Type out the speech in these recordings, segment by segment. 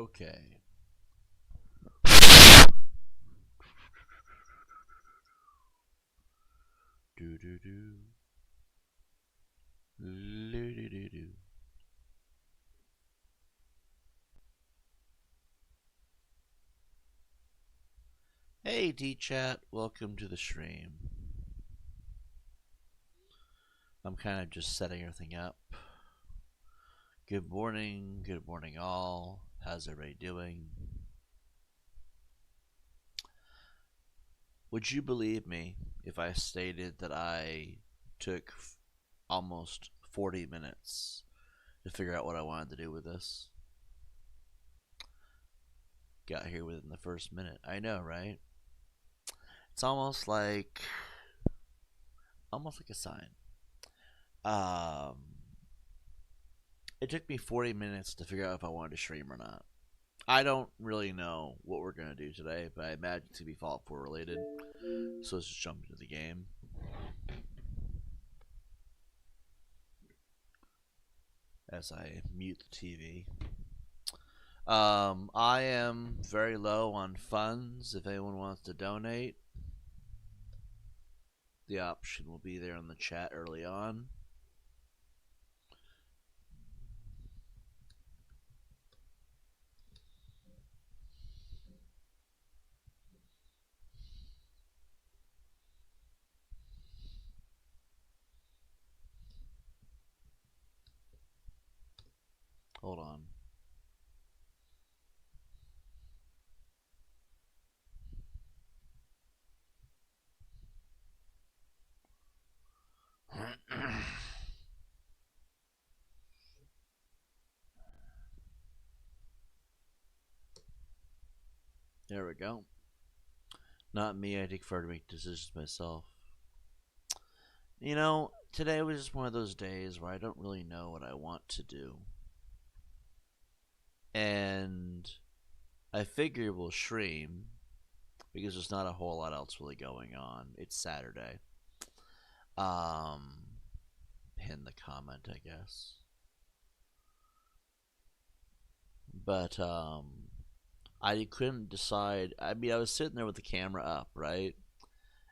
Okay. Do do do. Do do do do. Hey D-Chat, welcome to the stream. I'm kind of just setting everything up. Good morning all. How's everybody doing? Would you believe me if I stated that I took almost 40 minutes to figure out what I wanted to do with this? Got here within the first minute. I know, right? It's almost like a sign. Um, it took me 40 minutes to figure out if I wanted to stream or not. I don't really know what we're gonna do today, but I imagine it's gonna be Fallout 4 related. So let's just jump into the game. As I mute the TV. I am very low on funds. If anyone wants to donate, the option will be there in the chat early on. Hold on. There we go. Not me, I prefer to make decisions myself. You know, today was just one of those days where I don't really know what I want to do. And I figure we'll stream because there's not a whole lot else really going on. It's Saturday. Pin the comment, I guess. But I couldn't decide. I mean, I was sitting there with the camera up, right?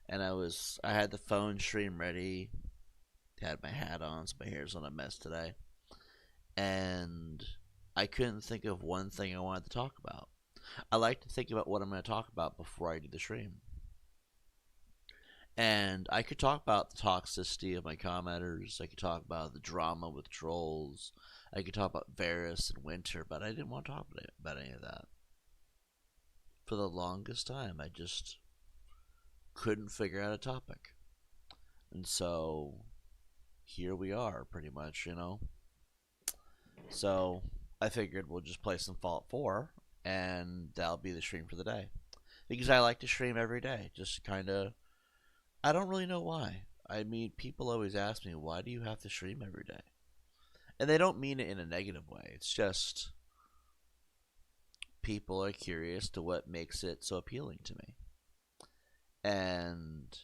And I had the phone stream ready. Had my hat on, so my hair's on a mess today. And I couldn't think of one thing I wanted to talk about. I like to think about what I'm going to talk about before I do the stream. And I could talk about the toxicity of my commenters. I could talk about the drama with trolls. I could talk about Varys and Winter, but I didn't want to talk about any of that. For the longest time, I just couldn't figure out a topic. And so, here we are, pretty much, you know? So, I figured we'll just play some Fallout 4, and that'll be the stream for the day. Because I like to stream every day, just kind of... I don't really know why. I mean, people always ask me, why do you have to stream every day? And they don't mean it in a negative way. It's just people are curious to what makes it so appealing to me. And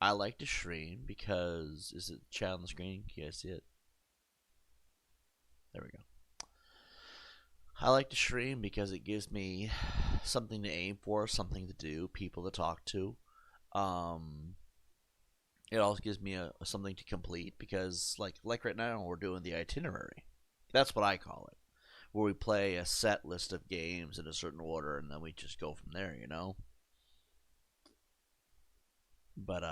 I like to stream because... Is it chat on the screen? Can you guys see it? There we go. I like to stream because it gives me something to aim for, something to do, people to talk to. It also gives me something to complete because, like right now, we're doing the itinerary. That's what I call it, where we play a set list of games in a certain order, and then we just go from there, you know. But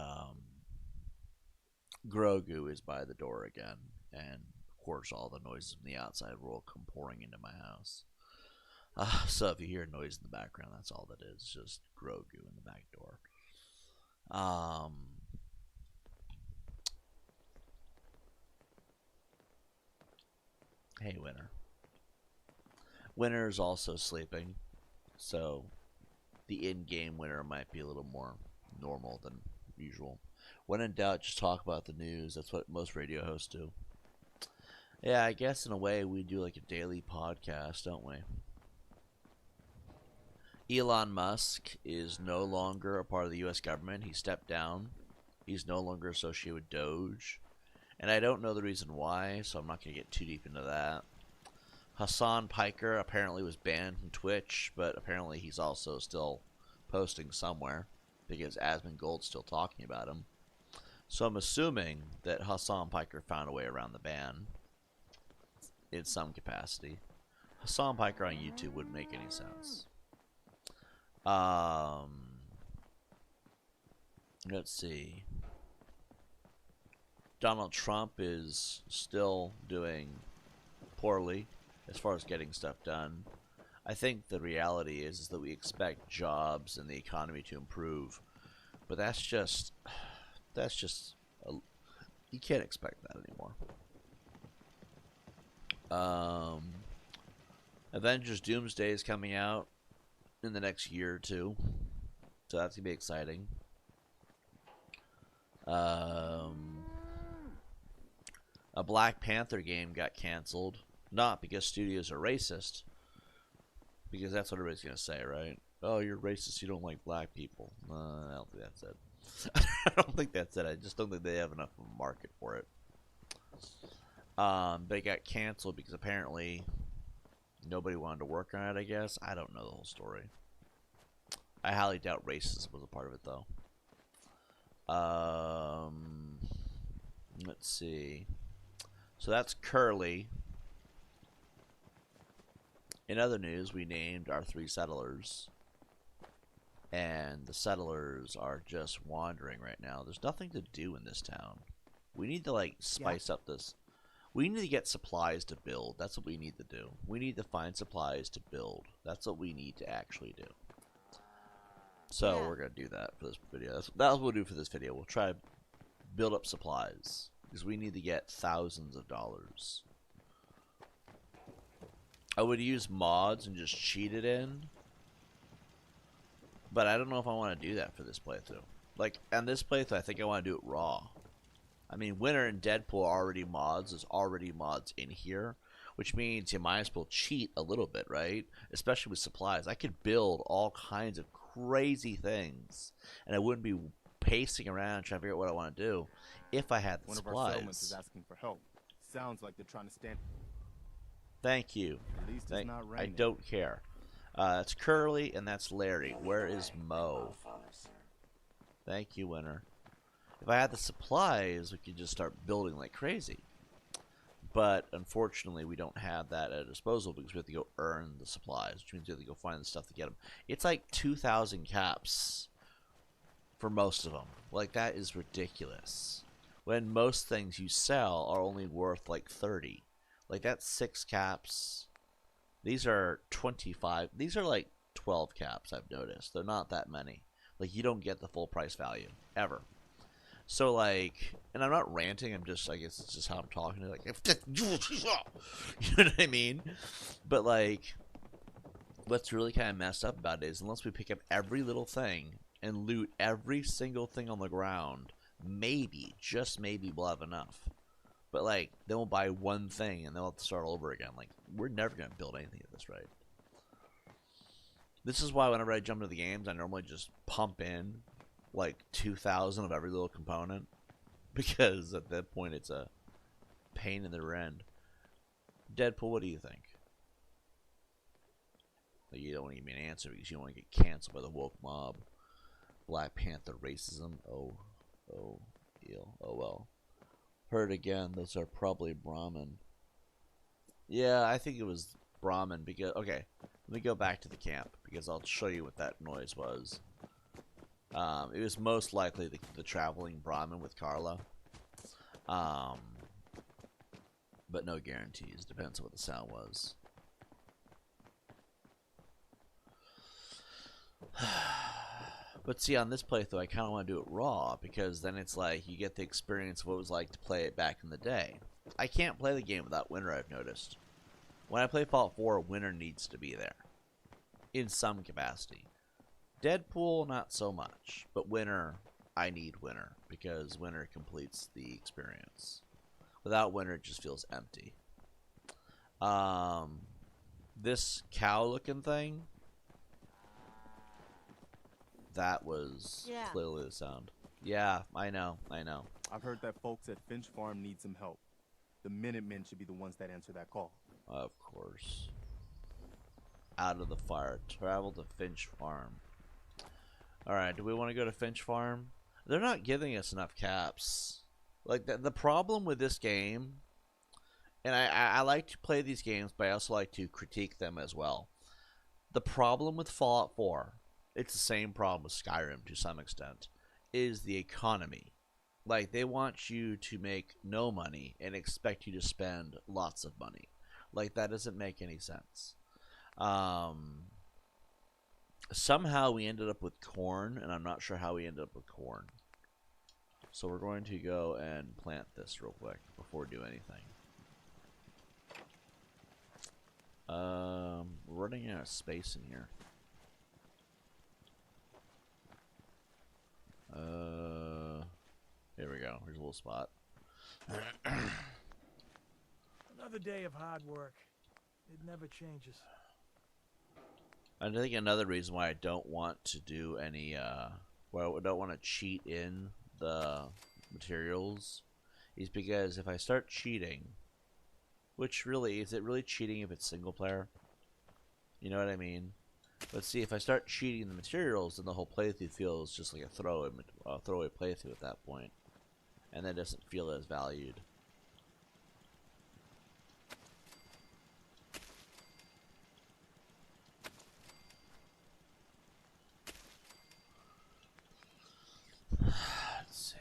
Grogu is by the door again, and of course, all the noises from the outside will come pouring into my house. So if you hear noise in the background, that's all that is, just Grogu in the back door. Hey, Winter. Winter is also sleeping, so the in-game Winter might be a little more normal than usual. When in doubt, just talk about the news. That's what most radio hosts do. Yeah, I guess in a way we do like a daily podcast, don't we? Elon Musk is no longer a part of the U.S. government. He stepped down. He's no longer associated with Doge. And I don't know the reason why, so I'm not going to get too deep into that. Hassan Piker apparently was banned from Twitch, but apparently he's also still posting somewhere because Asmongold's still talking about him. So I'm assuming that Hassan Piker found a way around the ban in some capacity. Hassan Piker on YouTube wouldn't make any sense. Let's see. Donald Trump is still doing poorly as far as getting stuff done. I think the reality is that we expect jobs and the economy to improve, but that's just you can't expect that anymore. Avengers Doomsday is coming out in the next year or two, so that's gonna be exciting. A Black Panther game got canceled, not because studios are racist, because that's what everybody's gonna say, right? Oh, you're racist. You don't like black people. I don't think that's it. I don't think that's it. I just don't think they have enough of a market for it. But it got canceled because apparently nobody wanted to work on it. I guess I don't know the whole story. I highly doubt racism was a part of it, though. Let's see. So that's Curly. In other news, we named our 3 settlers. And the settlers are just wandering right now. There's nothing to do in this town. We need to, like, spice up this. We need to get supplies to build. That's what we need to do. We need to find supplies to build. That's what we need to actually do. So we're going to do that for this video. That's what we'll do for this video. We'll try to build up supplies. Because we need to get thousands of dollars. I would use mods and just cheat it in. But I don't know if I want to do that for this playthrough. Like, on this playthrough, I think I want to do it raw. I mean, Winter and Deadpool are already mods. There's already mods in here. Which means you might as well cheat a little bit, right? Especially with supplies. I could build all kinds of crazy things. And I wouldn't be pacing around trying to figure out what I want to do if I had the supplies. One of our settlements is asking for help. Sounds like they're trying to stand... Thank you. At least it's not raining. I don't care. That's Curly and that's Larry. Where is Mo? Thank you, Winter. If I had the supplies, we could just start building like crazy. But unfortunately, we don't have that at our disposal because we have to go earn the supplies, which means we have to go find the stuff to get them. It's like 2,000 caps for most of them. Like, that is ridiculous. When most things you sell are only worth like 30. Like, that's 6 caps. These are 25. These are like 12 caps, I've noticed. They're not that many. Like, you don't get the full price value. Ever. So, like, and I'm not ranting. I'm just, I guess it's just how I'm talking. Like, you know what I mean? But, like, what's really kind of messed up about it is unless we pick up every little thing and loot every single thing on the ground, maybe, just maybe, we'll have enough. But, like, then we'll buy one thing and then we'll have to start all over again. Like, we're never going to build anything at this rate. This is why whenever I jump into the games, I normally just pump in, like, 2,000 of every little component. Because at that point, it's a pain in the rear end. Deadpool, what do you think? Like, you don't want to give me an answer because you don't want to get canceled by the woke mob. Black Panther racism. Oh, well. Heard again, those are probably Brahmin. Yeah, I think it was Brahmin because... Okay, let me go back to the camp because I'll show you what that noise was. It was most likely the traveling Brahmin with Carla. But no guarantees. Depends on what the sound was. But see, on this playthrough, I kind of want to do it raw, because then it's like, you get the experience of what it was like to play it back in the day. I can't play the game without Winter, I've noticed. When I play Fallout 4, Winter needs to be there. In some capacity. Deadpool, not so much. But Winter, I need Winter, because Winter completes the experience. Without Winter, it just feels empty. This cow-looking thing... That was clearly the sound. Yeah, I know. I've heard that folks at Finch Farm need some help. The Minutemen should be the ones that answer that call. Of course. Out of the fire. Travel to Finch Farm. Alright, do we want to go to Finch Farm? They're not giving us enough caps. Like, the problem with this game, and I like to play these games, but I also like to critique them as well. The problem with Fallout 4, it's the same problem with Skyrim to some extent, is the economy. Like, they want you to make no money and expect you to spend lots of money. Like, that doesn't make any sense. Um, Somehow we ended up with corn, and I'm not sure how we ended up with corn. So we're going to go and plant this real quick before we do anything. We're running out of space in here. Here we go. Here's a little spot. Another day of hard work. It never changes. I think another reason why I don't want to do any, well, I don't want to cheat in the materials is because if I start cheating, which really, is it really cheating if it's single player? You know what I mean? Let's see, if I start cheating the materials, then the whole playthrough feels just like a throwaway playthrough at that point. And that doesn't feel as valued. Let's see.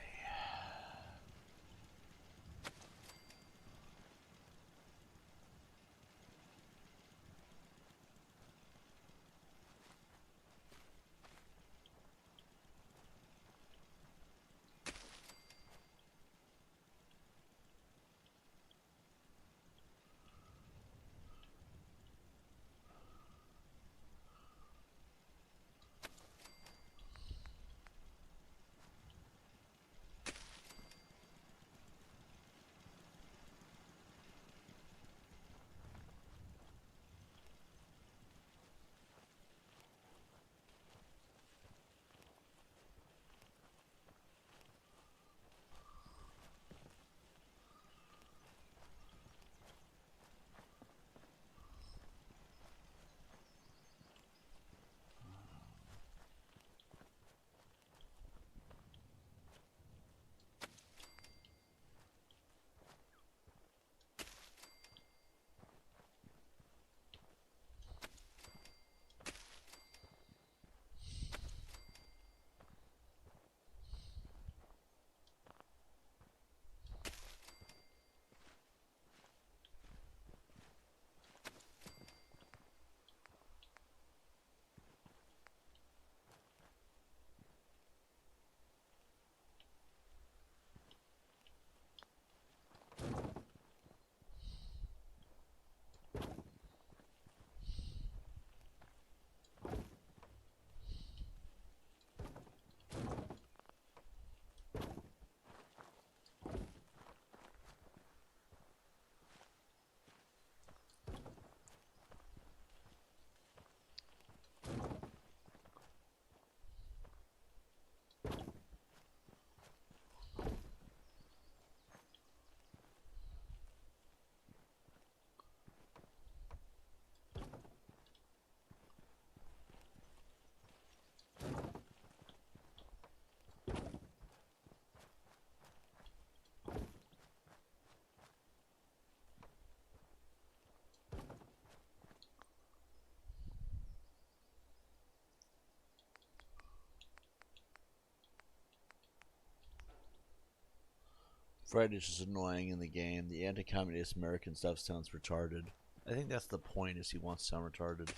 Fred is just annoying in the game. The anti-communist American stuff sounds retarded. I think that's the point, is he wants to sound retarded.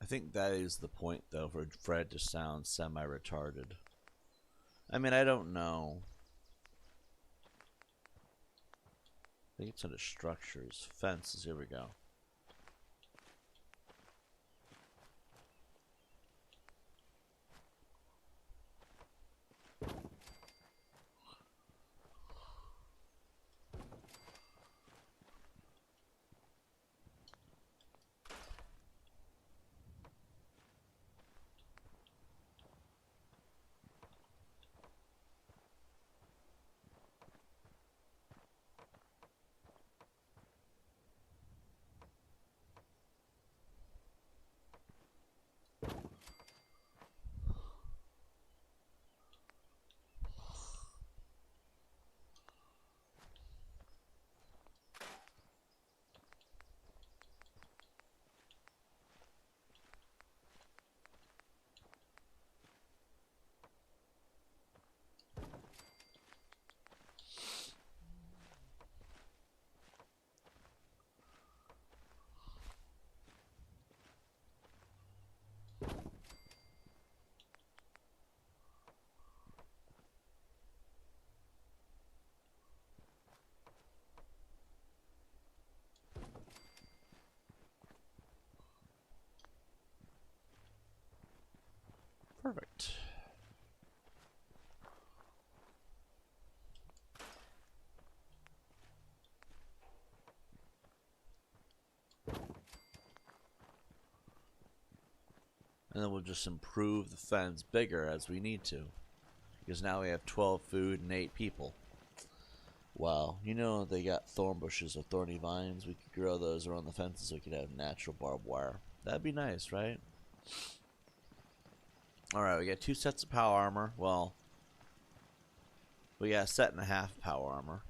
I think that is the point, though, for Fred to sound semi-retarded. I mean, I don't know. I think it's under structures. Fences, here we go. Perfect. And then we'll just improve the fence bigger as we need to. Because now we have 12 food and 8 people. Wow, you know they got thorn bushes or thorny vines. We could grow those around the fences so we could have natural barbed wire. That'd be nice, right? Alright, we got 2 sets of power armor. Well, we got a set and a half of power armor.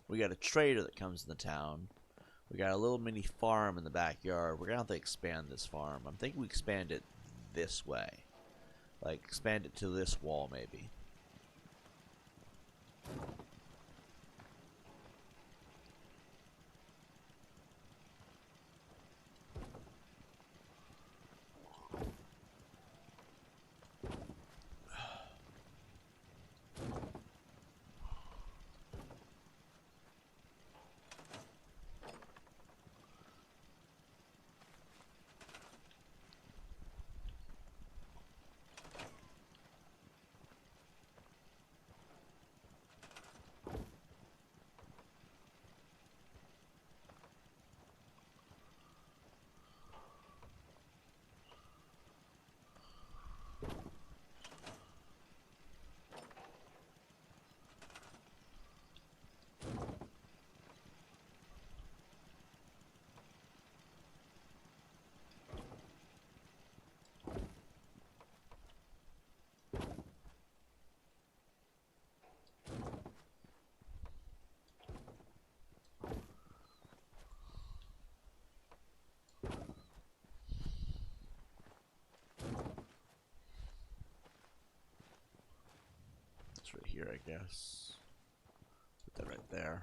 We got a trader that comes in the town. We got a little mini farm in the backyard. We're gonna have to expand this farm. I'm thinking we expand it this way. Like, expand it to this wall, maybe. It's right here, I guess. Put that right there.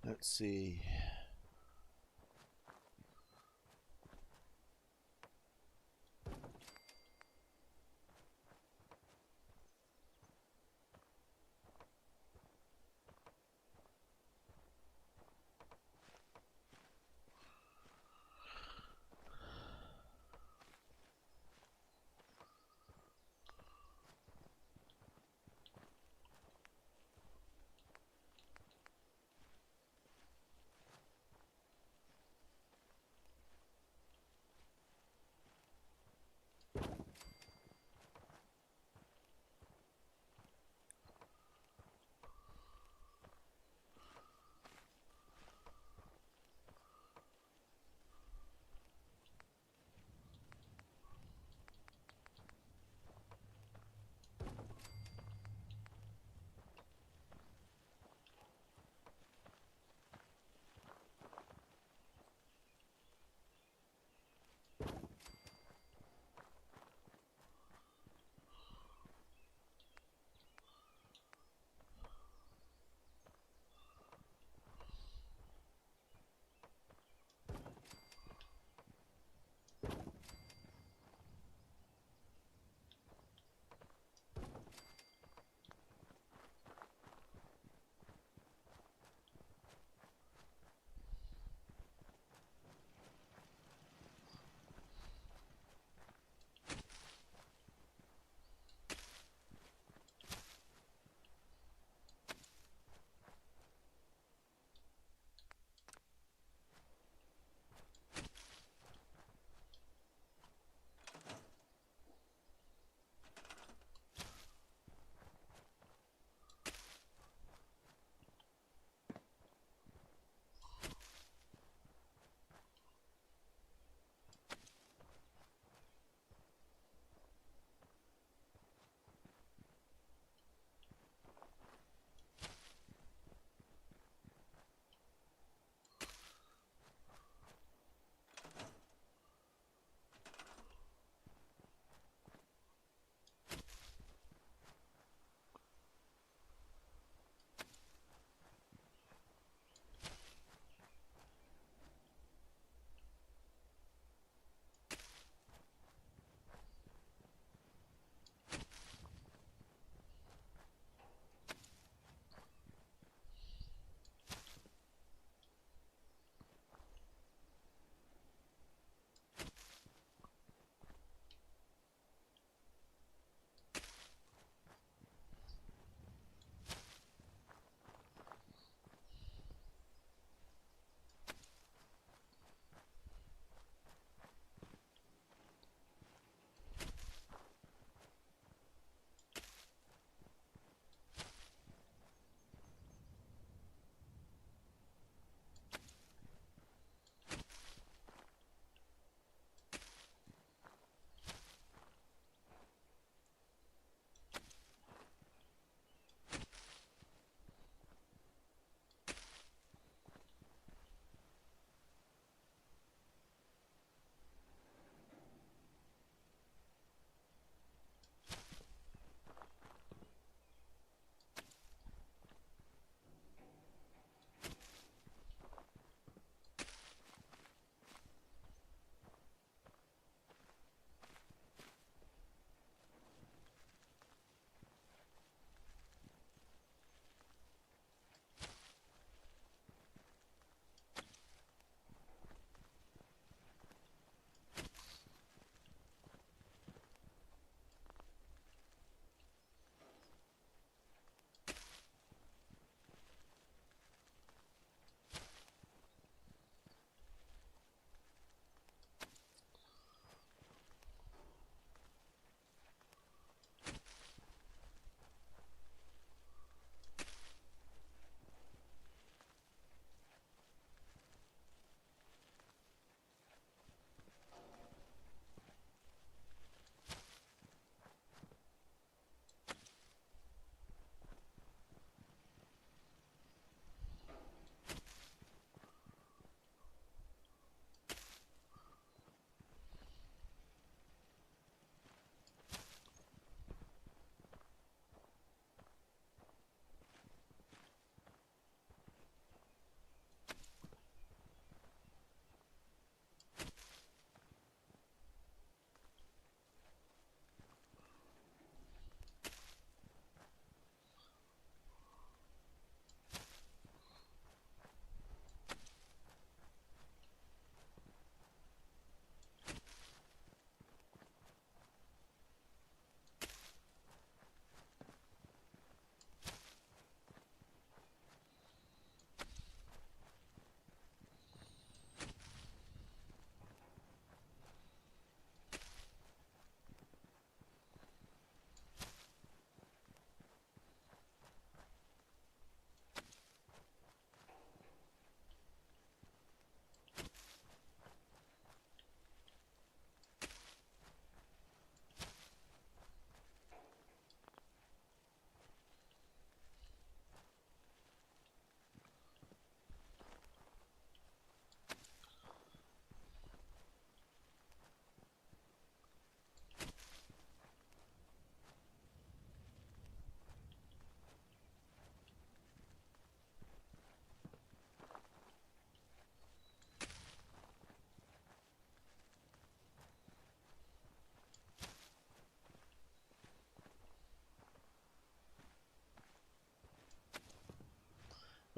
Let's see.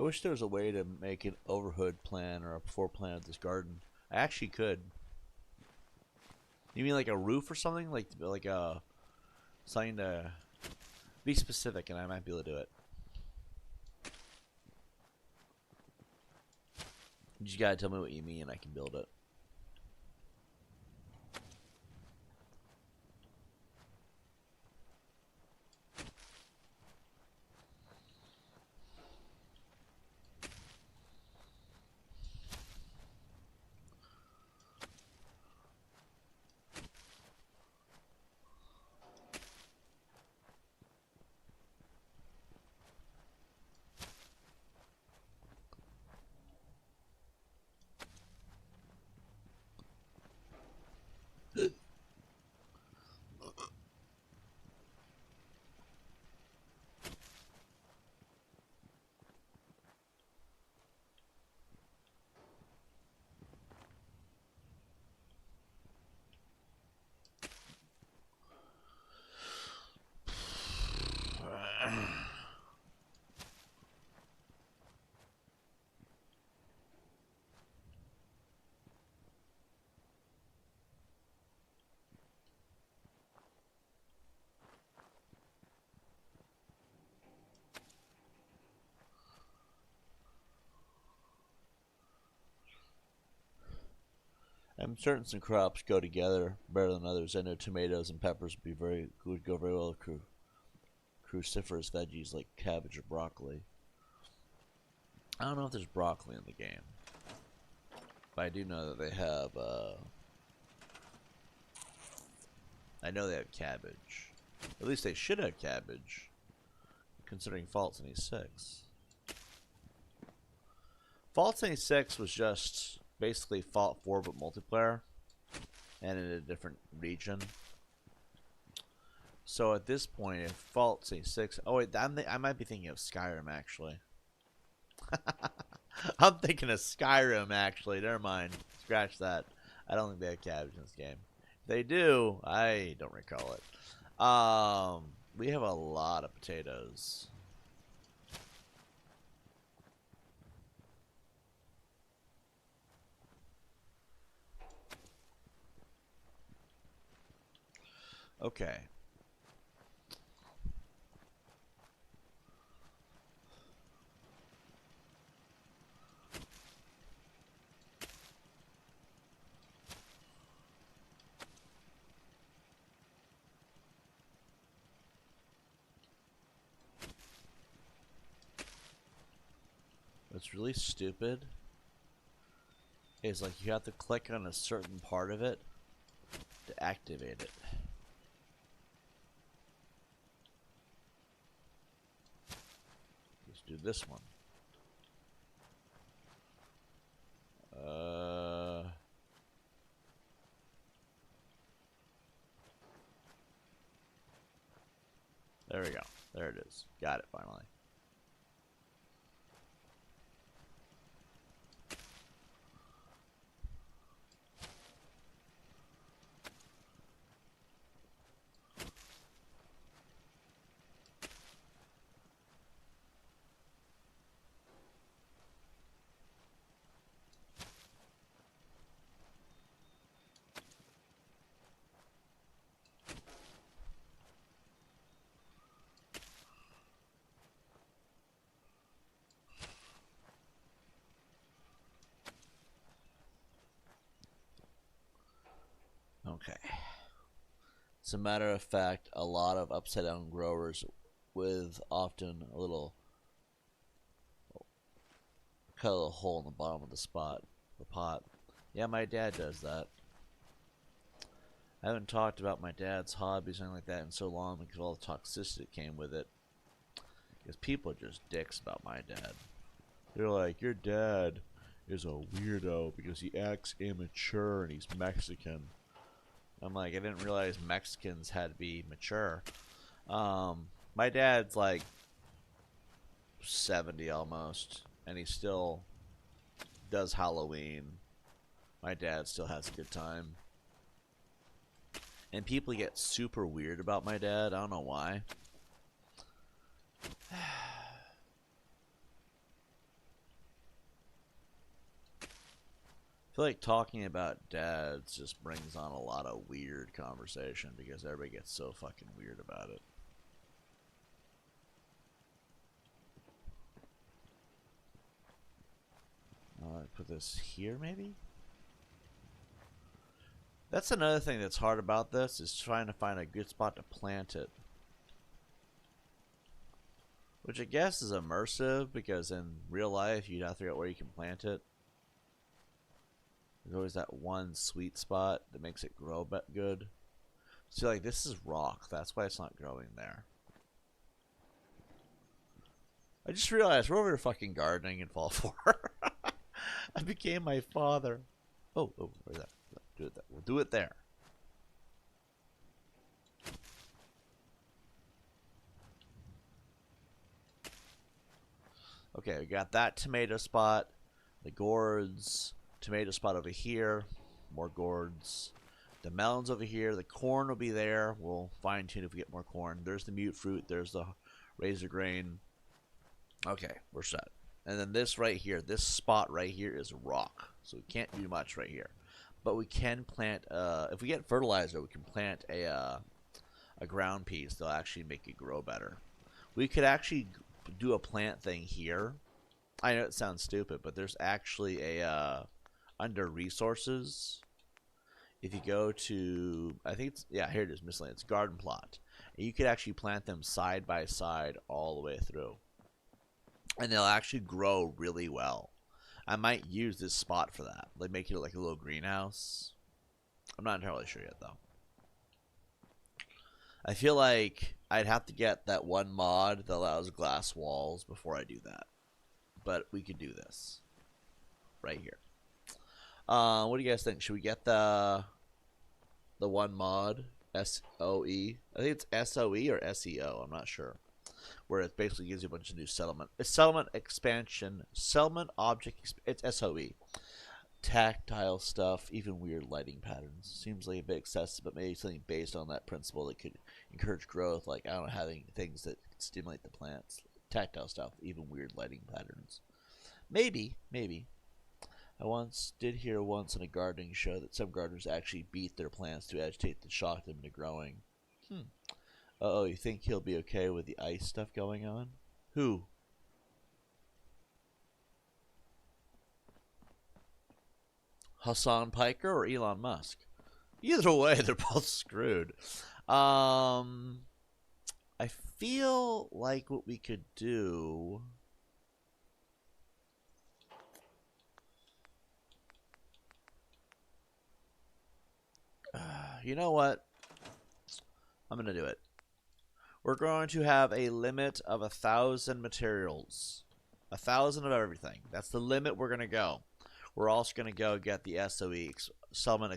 I wish there was a way to make an overhood plan or a floor plan of this garden. I actually could. You mean like a roof or something? Like a something to be specific, and I might be able to do it. You just gotta tell me what you mean, and I can build it. I'm certain some crops go together better than others. I know tomatoes and peppers would go very well with cruciferous veggies like cabbage or broccoli. I don't know if there's broccoli in the game, but I do know that they have. I know they have cabbage. At least they should have cabbage, considering Fallout 76. Fallout 76 was just basically Fallout 4 but multiplayer, and in a different region. So at this point, if Fallout 76, oh wait, I might be thinking of Skyrim actually. I'm thinking of Skyrim actually. Never mind. Scratch that. I don't think they have cabbage in this game. If they do, I don't recall it. We have a lot of potatoes. Okay. What's really stupid is like you have to click on a certain part of it to activate it. Let's do this one. There we go. There it is. Got it finally. Okay. As a matter of fact, a lot of upside down growers with often a little cut a little hole in the bottom of the pot. Yeah, my dad does that. I haven't talked about my dad's hobbies or anything like that in so long because of all the toxicity that came with it. Because people are just dicks about my dad. They're like, your dad is a weirdo because he acts immature and he's Mexican. I'm like, I didn't realize Mexicans had to be mature. My dad's like 70 almost, and he still does Halloween. My dad still has a good time. And people get super weird about my dad. I don't know why. feel like talking about dads just brings on a lot of weird conversation because everybody gets so fucking weird about it. Put this here, maybe? That's another thing that's hard about this, is trying to find a good spot to plant it. Which I guess is immersive, because in real life, you'd have to figure out where you can plant it. There's always that one sweet spot that makes it grow good. See, like, this is rock. That's why it's not growing there. I just realized we're over here fucking gardening in Fall 4. I became my father. Oh, where's that? Do it there. We'll do it there. Okay, we got that tomato spot, the gourds, tomato spot over here, more gourds, the melons over here, the corn will be there. We'll fine tune if we get more corn. There's the mute fruit, there's the razor grain. Okay, we're set. And then this right here, this spot right here is rock, so we can't do much right here. But we can plant, if we get fertilizer, we can plant a ground piece. They'll actually make it grow better. We could actually do a plant thing here. I know it sounds stupid, but there's actually a under resources. If you go to, I think it's, yeah, here it is, miscellaneous garden plot. And you could actually plant them side by side all the way through, and they'll actually grow really well. I might use this spot for that, like make it like a little greenhouse. I'm not entirely sure yet though. I feel like I'd have to get that one mod that allows glass walls before I do that. But we could do this right here. What do you guys think? Should we get the one mod, SOE? I think it's SOE or SEO. I'm not sure. Where it basically gives you a bunch of new settlement. It's settlement expansion, settlement object. It's SOE. Tactile stuff, even weird lighting patterns. Seems like a bit excessive, but maybe something based on that principle that could encourage growth. Like, I don't know, having things that stimulate the plants. Tactile stuff, even weird lighting patterns. Maybe. I did hear once in a gardening show that some gardeners actually beat their plants to agitate and shock them into growing. Uh-oh, you think he'll be okay with the ice stuff going on? Who? Hassan Piker or Elon Musk? Either way, they're both screwed. I feel like what we could do... you know what? I'm going to do it. We're going to have a limit of 1,000 materials. 1,000 of everything. That's the limit we're going to go. We're also going to go get the SOE, Summon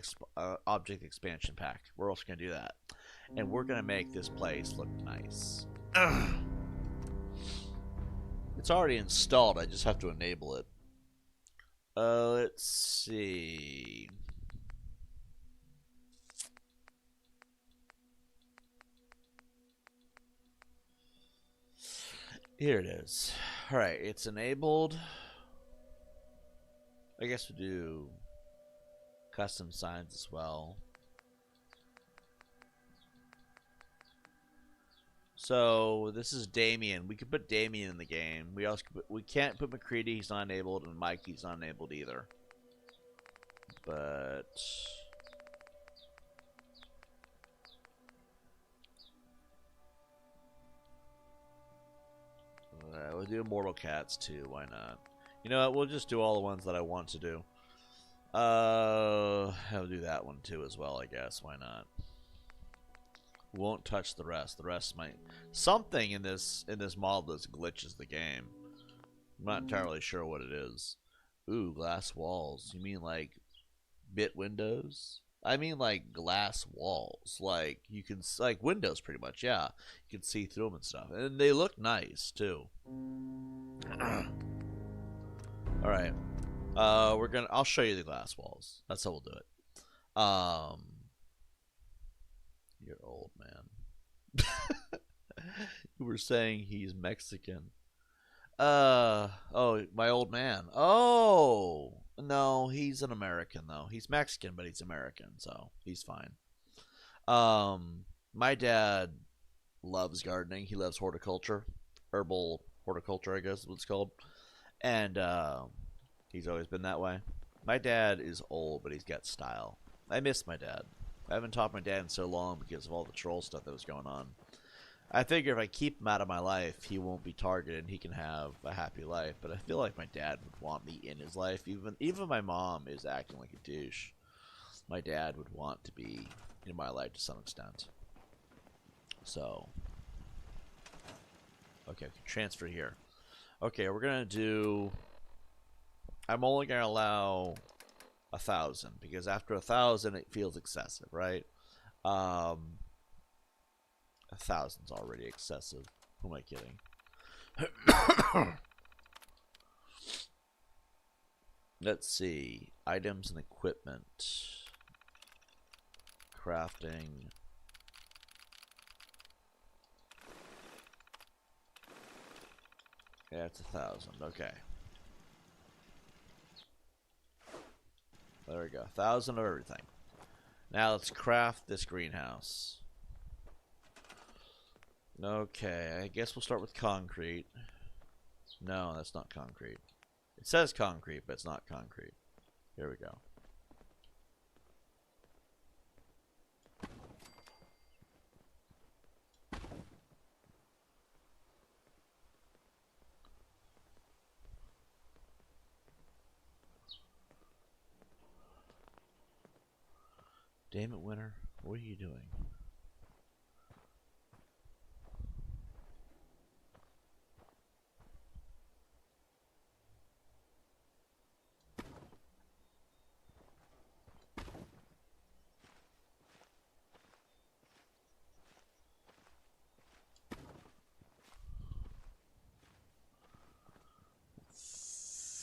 Object Expansion Pack. We're also going to do that. And we're going to make this place look nice. It's already installed. I just have to enable it. Let's see. Here it is. Alright, it's enabled. I guess we'll do custom signs as well. So this is Damien. We could put Damien in the game. We can't put McCready. He's not enabled, and Mikey's not enabled either. But we'll do Immortal Cats too. Why not? You know what? We'll just do all the ones that I want to do. I'll do that one too as well, I guess. Why not? We won't touch the rest. The rest might... something in this model that glitches the game. I'm not entirely sure what it is. Ooh, glass walls. You mean like bit windows? I mean like glass walls. Like you can... like windows pretty much, yeah. You can see through them and stuff. And they look nice too. Alright. I'll show you the glass walls. That's how we'll do it. You're old, man. You were saying he's Mexican. Oh, my old man. Oh, No, he's an American though. He's Mexican, but he's American, so he's fine. My dad loves gardening. He loves horticulture, herbal horticulture, I guess is what it's called. And he's always been that way. My dad is old, but he's got style. I miss my dad. I haven't talked to my dad in so long because of all the troll stuff that was going on. I figure if I keep him out of my life, he won't be targeted and he can have a happy life. But I feel like my dad would want me in his life. Even my mom is acting like a douche. My dad would want to be in my life to some extent. So, okay, transfer here. Okay, we're gonna do. I'm only gonna allow 1,000 because after 1,000 it feels excessive, right? 1,000's already excessive. Who am I kidding? Let's see. Items and equipment. Crafting. Yeah, it's 1,000. Okay. There we go. 1,000 of everything. Now let's craft this greenhouse. Okay, I guess we'll start with concrete. No, that's not concrete. It says concrete, but it's not concrete. Here we go. Damn it, Winter. What are you doing?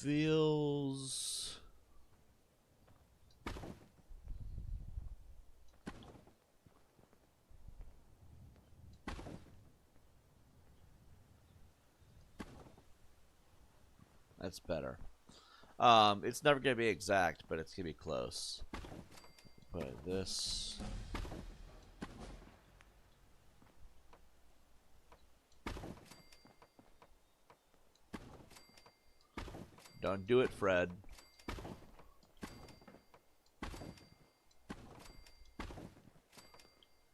Feels... That's better. It's never gonna be exact, but it's gonna be close. Put this. Don't do it, Fred.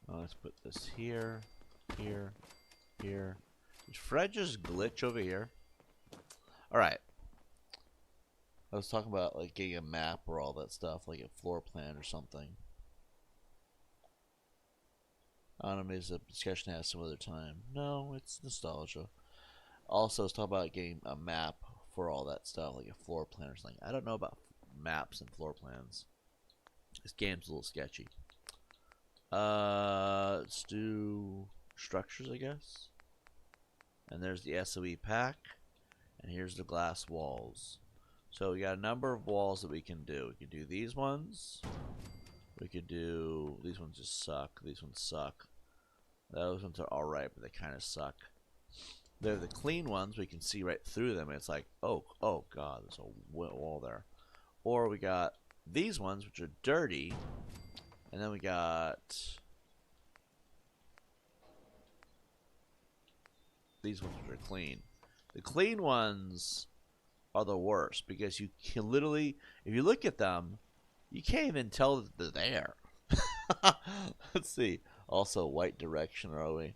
Let's put this here, here, here. Did Fred just glitch over here? Alright. I was talking about like getting a map or all that stuff, like a floor plan or something. I don't know, maybe it's a discussion to have some other time. No, it's nostalgia. Also, I was talking about getting a map for all that stuff, like a floor plan or something. I don't know about maps and floor plans. This game's a little sketchy. Let's do structures, I guess. And there's the SOE pack. And here's the glass walls. So we got a number of walls that we can do. We can do these ones. We could do... These ones just suck. These ones suck. Those ones are alright, but they kind of suck. They're the clean ones. We can see right through them. And it's like, oh god, there's a wall there. Or we got these ones, which are dirty. And then we got... these ones, which are clean. The clean ones are the worst because you can literally, if you look at them, you can't even tell that they're there. Let's see. Also, white direction are we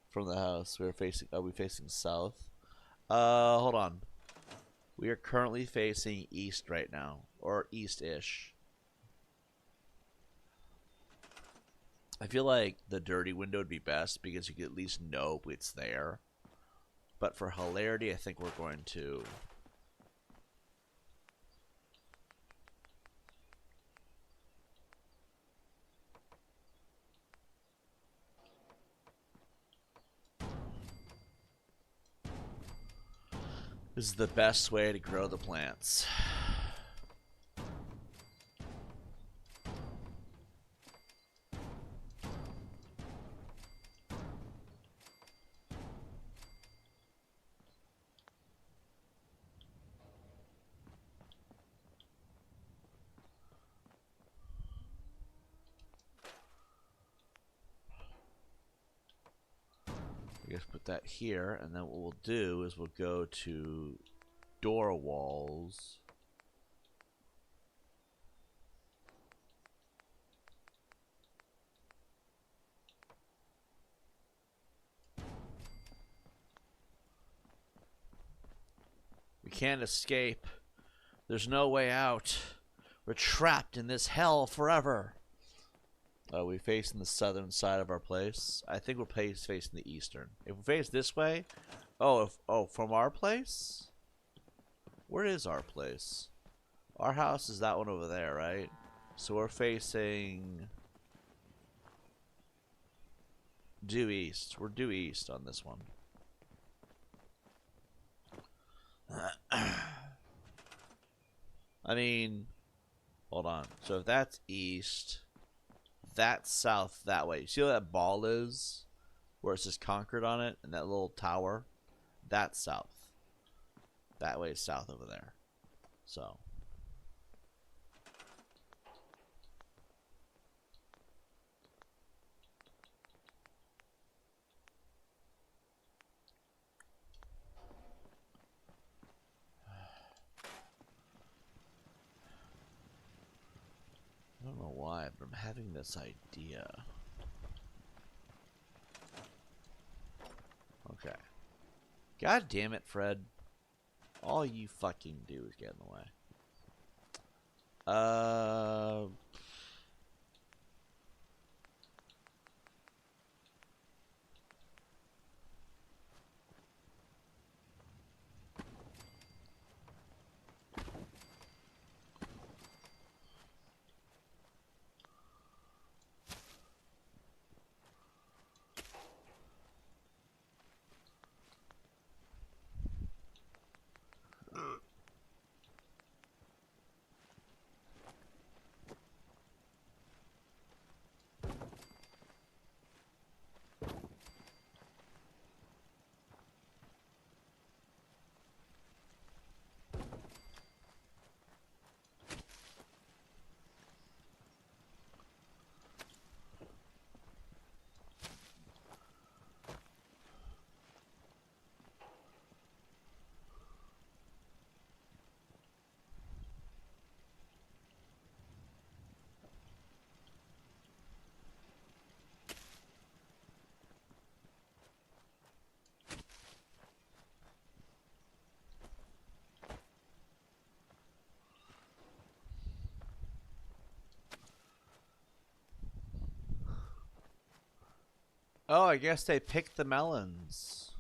from the house? We're facing. Are we facing south? Hold on. We are currently facing east right now, or east-ish. I feel like the dirty window would be best because you could at least know it's there. But for hilarity, I think we're going to... This is the best way to grow the plants. I guess put that here, and then what we'll do is we'll go to door walls. We can't escape. There's no way out. We're trapped in this hell forever. We facing the southern side of our place. I think we're facing the eastern. If we face this way, from our place. Where is our place? Our house is that one over there, right? So we're facing due east. We're due east on this one. I mean, hold on. So if that's east, that's south that way. You see where that ball is? Where it says Concord on it? And that little tower? That's south. That way is south over there. So. I don't know why, but I'm having this idea. Okay. God damn it, Fred. All you fucking do is get in the way. Oh, I guess they picked the melons.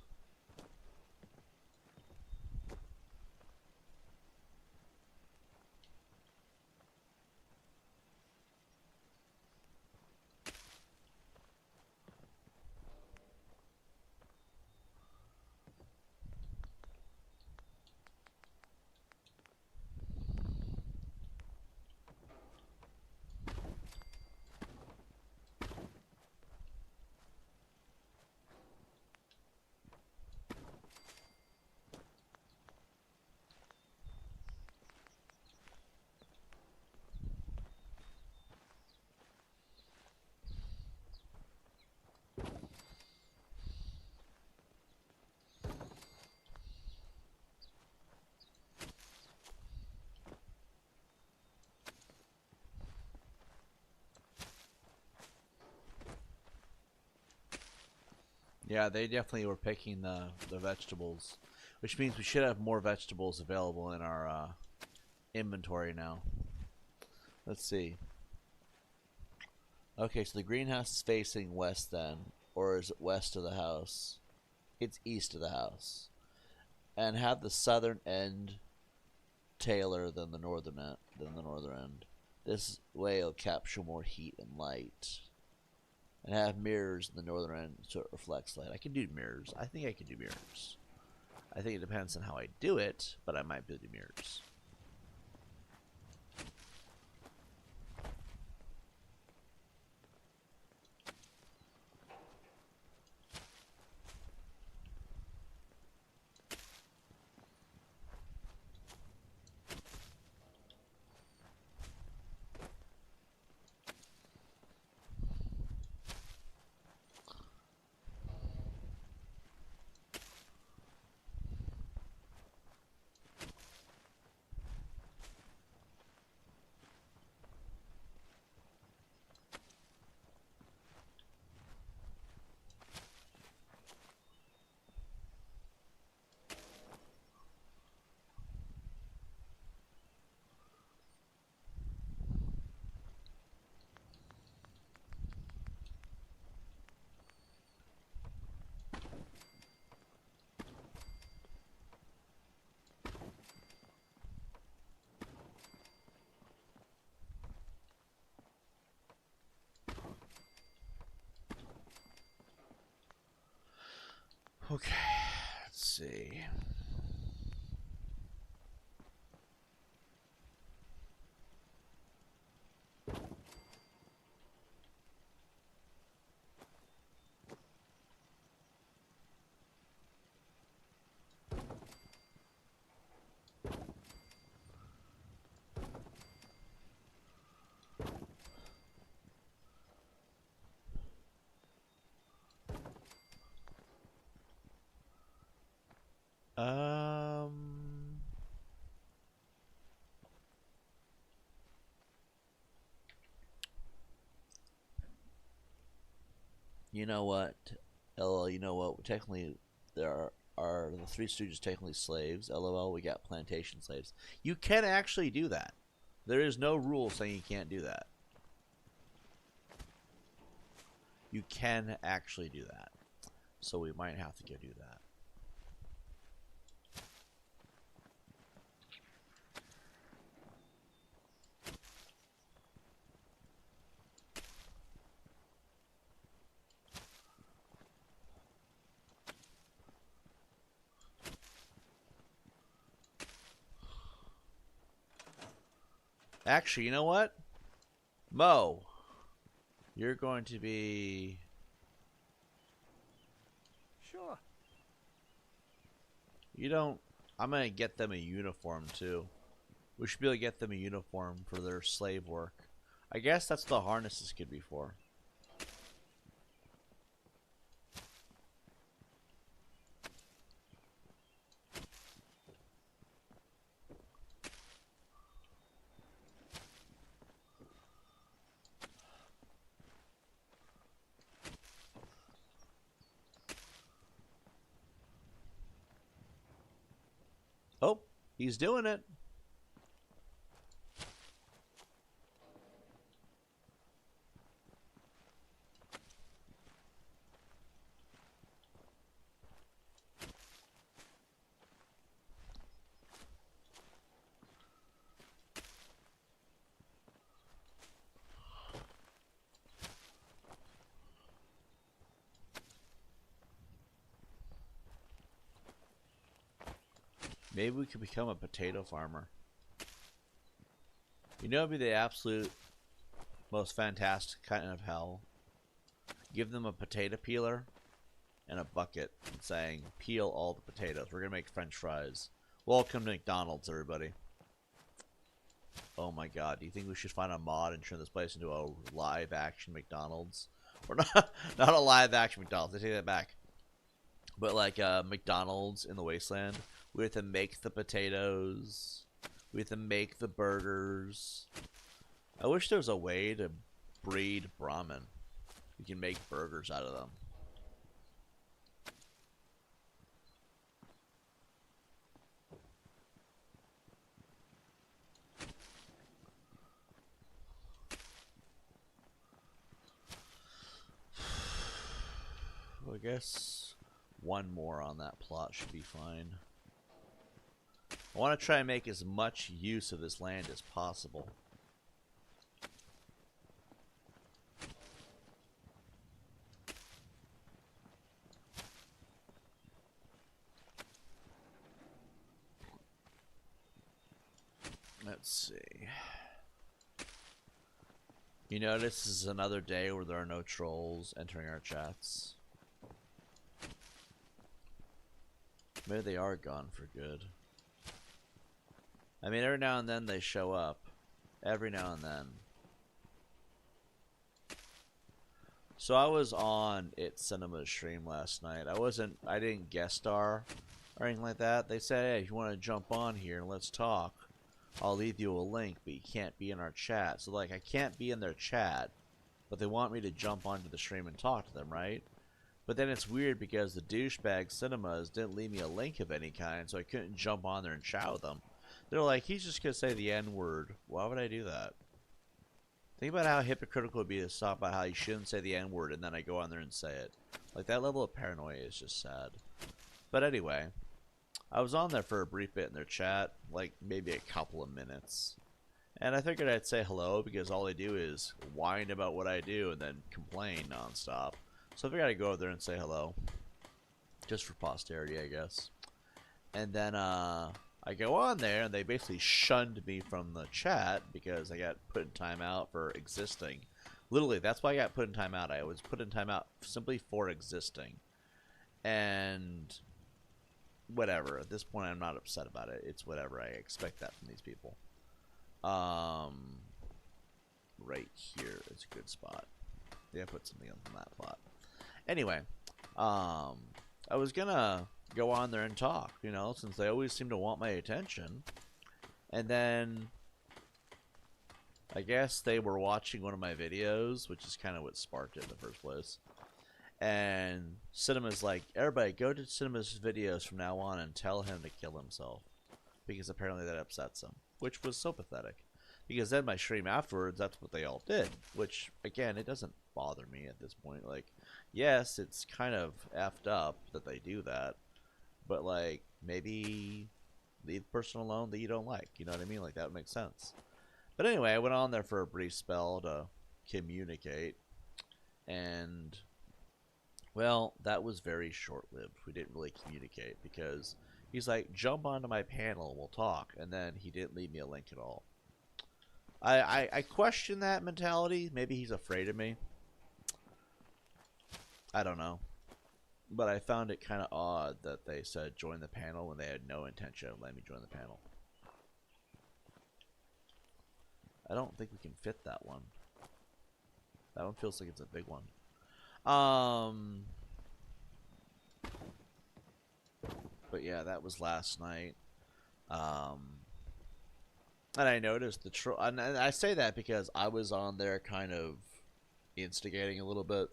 Yeah, they definitely were picking the vegetables, which means we should have more vegetables available in our inventory now. Let's see. Okay, so the greenhouse is facing west then, or is it west of the house? It's east of the house, and have the southern end tailer than the northern end. This way it'll capture more heat and light. And have mirrors in the northern end so it reflects light. I can do mirrors. I think I can do mirrors. I think it depends on how I do it, but I might be able to do mirrors. Okay, let's see. Um, you know what? LOL, you know what? Technically, there are the Three Stooges technically slaves? LOL, we got plantation slaves. You can actually do that. There is no rule saying you can't do that. You can actually do that. So we might have to go do that. Actually, you know what? Mo, you're going to be... Sure. You don't... I'm going to get them a uniform, too. We should be able to get them a uniform for their slave work. I guess that's what the harnesses could be for. Oh, he's doing it. Maybe we could become a potato farmer. You know, it'd be the absolute most fantastic kind of hell. Give them a potato peeler and a bucket and saying, peel all the potatoes. We're going to make French fries. Welcome to McDonald's, everybody. Oh my god, do you think we should find a mod and turn this place into a live action McDonald's? Or not a live action McDonald's, I take that back. But like McDonald's in the wasteland. We have to make the potatoes. We have to make the burgers. I wish there was a way to breed Brahmin. We can make burgers out of them. I guess one more on that plot should be fine. I want to try and make as much use of this land as possible. Let's see. You notice this is another day where there are no trolls entering our chats. Maybe they are gone for good. I mean, every now and then they show up. Every now and then. So I was on It Cinema's stream last night. I didn't guest star or anything like that. They said, hey, if you want to jump on here and let's talk, I'll leave you a link, but you can't be in our chat. So like, I can't be in their chat, but they want me to jump onto the stream and talk to them, right? But then it's weird because the douchebag cinemas didn't leave me a link of any kind, so I couldn't jump on there and chat with them. They're like, he's just gonna say the N-word. Why would I do that? Think about how hypocritical it would be to talk about how you shouldn't say the N-word and then I go on there and say it. Like, that level of paranoia is just sad. But anyway, I was on there for a brief bit in their chat, like maybe a couple of minutes. And I figured I'd say hello because all they do is whine about what I do and then complain nonstop. So I figured I'd go over there and say hello. just for posterity, I guess. And then I go on there, and they basically shunned me from the chat because I got put in timeout for existing. Literally, that's why I got put in timeout. I was put in timeout simply for existing. And whatever. At this point, I'm not upset about it. It's whatever. I expect that from these people. Right here is a good spot. Yeah, I put something on that plot. Anyway, I was gonna go on there and talk, you know, since they always seem to want my attention. And then I guess they were watching one of my videos, which is kind of what sparked it in the first place. And Cinema's like, everybody go to Cinema's videos from now on and tell him to kill himself. Because apparently that upsets him. Which was so pathetic. Because then my stream afterwards, that's what they all did. Which, again, it doesn't bother me at this point. Like, yes, it's kind of effed up that they do that. But, like, maybe leave the person alone that you don't like. You know what I mean? Like, that would make sense. But anyway, I went on there for a brief spell to communicate. And, well, that was very short-lived. We didn't really communicate because he's like, jump onto my panel and we'll talk. And then he didn't leave me a link at all. I question that mentality. Maybe he's afraid of me. I don't know. But I found it kind of odd that they said join the panel when they had no intention of letting me join the panel. I don't think we can fit that one. That one feels like it's a big one. But yeah, that was last night. And I noticed the troll, and I say that because I was on there kind of instigating a little bit.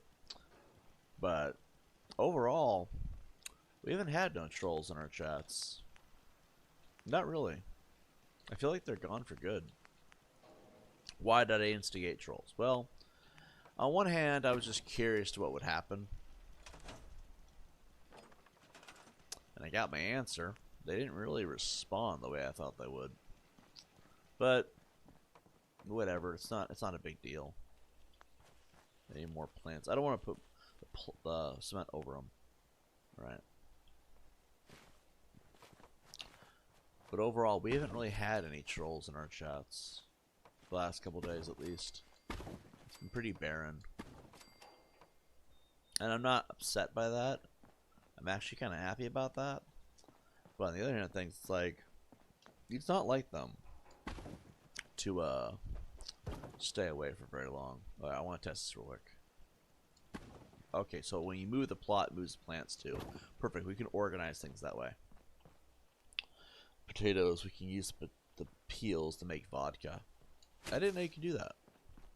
But overall, we haven't had no trolls in our chats. Not really. I feel like they're gone for good. Why did I instigate trolls? Well, on one hand, I was just curious to what would happen. And I got my answer. They didn't really respond the way I thought they would. But whatever, it's not a big deal. I need more plants. I don't want to put the cement over them. Right. But overall, we haven't really had any trolls in our chats. The last couple days at least. It's been pretty barren. And I'm not upset by that. I'm actually kind of happy about that. But on the other hand of things, it's like, it's not like them to stay away for very long. I want to test this real quick. Okay, so when you move the plot, it moves the plants too. Perfect. We can organize things that way. Potatoes, we can use the peels to make vodka. I didn't know you could do that.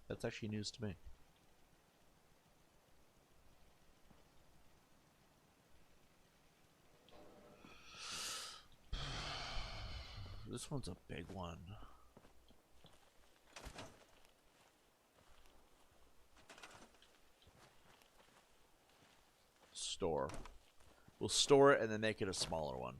That's actually news to me. This one's a big one. Store. We'll store it and then make it a smaller one.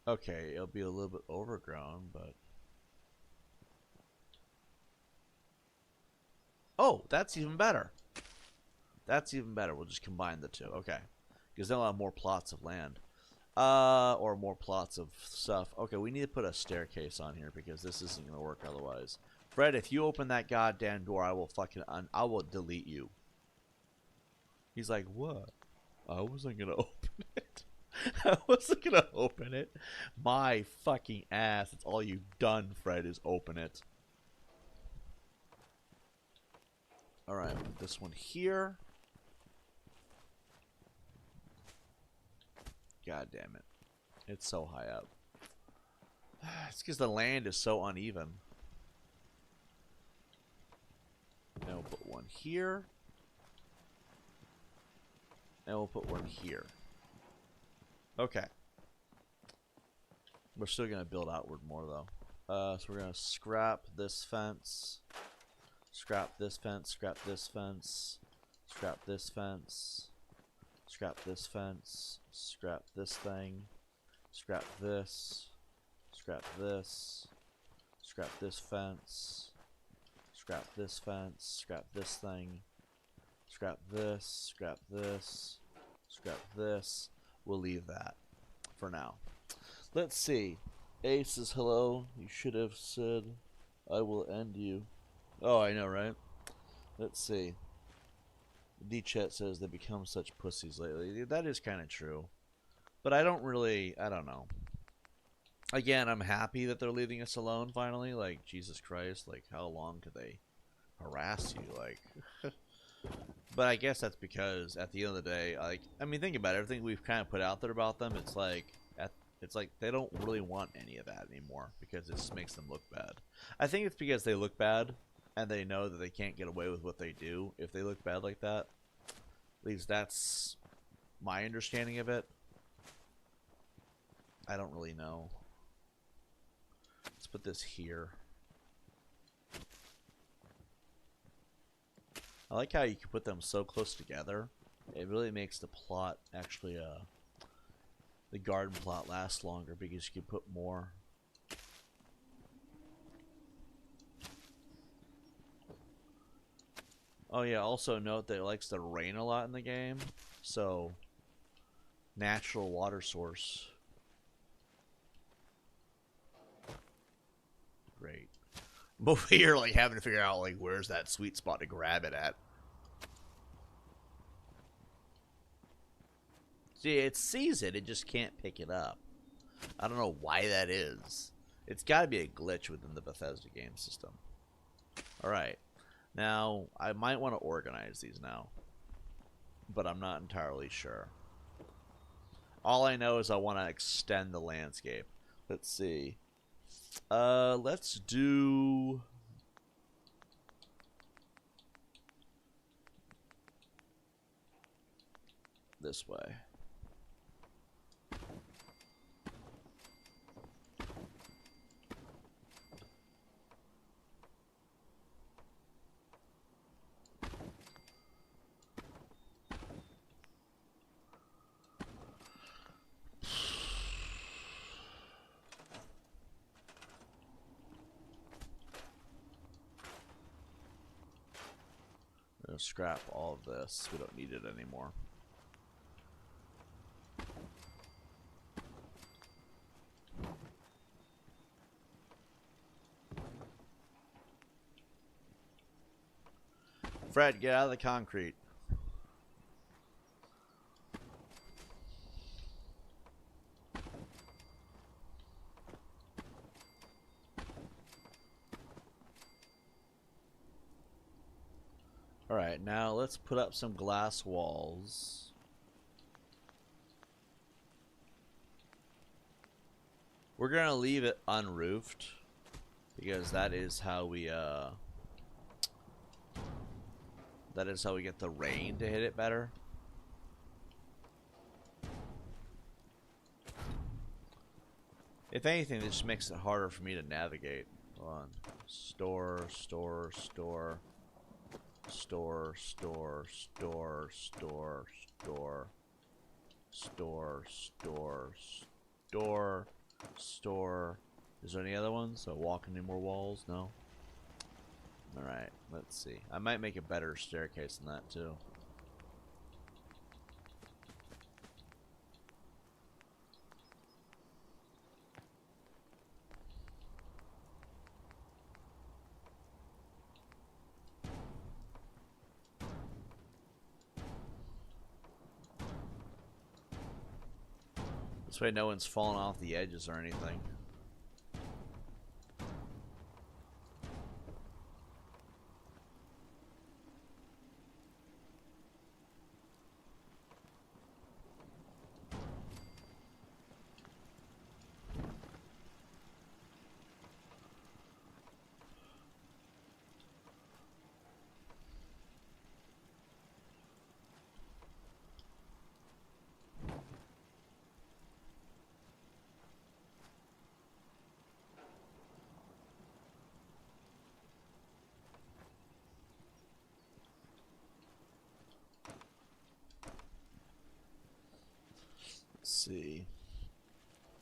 Okay, it'll be a little bit overgrown, but... Oh, that's even better. That's even better. We'll just combine the two. Okay. Because then we'll have more plots of land. Or more plots of stuff. Okay, we need to put a staircase on here because this isn't going to work otherwise. Fred, if you open that goddamn door, I will fucking... I will delete you. He's like, what? I wasn't going to open it. I wasn't going to open it. My fucking ass. That's all you've done, Fred, is open it. Alright, put this one here. God damn it. It's so high up. It's because the land is so uneven. And we'll put one here. And we'll put one here. Okay. We're still going to build outward more, though. So we're going to scrap this fence. Scrap this fence, scrap this fence, scrap this fence, scrap this fence, scrap this thing, scrap this, scrap this, scrap this fence, scrap this fence, scrap this thing, scrap this, scrap this, scrap this. We'll leave that for now. Let's see. A says hello. You should have said I will end you. Oh, I know, right? Let's see. D-Chet says they become such pussies lately. That is kind of true. But I don't know. Again, I'm happy that they're leaving us alone finally. Like, Jesus Christ, like, how long could they harass you? Like, but I guess that's because at the end of the day, like, I mean, think about it. Everything we've kind of put out there about them. It's like they don't really want any of that anymore because it just makes them look bad. I think it's because they look bad and they know that they can't get away with what they do if they look bad like that. At least that's my understanding of it. I don't really know. Let's put this here. I like how you can put them so close together. It really makes the plot actually, the garden plot last longer because you can put more. Oh yeah, also note that it likes to rain a lot in the game, so natural water source. Great. But you're like having to figure out like where's that sweet spot to grab it at. See, it sees it just can't pick it up. I don't know why that is. It's got to be a glitch within the Bethesda game system. Alright. Now, I might want to organize these now. But I'm not entirely sure. All I know is I want to extend the landscape. Let's see. Let's do... this way. We're gonna scrap all of this. We don't need it anymore. Fred, get out of the concrete. Alright, now let's put up some glass walls. We're gonna leave it unroofed because that is how we get the rain to hit it better. If anything, this just makes it harder for me to navigate. Hold on. Store, store, store. Store, store, store, store, store. Store, store, store, store. Is there any other ones? So walk into more walls? No? Alright, let's see. I might make a better staircase than that too. This way no one's falling off the edges or anything.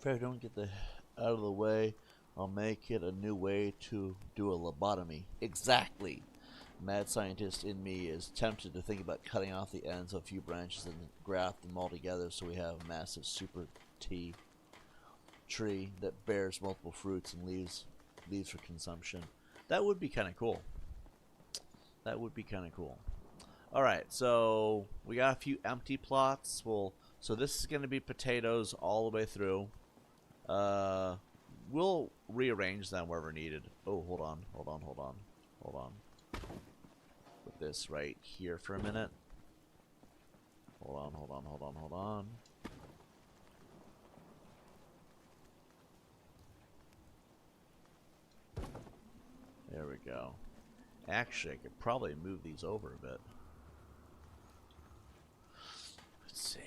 If I don't get the out of the way, I'll make it a new way to do a lobotomy. Exactly. Mad scientist in me is tempted to think about cutting off the ends of a few branches and graft them all together so we have a massive super tea tree that bears multiple fruits and leaves for consumption. That would be kind of cool. That would be kind of cool. All right, so we got a few empty plots. So this is going to be potatoes all the way through. Uh, we'll rearrange them wherever needed. Oh, hold on. Put this right here for a minute. Hold on. There we go. Actually, I could probably move these over a bit. Let's see.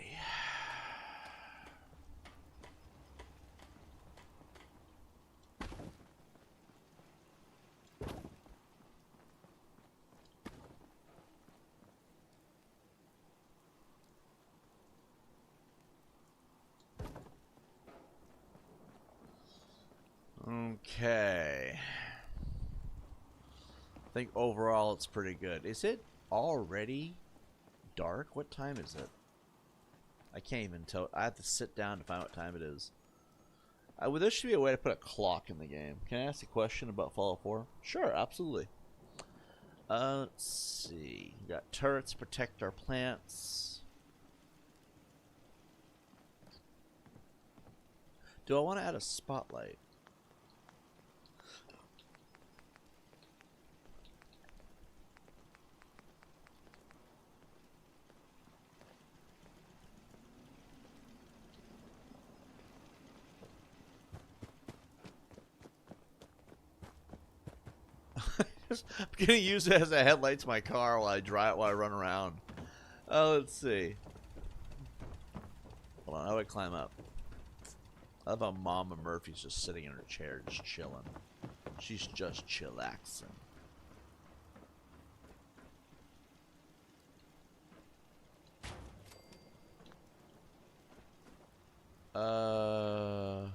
Okay. I think overall it's pretty good. Is it already dark? What time is it? I can't even tell. I have to sit down to find out what time it is. Well, there should be a way to put a clock in the game. Can I ask a question about Fallout 4? Sure, absolutely. Let's see. We got turrets to protect our plants. Do I want to add a spotlight? I'm gonna use it as a headlight to my car while I run around. Let's see. Hold on, how do I climb up? I love how Mama Murphy's just sitting in her chair, just chilling. She's just chillaxing. Uh.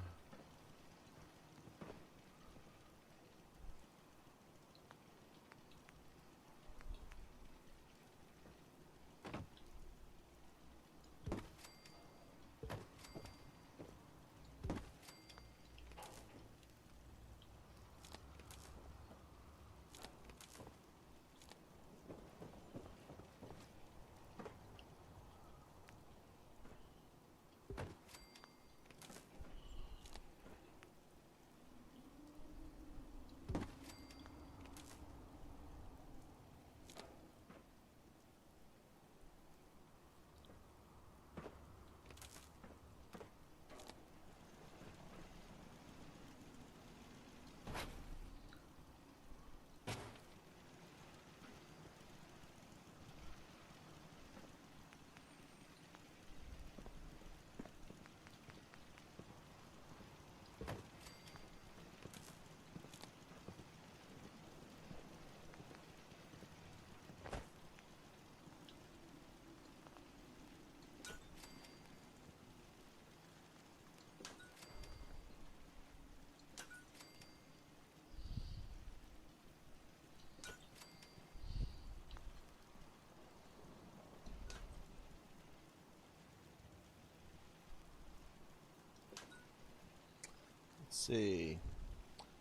Let's see.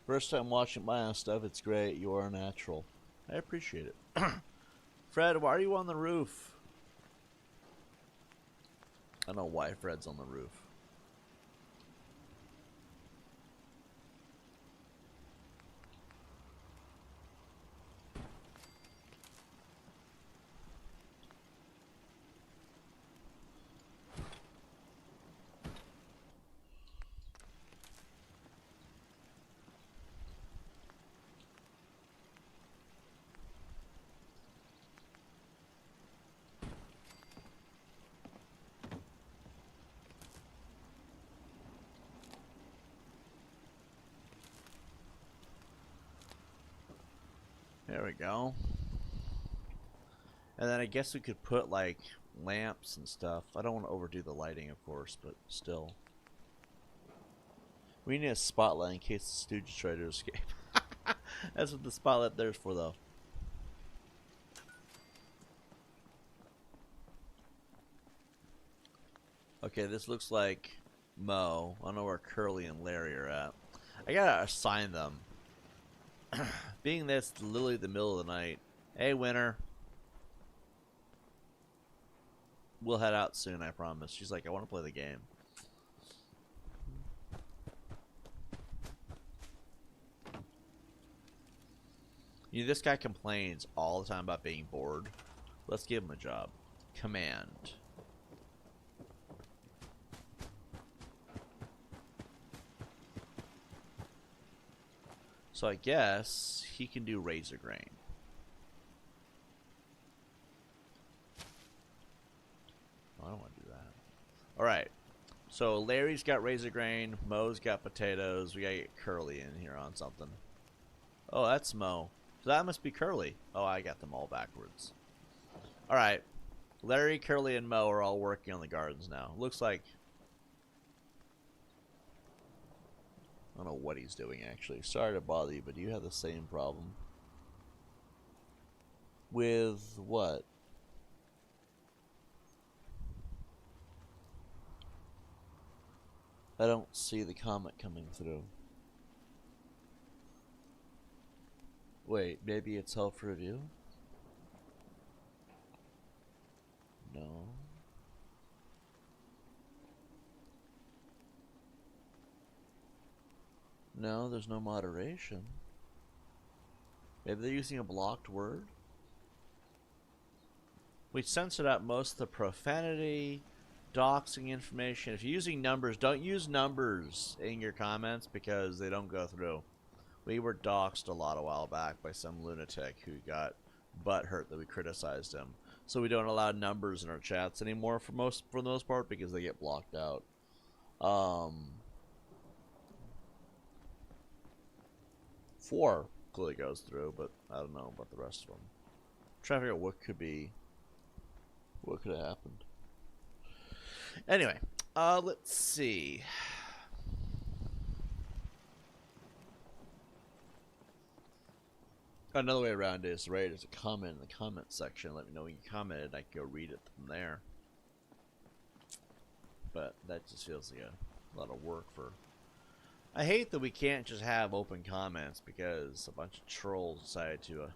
First time watching my own stuff, it's great. You are natural. I appreciate it. Fred, why are you on the roof? I don't know why Fred's on the roof. There we go. And then I guess we could put like lamps and stuff. I don't want to overdo the lighting, of course, but still. We need a spotlight in case the Stooges try to escape. That's what the spotlight there's for, though. Okay, this looks like Mo. I don't know where Curly and Larry are at. I gotta assign them. Being this literally the middle of the night. Hey, Winter. We'll head out soon, I promise. She's like, I want to play the game. You know, this guy complains all the time about being bored. Let's give him a job. Command. So I guess he can do razor grain. Oh, I don't want to do that. Alright. So Larry's got razor grain. Mo's got potatoes. We gotta get Curly in here on something. Oh, that's Mo. So that must be Curly. Oh, I got them all backwards. Alright. Larry, Curly, and Mo are all working on the gardens now. Looks like... I don't know what he's doing, actually. Sorry to bother you, but do you have the same problem? With what? I don't see the comment coming through. Wait, maybe it's help for review? No. No, there's no moderation. Maybe they're using a blocked word? We censored out most of the profanity, doxing information. If you're using numbers, don't use numbers in your comments because they don't go through. We were doxed a lot a while back by some lunatic who got butthurt that we criticized him. So we don't allow numbers in our chats anymore for the most part because they get blocked out. 4 clearly goes through, but I don't know about the rest of them. I'm trying to figure out what could have happened. Anyway, let's see. Another way around is, right, there's a comment in the comment section. Let me know when you commented. I can go read it from there. But that just feels like a lot of work for... I hate that we can't just have open comments because a bunch of trolls decided to...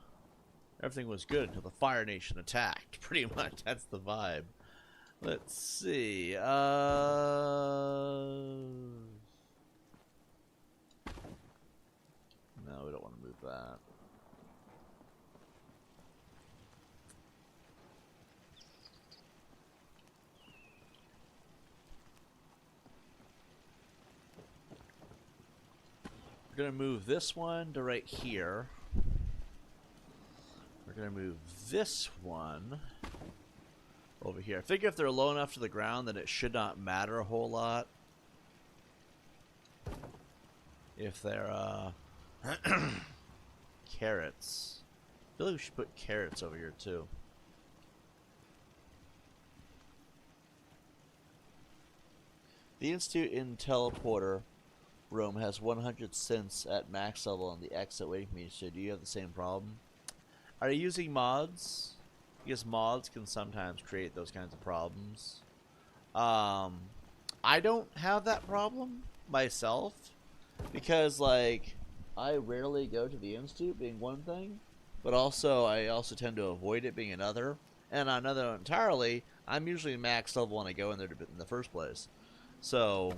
everything was good until the Fire Nation attacked. Pretty much, that's the vibe. Let's see. No, we don't want to move that. We're going to move this one to right here. We're going to move this one over here. I figure if they're low enough to the ground, then it should not matter a whole lot. If they're, carrots. I feel like we should put carrots over here, too. The Institute in Teleporter room has 100 cents at max level on the exit waiting for me. So do you have the same problem? Are you using mods? Because mods can sometimes create those kinds of problems. I don't have that problem myself because, like, I rarely go to the Institute, being one thing, but also I also tend to avoid it being another. And on another entirely, I'm usually max level when I go in there in the first place. So,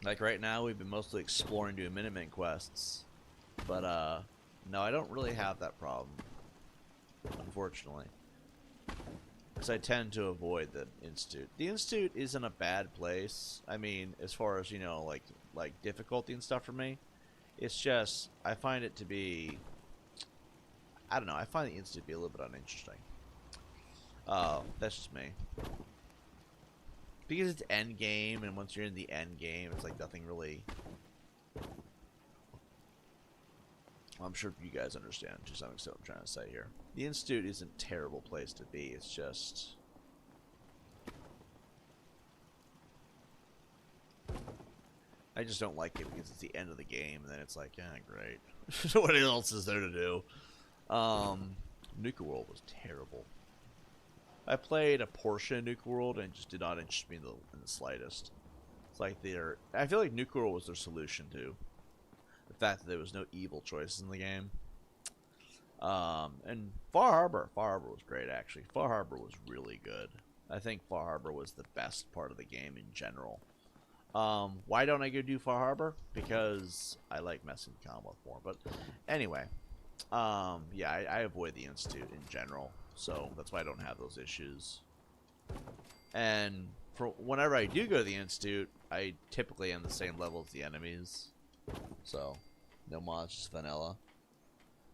like right now, we've been mostly exploring, doing Minutemen quests. But, no, I don't really have that problem, unfortunately. Because I tend to avoid the Institute. The Institute isn't a bad place. I mean, as far as, you know, like difficulty and stuff for me. It's just, I find it to be... I don't know, I find the Institute to be a little bit uninteresting. That's just me. Because it's end game, and once you're in the end game, it's like nothing really... I'm sure you guys understand to some extent what I'm trying to say here. The Institute isn't a terrible place to be, it's just... I just don't like it because it's the end of the game, and then it's like, yeah, great. What else is there to do? Nuka World was terrible. I played a portion of Nuka World and it just did not interest me in the slightest. It's like I feel like Nuka World was their solution to the fact that there was no evil choices in the game. And Far Harbor was great actually. Far Harbor was really good. I think Far Harbor was the best part of the game in general. Why don't I go do Far Harbor? Because I like messing with Commonwealth more. But anyway, yeah, I avoid the Institute in general, so that's why I don't have those issues. And for whenever I do go to the Institute, I typically am the same level as the enemies. So, no mods, just vanilla.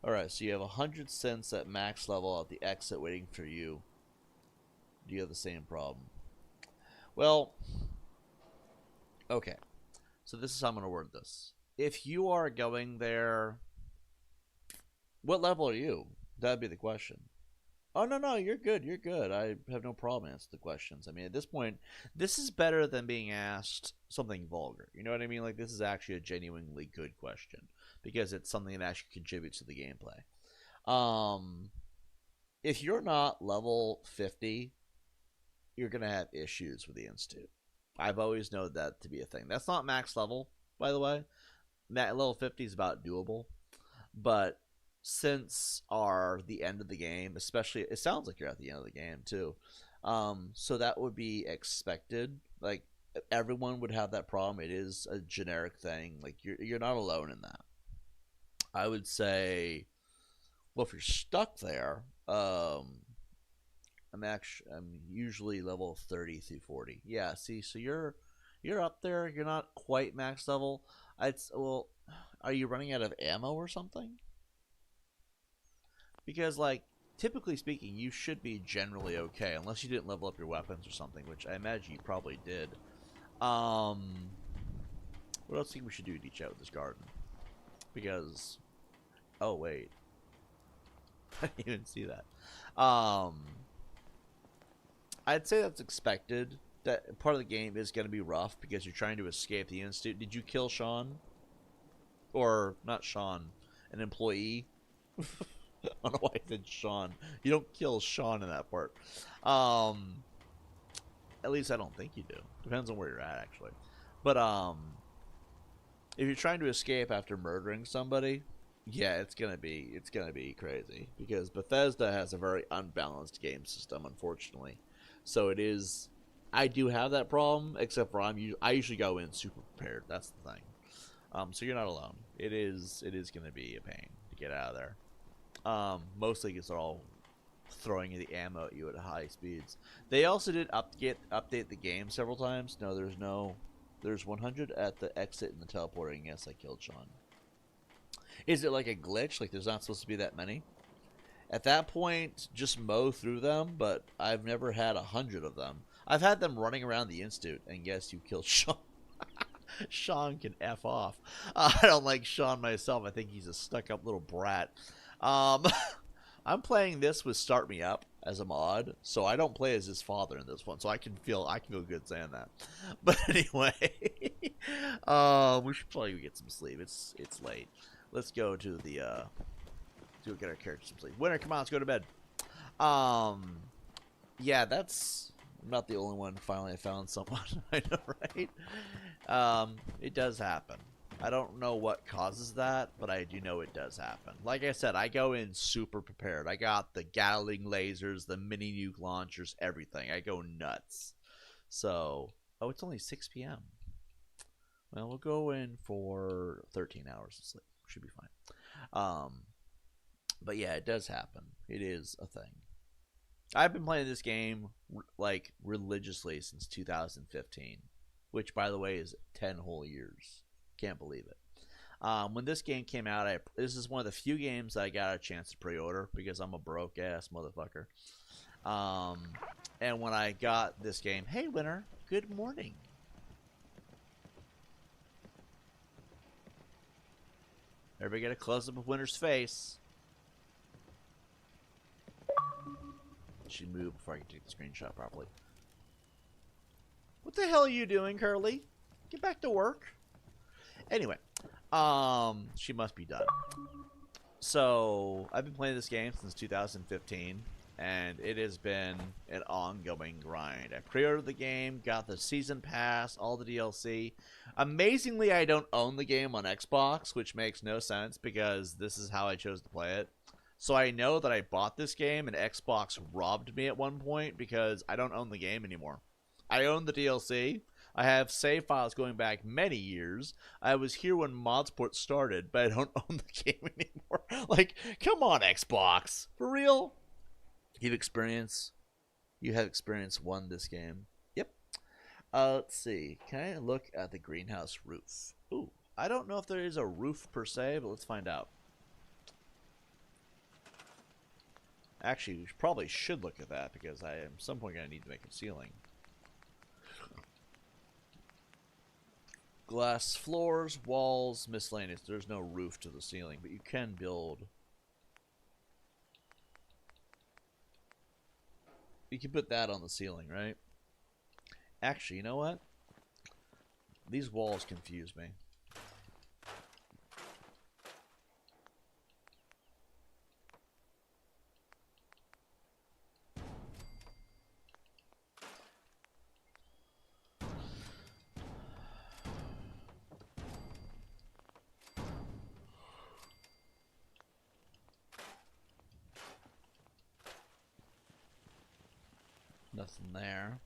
Alright, so you have 100 cents at max level at the exit waiting for you. Do you have the same problem? Well, okay. So this is how I'm going to word this. If you are going there, what level are you? That'd be the question. Oh, no, you're good. You're good. I have no problem answering the questions. I mean, at this point, this is better than being asked something vulgar. You know what I mean? Like, this is actually a genuinely good question because it's something that actually contributes to the gameplay. If you're not level 50, you're going to have issues with the Institute. I've always known that to be a thing. That's not max level, by the way. Level 50 is about doable. But since the end of the game, especially, it sounds like you're at the end of the game too. So that would be expected. Like everyone would have that problem. It is a generic thing. Like you're not alone in that. I would say, well, if you're stuck there, I'm usually level 30 through 40. Yeah, see, so you're up there. You're not quite max level. Well, are you running out of ammo or something? Because like typically speaking, you should be generally okay unless you didn't level up your weapons or something, which I imagine you probably did. What else do you think we should do to each out with this garden? Because oh wait, I didn't even see that. I'd say that's expected. That part of the game is going to be rough because you're trying to escape the Institute. Did you kill Sean? Or not Sean, an employee? I don't know why I said Sean. You don't kill Sean in that part. At least I don't think you do. Depends on where you're at, actually. But if you're trying to escape after murdering somebody, yeah, it's gonna be crazy because Bethesda has a very unbalanced game system, unfortunately. So it is. I do have that problem, except for I usually go in super prepared. That's the thing. So you're not alone. It is gonna be a pain to get out of there. Mostly because they're all throwing the ammo at you at high speeds. They also did update the game several times. No, there's 100 at the exit and the teleporting. Yes, I killed Sean. Is it like a glitch? Like there's not supposed to be that many? At that point, just mow through them, but I've never had 100 of them. I've had them running around the Institute, and guess you killed Sean. Sean can F off. I don't like Sean myself. I think he's a stuck-up little brat. Um, I'm playing this with Start Me Up as a mod, so I don't play as his father in this one, so I can feel good saying that. But anyway, we should probably get some sleep. It's late. Let's go to the get our characters some sleep. Winter, come on, let's go to bed. Yeah, I'm not the only one. Finally, I found someone. I know, right? It does happen. I don't know what causes that, but I do know it does happen. Like I said, I go in super prepared. I got the Gatling lasers, the mini nuke launchers, everything. I go nuts. So, oh, it's only 6 p.m. Well, we'll go in for 13 hours of sleep. Should be fine. But yeah, it does happen. It is a thing. I've been playing this game like religiously since 2015, which by the way is 10 whole years. Can't believe it. When this game came out, this is one of the few games that I got a chance to pre-order because I'm a broke ass motherfucker. And when I got this game, hey Winter, good morning. Everybody get a close up of Winter's face. She moved before I can take the screenshot properly. What the hell are you doing, Curly? Get back to work. Anyway, she must be done. So I've been playing this game since 2015, and it has been an ongoing grind. I pre-ordered the game, got the season pass, all the DLC. Amazingly, I don't own the game on Xbox, which makes no sense because this is how I chose to play it. So I know that I bought this game and Xbox robbed me at one point because I don't own the game anymore. I own the DLC. I have save files going back many years. I was here when Modsport started, but I don't own the game anymore. Like, come on, Xbox. For real? You have experience won this game. Yep. Let's see. Can I look at the greenhouse roof? Ooh, I don't know if there is a roof per se, but let's find out. Actually, we probably should look at that because I am at some point going to need to make a ceiling. Glass floors, walls, miscellaneous. There's no roof to the ceiling, but you can build. You can put that on the ceiling, right? Actually, you know what? These walls confuse me. Nothing there.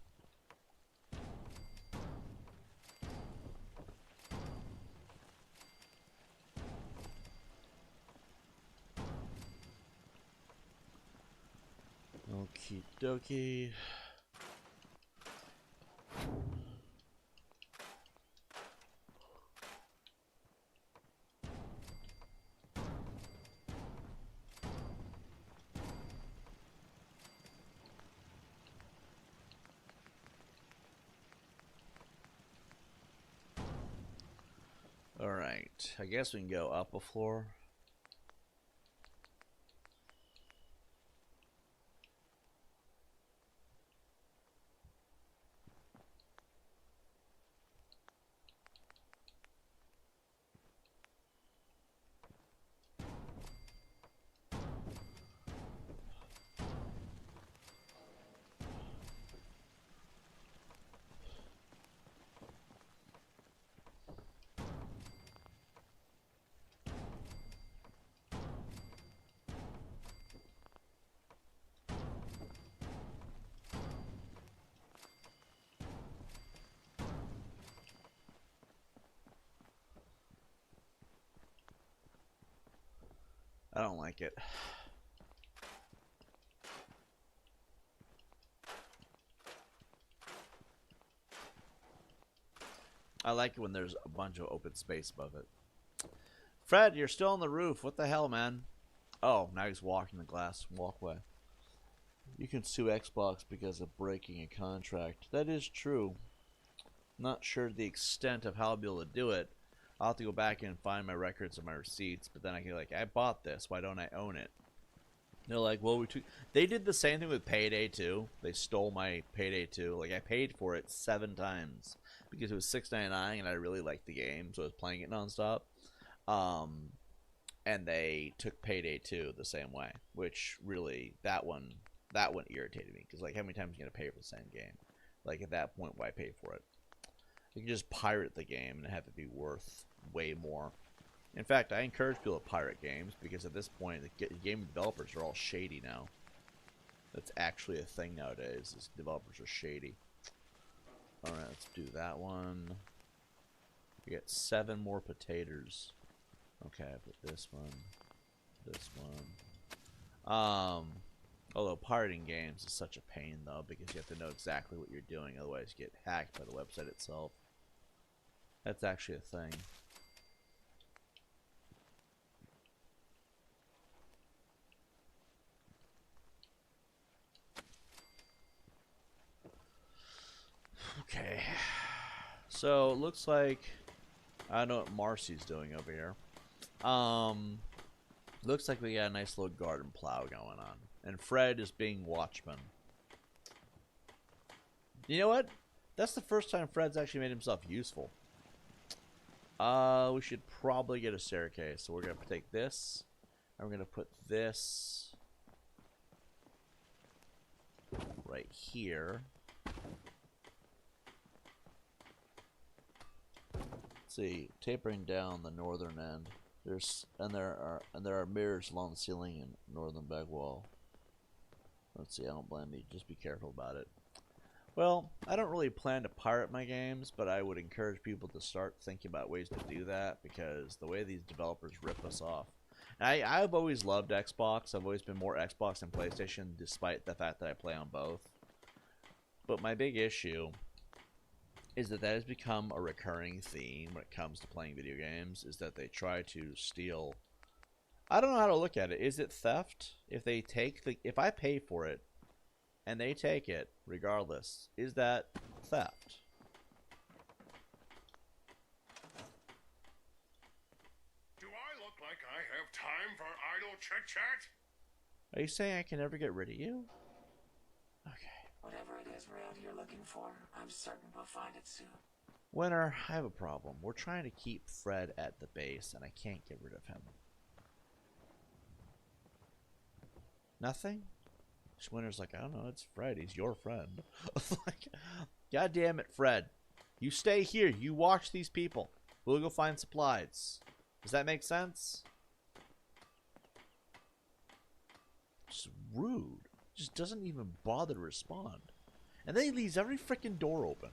Okie dokie. Alright, I guess we can go up a floor. I don't like it. I like it when there's a bunch of open space above it. Fred, you're still on the roof. What the hell, man? Oh, now he's walking the glass walkway. You can sue Xbox because of breaking a contract. That is true. Not sure the extent of how I'll be able to do it. I'll have to go back and find my records and my receipts, but then I can be like, I bought this. Why don't I own it? They're like, well, they did the same thing with Payday 2. They stole my Payday 2. Like, I paid for it 7 times because it was $6.99 and I really liked the game, so I was playing it nonstop. And they took Payday 2 the same way, which really, that one irritated me because, like, how many times are you going to pay for the same game? Like, at that point, why pay for it? You can just pirate the game and have it be worth way more. In fact, I encourage people to pirate games because at this point, the game developers are all shady now. That's actually a thing nowadays, is developers are shady. Alright, let's do that one. We get 7 more potatoes. Okay, I put this one. This one. Although pirating games is such a pain, though, because you have to know exactly what you're doing, otherwise you get hacked by the website itself. That's actually a thing. Okay. So, it looks like... I don't know what Marcy's doing over here. Looks like we got a nice little garden plow going on. And Fred is being watchman. You know what? That's the first time Fred's actually made himself useful. We should probably get a staircase. So we're gonna take this, and we're gonna put this right here. Let's see, tapering down the northern end. There are mirrors along the ceiling and northern back wall. Let's see, I don't blame you. Just be careful about it. Well, I don't really plan to pirate my games, but I would encourage people to start thinking about ways to do that because the way these developers rip us off. And I've always loved Xbox. I've always been more Xbox than PlayStation, despite the fact that I play on both. But my big issue is that has become a recurring theme when it comes to playing video games, is that they try to steal. I don't know how to look at it. Is it theft? If I pay for it, and they take it regardless, is that theft? Do I look like I have time for idle chit-chat? Are you saying I can never get rid of you? Okay. Whatever it is we're out here looking for, I'm certain we'll find it soon. Winter, I have a problem. We're trying to keep Fred at the base, and I can't get rid of him. Nothing? Winter's like, I don't know, it's Fred. He's your friend. Like, God damn it, Fred. You stay here. You watch these people. We'll go find supplies. Does that make sense? Just rude. Just doesn't even bother to respond. And then he leaves every freaking door open.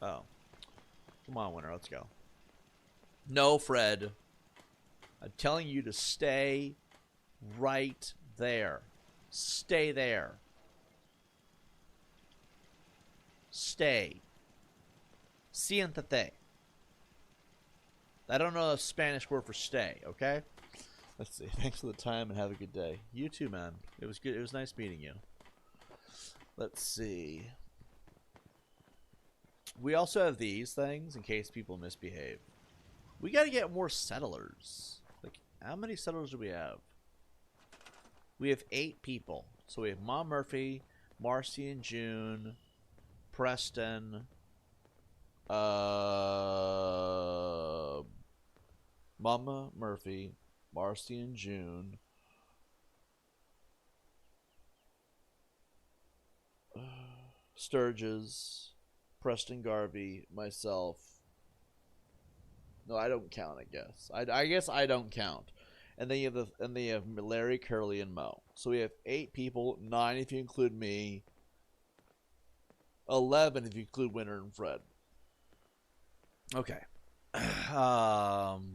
Oh. Come on, Winter. Let's go. No, Fred. I'm telling you to stay right there. Stay there. Stay. Siéntate. I don't know the Spanish word for stay, okay? Let's see. Thanks for the time and have a good day. You too, man. It was good. It was nice meeting you. Let's see. We also have these things in case people misbehave. We got to get more settlers. Like, how many settlers do we have? We have 8 people. So we have Mom Murphy, Marcy and June, Preston, Mama Murphy, Marcy and June, Sturgis, Preston Garvey, myself. No, I don't count. I guess. I guess I don't count. And then you have Larry, Curly, and Mo. So we have 8 people, 9 if you include me, 11 if you include Winter and Fred. Okay.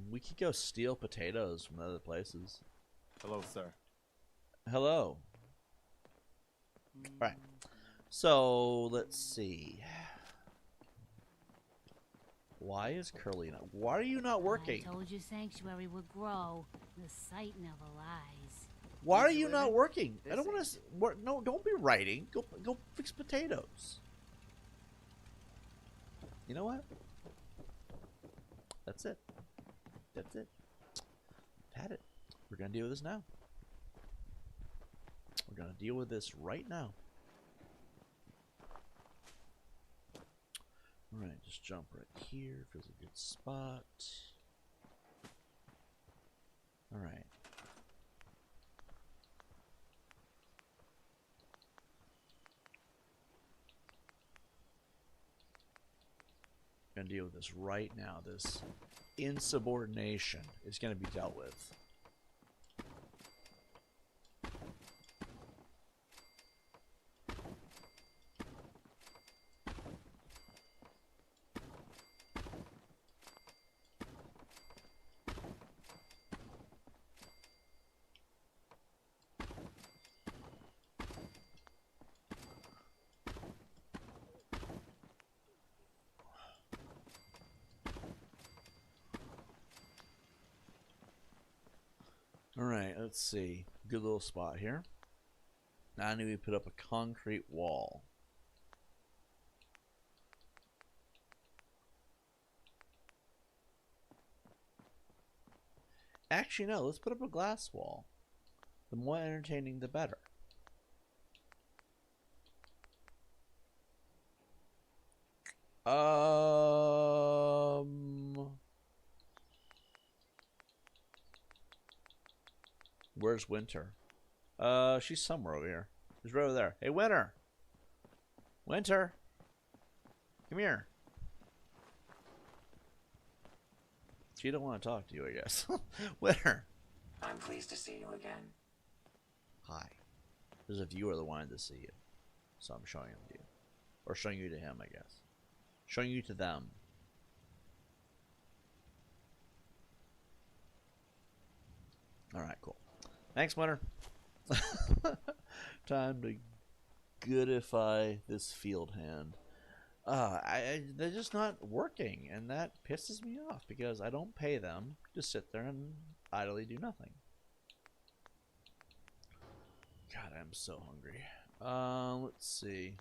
We could go steal potatoes from other places. Hello, sir. Hello. All right. So let's see. Why is Curly not? Why are you not working? I told you sanctuary would grow. The sight never lies. Why are you not working? I don't want to work. No, don't be writing. Go fix potatoes. You know what? That's it. That's it. Had it. We're gonna deal with this now. We're gonna deal with this right now. Alright, just jump right here. Feels a good spot. Alright. Gonna deal with this right now. This insubordination is gonna be dealt with. Alright, let's see. Good little spot here. Now I need to put up a concrete wall. Actually, no. Let's put up a glass wall. The more entertaining, the better. Where's Winter? She's somewhere over here. She's right over there. Hey, Winter! Winter! Come here. She don't want to talk to you, I guess. Winter! I'm pleased to see you again. Hi. There's a viewer that wanted to see you. So I'm showing him to you. Or showing you to him, I guess. Showing you to them. Alright, cool. Thanks, Winter. Time to goodify this field hand. They're just not working, and that pisses me off because I don't pay them to sit there and idly do nothing. God, I'm so hungry. Let's see.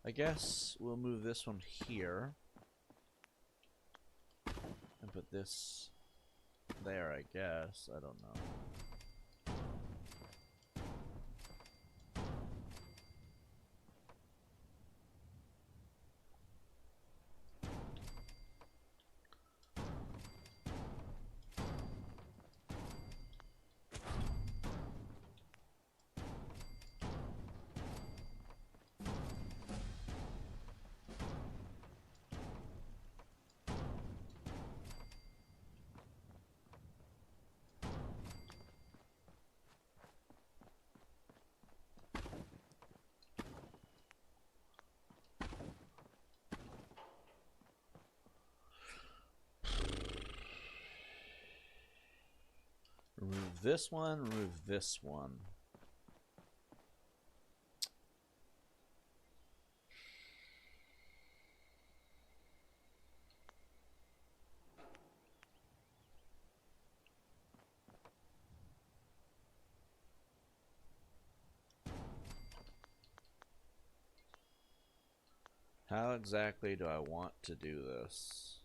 I guess we'll move this one here and put this there, I guess. I don't know. Remove this one, remove this one. How exactly do I want to do this?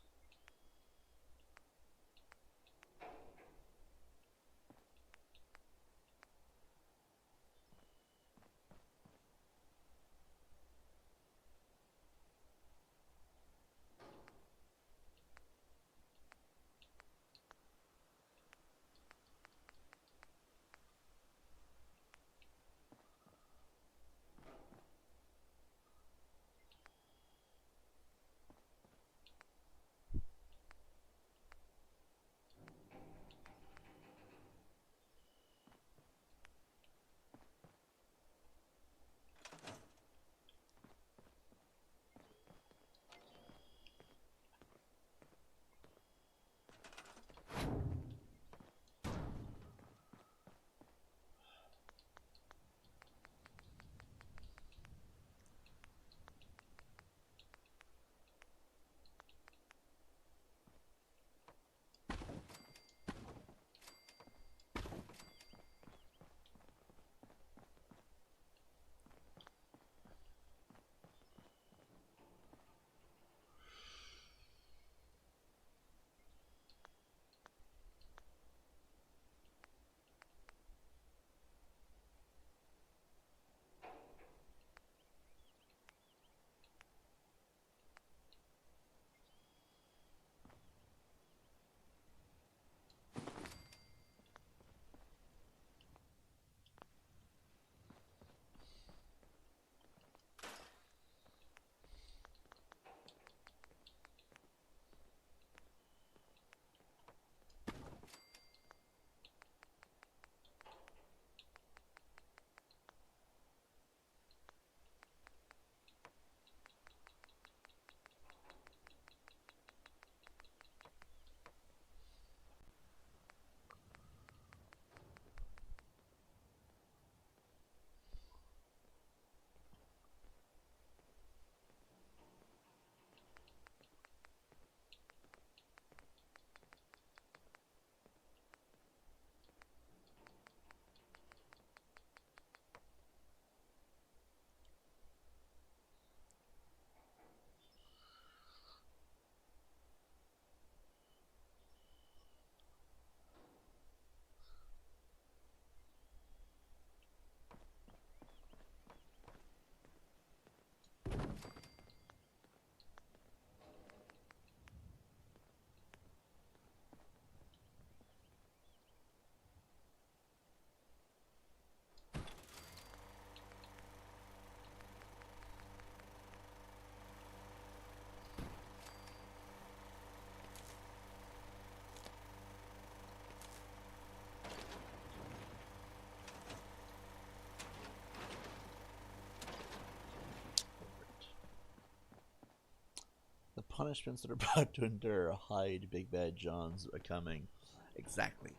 punishments that are about to endure. Hide Big Bad John's coming. Exactly.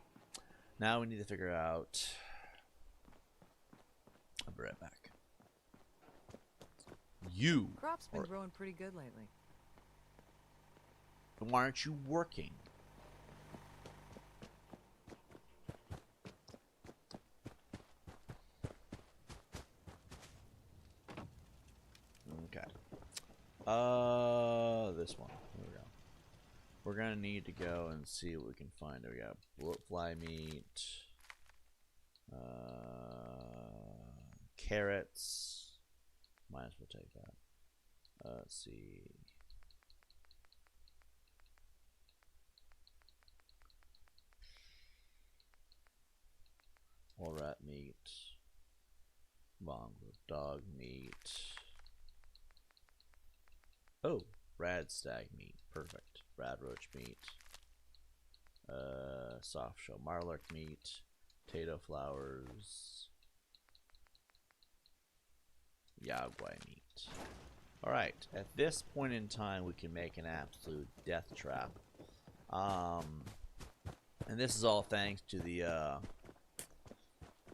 Now we need to figure out. I'll be right back. You. Crop's been growing pretty good lately. Why aren't you working? Okay. This one. Here we go. We're gonna need to go and see what we can find. There we go. Bullet fly meat. Carrots. Might as well take that. Let's see. Or rat meat. Mongrel dog meat. Oh, rad stag meat. Perfect. Rad roach meat. Soft shell marlark meat. Potato flowers. Yaguai meat. Alright, at this point in time we can make an absolute death trap. And this is all thanks to the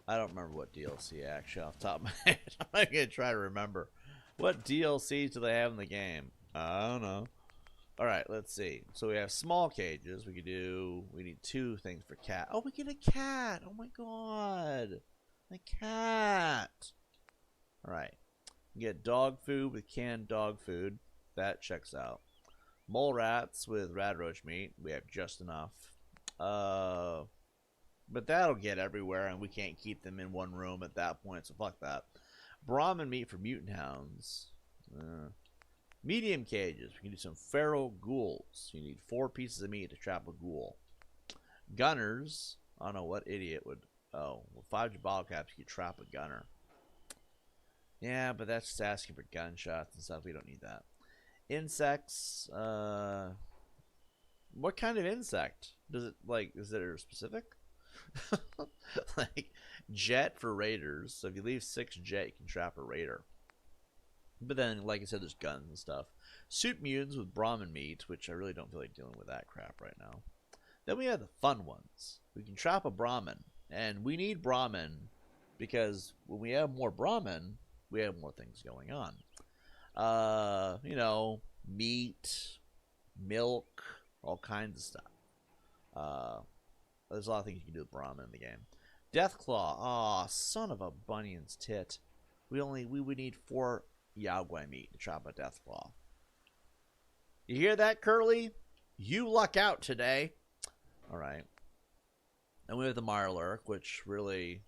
I don't remember what DLC actually off the top of my head. I'm not gonna try to remember. What DLCs do they have in the game? I don't know. Alright, let's see. So we have small cages. We need 2 things for cat. Oh, we get a cat! Oh my god! A cat! Alright. We get dog food with canned dog food. That checks out. Mole rats with rad roach meat. We have just enough. But that'll get everywhere, and we can't keep them in one room at that point, so fuck that. Brahmin meat for mutant hounds. Medium cages. We can do some feral ghouls. You need 4 pieces of meat to trap a ghoul. Gunners. I don't know what idiot would. Oh, with 5 bottle caps, you can trap a gunner. Yeah, but that's just asking for gunshots and stuff. We don't need that. Insects. What kind of insect? Does it, like, is there specific? Like, jet for raiders. So if you leave 6 jet, you can trap a raider. But then, like I said, there's guns and stuff. Soup mutants with Brahmin meat, which I really don't feel like dealing with that crap right now. Then we have the fun ones. We can trap a Brahmin. And we need Brahmin because when we have more Brahmin, we have more things going on. You know, meat, milk, all kinds of stuff. There's a lot of things you can do with Brahmin in the game. Deathclaw. Aw, son of a bunion's tit. We would need 4 Yaguai meat to trap a Deathclaw. You hear that, Curly? You luck out today. Alright. And we have the Marlark, which really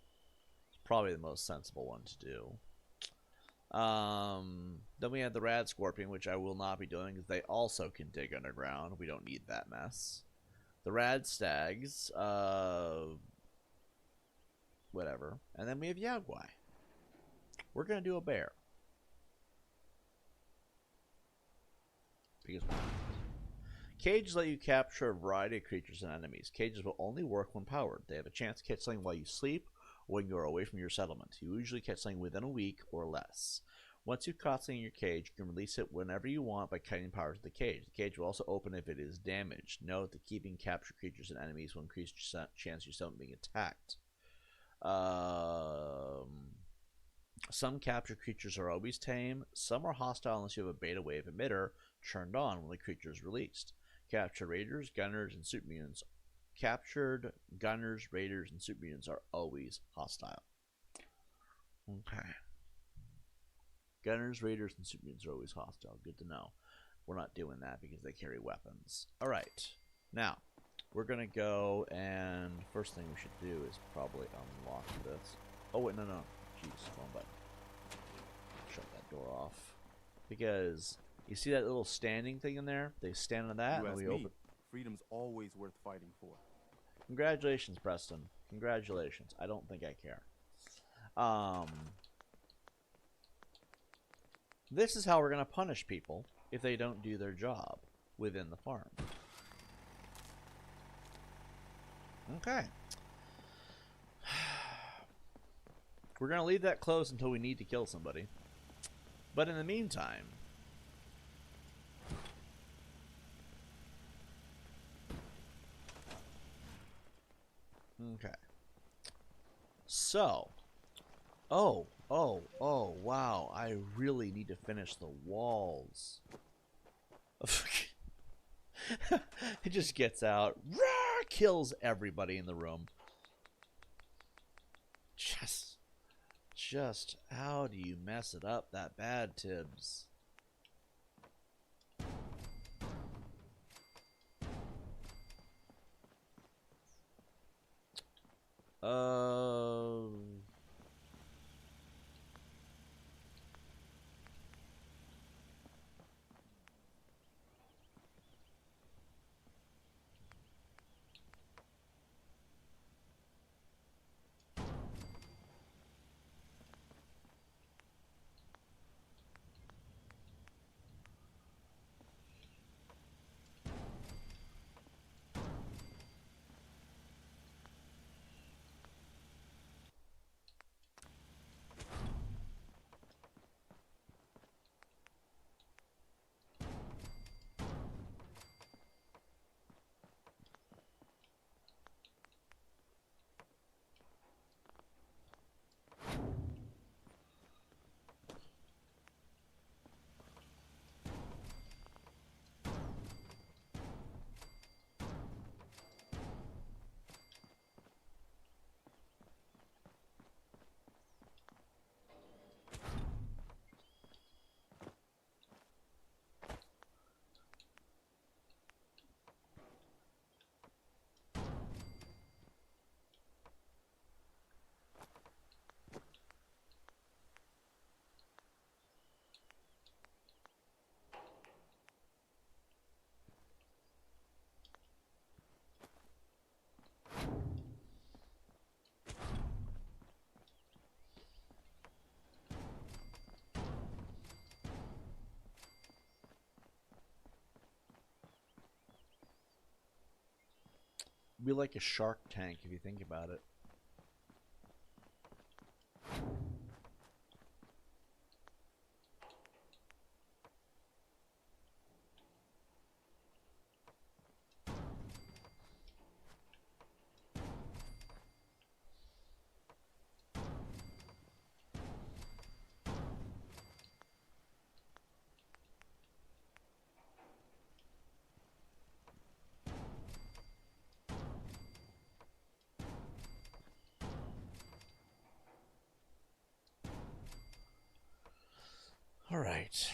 is probably the most sensible one to do. Then we have the Rad Scorpion, which I will not be doing because they also can dig underground. We don't need that mess. The Rad Stags, whatever. And then we have Yaguai. We're going to do a bear. Because cages let you capture a variety of creatures and enemies. Cages will only work when powered. They have a chance to catch something while you sleep or when you are away from your settlement. You usually catch something within a week or less. Once you've caught something in your cage, you can release it whenever you want by cutting power to the cage. The cage will also open if it is damaged. Note that keeping captured creatures and enemies will increase your chance of your settlement being attacked. Some captured creatures are always tame. Some are hostile unless you have a beta wave emitter turned on when the creature is released. Captured raiders, gunners, and soup mutants. Captured gunners, raiders, and soup mutants are always hostile. Okay. Gunners, raiders, and soup mutants are always hostile. Good to know. We're not doing that because they carry weapons. Alright. Now, we're going to go and first thing we should do is probably unlock this. Oh, wait, no. Jeez, wrong button. Shut that door off. Because you see that little standing thing in there? They stand on that and we open. Freedom's always worth fighting for. Congratulations, Preston. Congratulations. I don't think I care. This is how we're going to punish people if they don't do their job within the farm. Okay. We're going to leave that closed until we need to kill somebody. But in the meantime, Okay. So, wow. I really need to finish the walls. It just gets out, rah, kills everybody in the room. Just how do you mess it up that bad, Tibbs? Uh, be like a shark tank if you think about it. All right.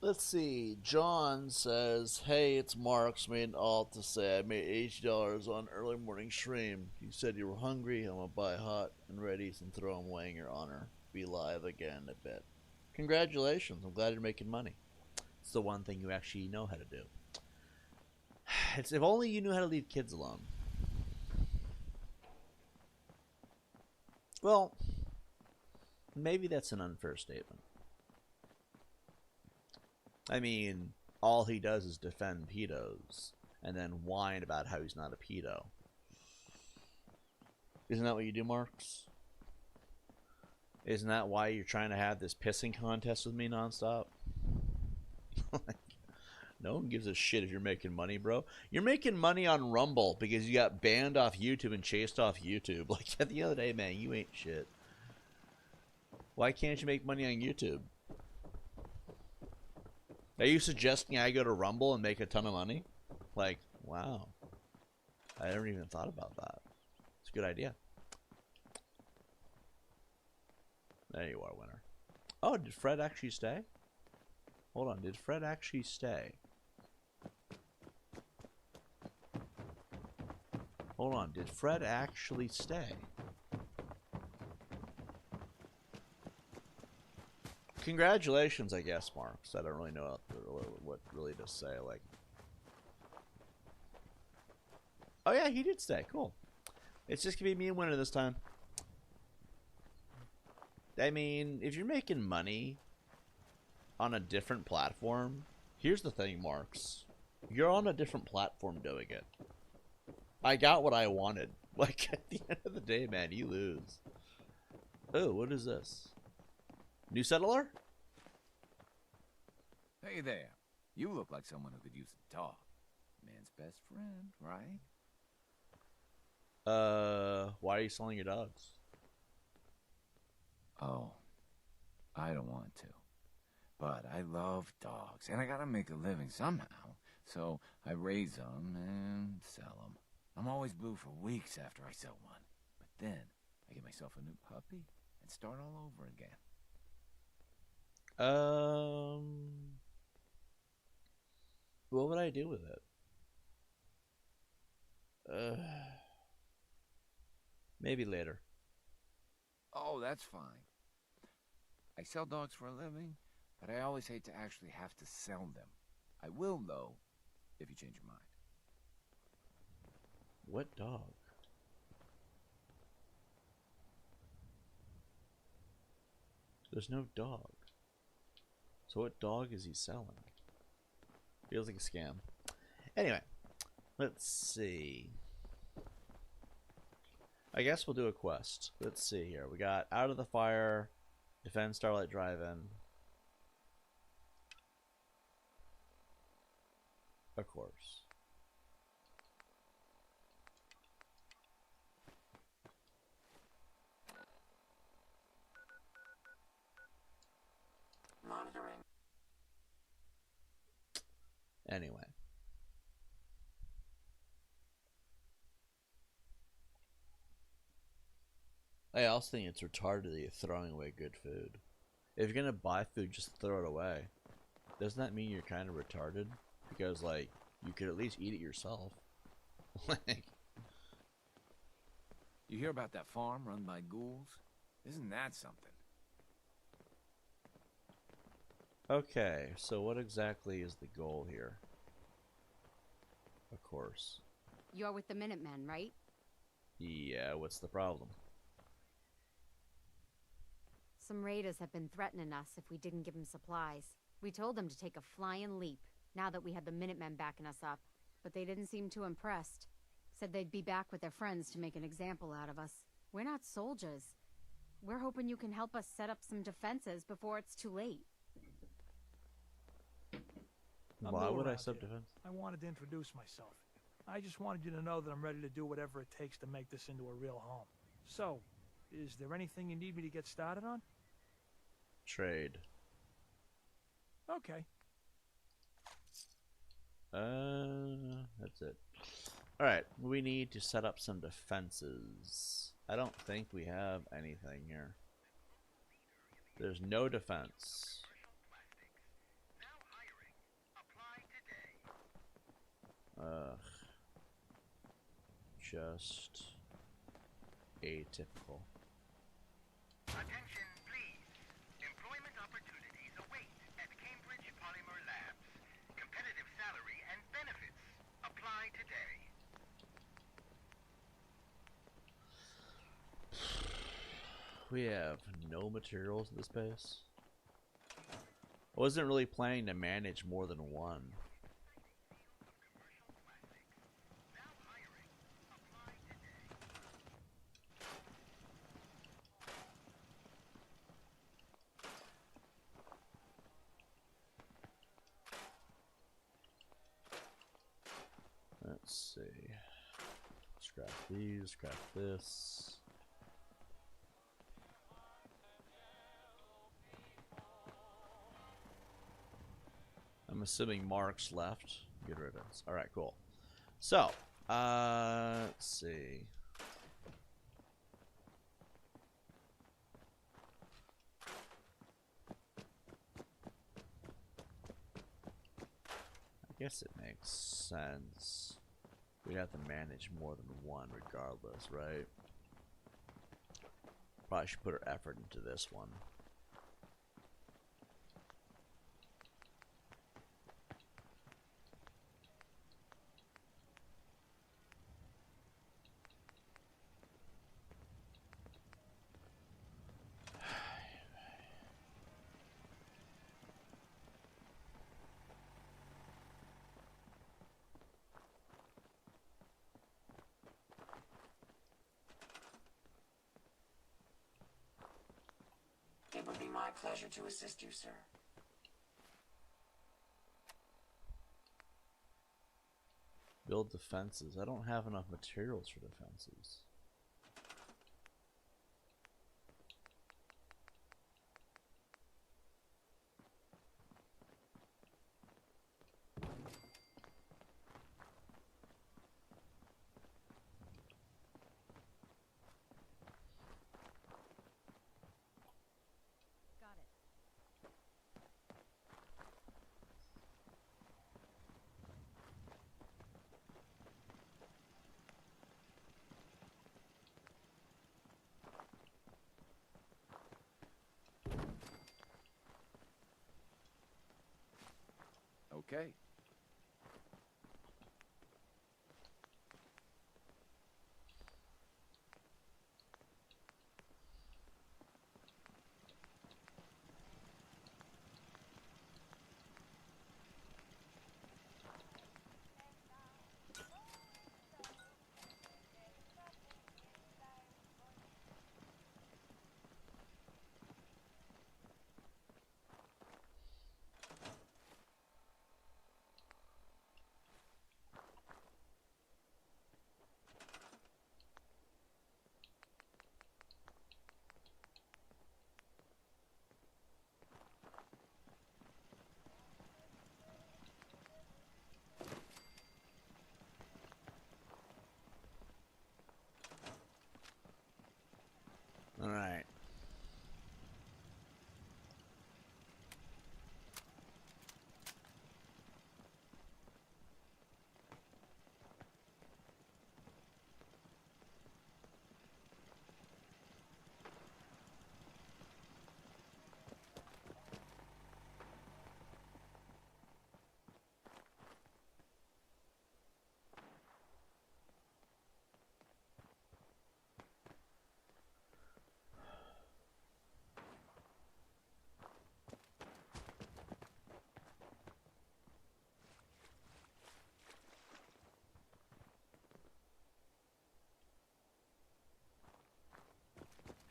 Let's see. John says, "Hey, it's Mark's made an alt to say I made $80 on early morning stream. You said you were hungry. I'm gonna buy hot and ready and throw 'em away in your honor. Be live again a bit. Congratulations. I'm glad you're making money. It's the one thing you actually know how to do. It's if only you knew how to leave kids alone. Well, maybe that's an unfair statement. I mean, all he does is defend pedos and then whine about how he's not a pedo. Isn't that what you do, Marks? Isn't that why you're trying to have this pissing contest with me nonstop? No one gives a shit if you're making money, bro. You're making money on Rumble because you got banned off YouTube and chased off YouTube. Like, at the other day, man, you ain't shit. Why can't you make money on YouTube? Are you suggesting I go to Rumble and make a ton of money? Like, wow. I never even thought about that. It's a good idea. There you are, winner. Oh, did Fred actually stay? Hold on, did Fred actually stay? Hold on, did Fred actually stay? Congratulations, I guess, Marks. I don't really know what really to say. Like, oh yeah, he did stay. Cool. It's just gonna be me and winner this time. I mean, if you're making money on a different platform, here's the thing, Marks. You're on a different platform doing it. I got what I wanted. Like, at the end of the day, man, you lose. Oh, what is this? New settler? Hey there. You look like someone who could use a dog. Man's best friend, right? Why are you selling your dogs? Oh, I don't want to. But I love dogs, and I gotta make a living somehow. So I raise them and sell them. I'm always blue for weeks after I sell one. But then I get myself a new puppy and start all over again. What would I do with it? Maybe later. Oh, that's fine. I sell dogs for a living, but I always hate to actually have to sell them. I will, though, if you change your mind. What dog? There's no dog. So what dog is he selling? Feels like a scam. Anyway, let's see. I guess we'll do a quest. Let's see here. We got Out of the Fire, Defend Starlight Drive-In. Of course. Monitoring. Anyway. I also think it's retarded that you're throwing away good food. If you're gonna buy food, just throw it away. Doesn't that mean you're kind of retarded? Because, like, you could at least eat it yourself. Like, You hear about that farm run by ghouls? Isn't that something? okay, so what exactly is the goal here? Of course. You're with the Minutemen, right? Yeah, what's the problem? Some raiders have been threatening us if we didn't give them supplies. We told them to take a flying leap, now that we had the Minutemen backing us up. But they didn't seem too impressed. Said they'd be back with their friends to make an example out of us. We're not soldiers. We're hoping you can help us set up some defenses before it's too late. Why new would I around sub here. defense? I wanted to introduce myself. I just wanted you to know that I'm ready to do whatever it takes to make this into a real home. So, is there anything you need me to get started on? Trade. Okay. That's it. Alright, we need to set up some defenses. I don't think we have anything here. There's no defense. Ugh. Just atypical. Attention, please. Employment opportunities await at Cambridge Polymer Labs. Competitive salary and benefits. Apply today. We have no materials in this base. I wasn't really planning to manage more than one. Let's see. Scrap these, scrap this. I'm assuming Mark's left. Get rid of it. Alright, cool. So, let's see. I guess it makes sense. We'd have to manage more than one regardless, right? Probably should put our effort into this one. It would be my pleasure to assist you, sir. Build defenses. I don't have enough materials for defenses. Got it. Okay. All right.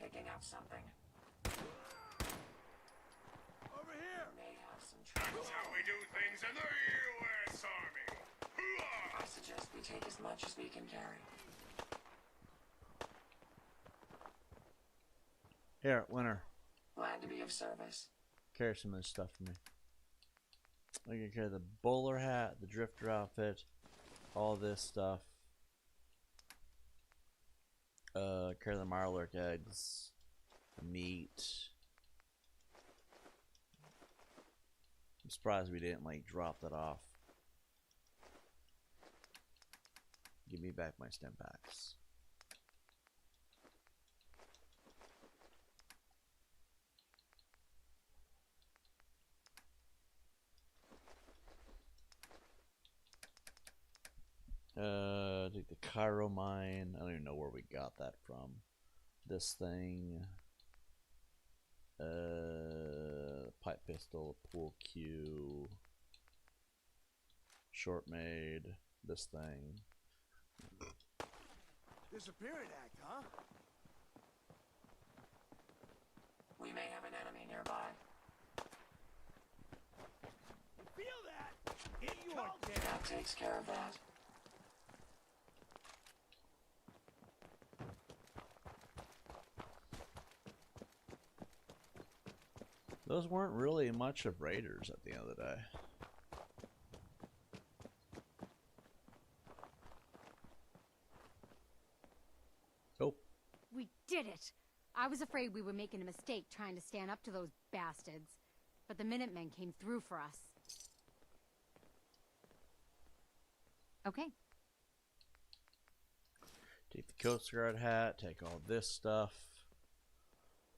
Picking up something. Over here! May have some trouble. That's how we do things in the U.S. Army. Hooah! I suggest we take as much as we can carry. Here, Winter. Glad to be of service. Carry some of this stuff for me. I can carry the bowler hat, the drifter outfit, all this stuff. Carry the Marlark eggs, meat. I'm surprised we didn't like drop that off. Give me back my stem packs. Take the Cairo mine. I don't even know where we got that from. This thing. Pipe pistol, pool cue, short made. This thing. Disappearing act, huh? We may have an enemy nearby. Feel that? Get your That takes care of that. Those weren't really much of raiders at the end of the day. Oh. We did it! I was afraid we were making a mistake trying to stand up to those bastards. But the Minutemen came through for us. Okay. Take the Coast Guard hat, take all this stuff.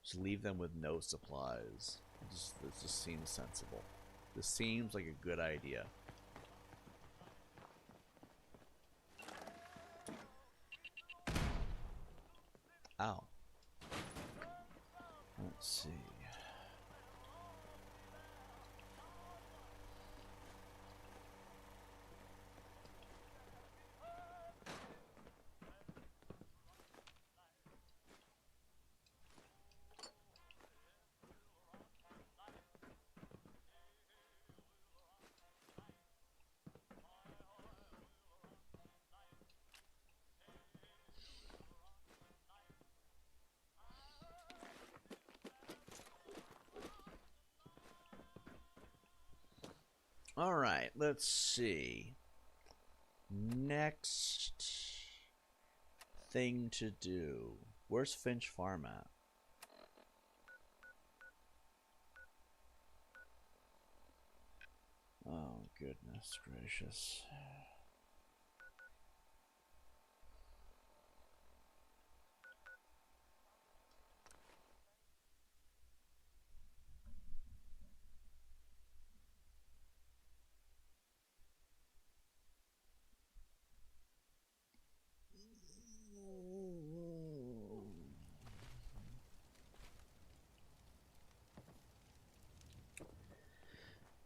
Just leave them with no supplies. It just seems sensible. This seems like a good idea. Ow. Let's see. All right, let's see. Next thing to do. Where's Finch Farm at? Oh, goodness gracious.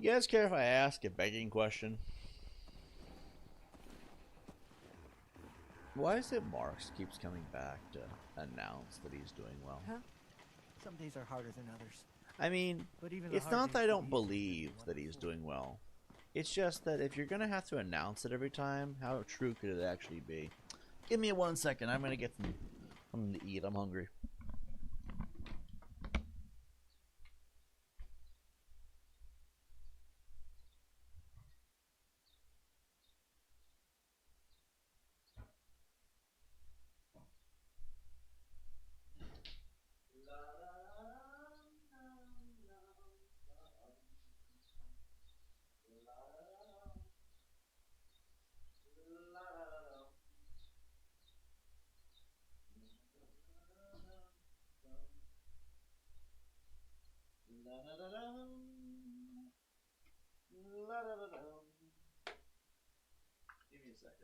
You guys care if I ask a begging question? Why is it Marks keeps coming back to announce that he's doing well? Huh? Some days are harder than others. I mean, But even it's not that I don't believe that he's doing well. It's just that if you're going to have to announce it every time, how true could it actually be? Give me 1 second. I'm going to get something to eat. I'm hungry. Give me a second.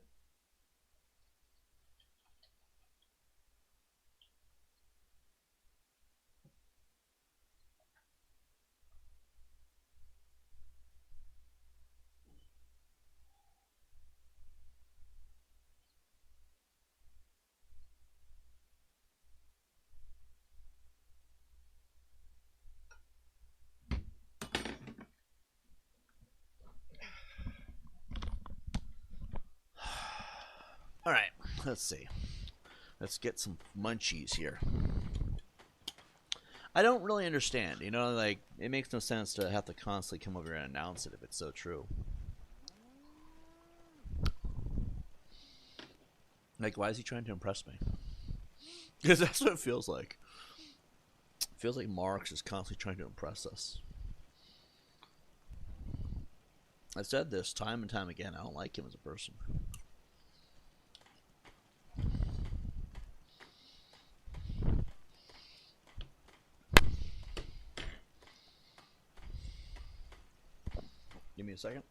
All right, let's see. Let's get some munchies here. I don't really understand, you know, like, it makes no sense to have to constantly come over here and announce it if it's so true. Like, why is he trying to impress me? Because that's what it feels like. It feels like Marx is constantly trying to impress us. I've said this time and time again. I don't like him as a person. Give me a second.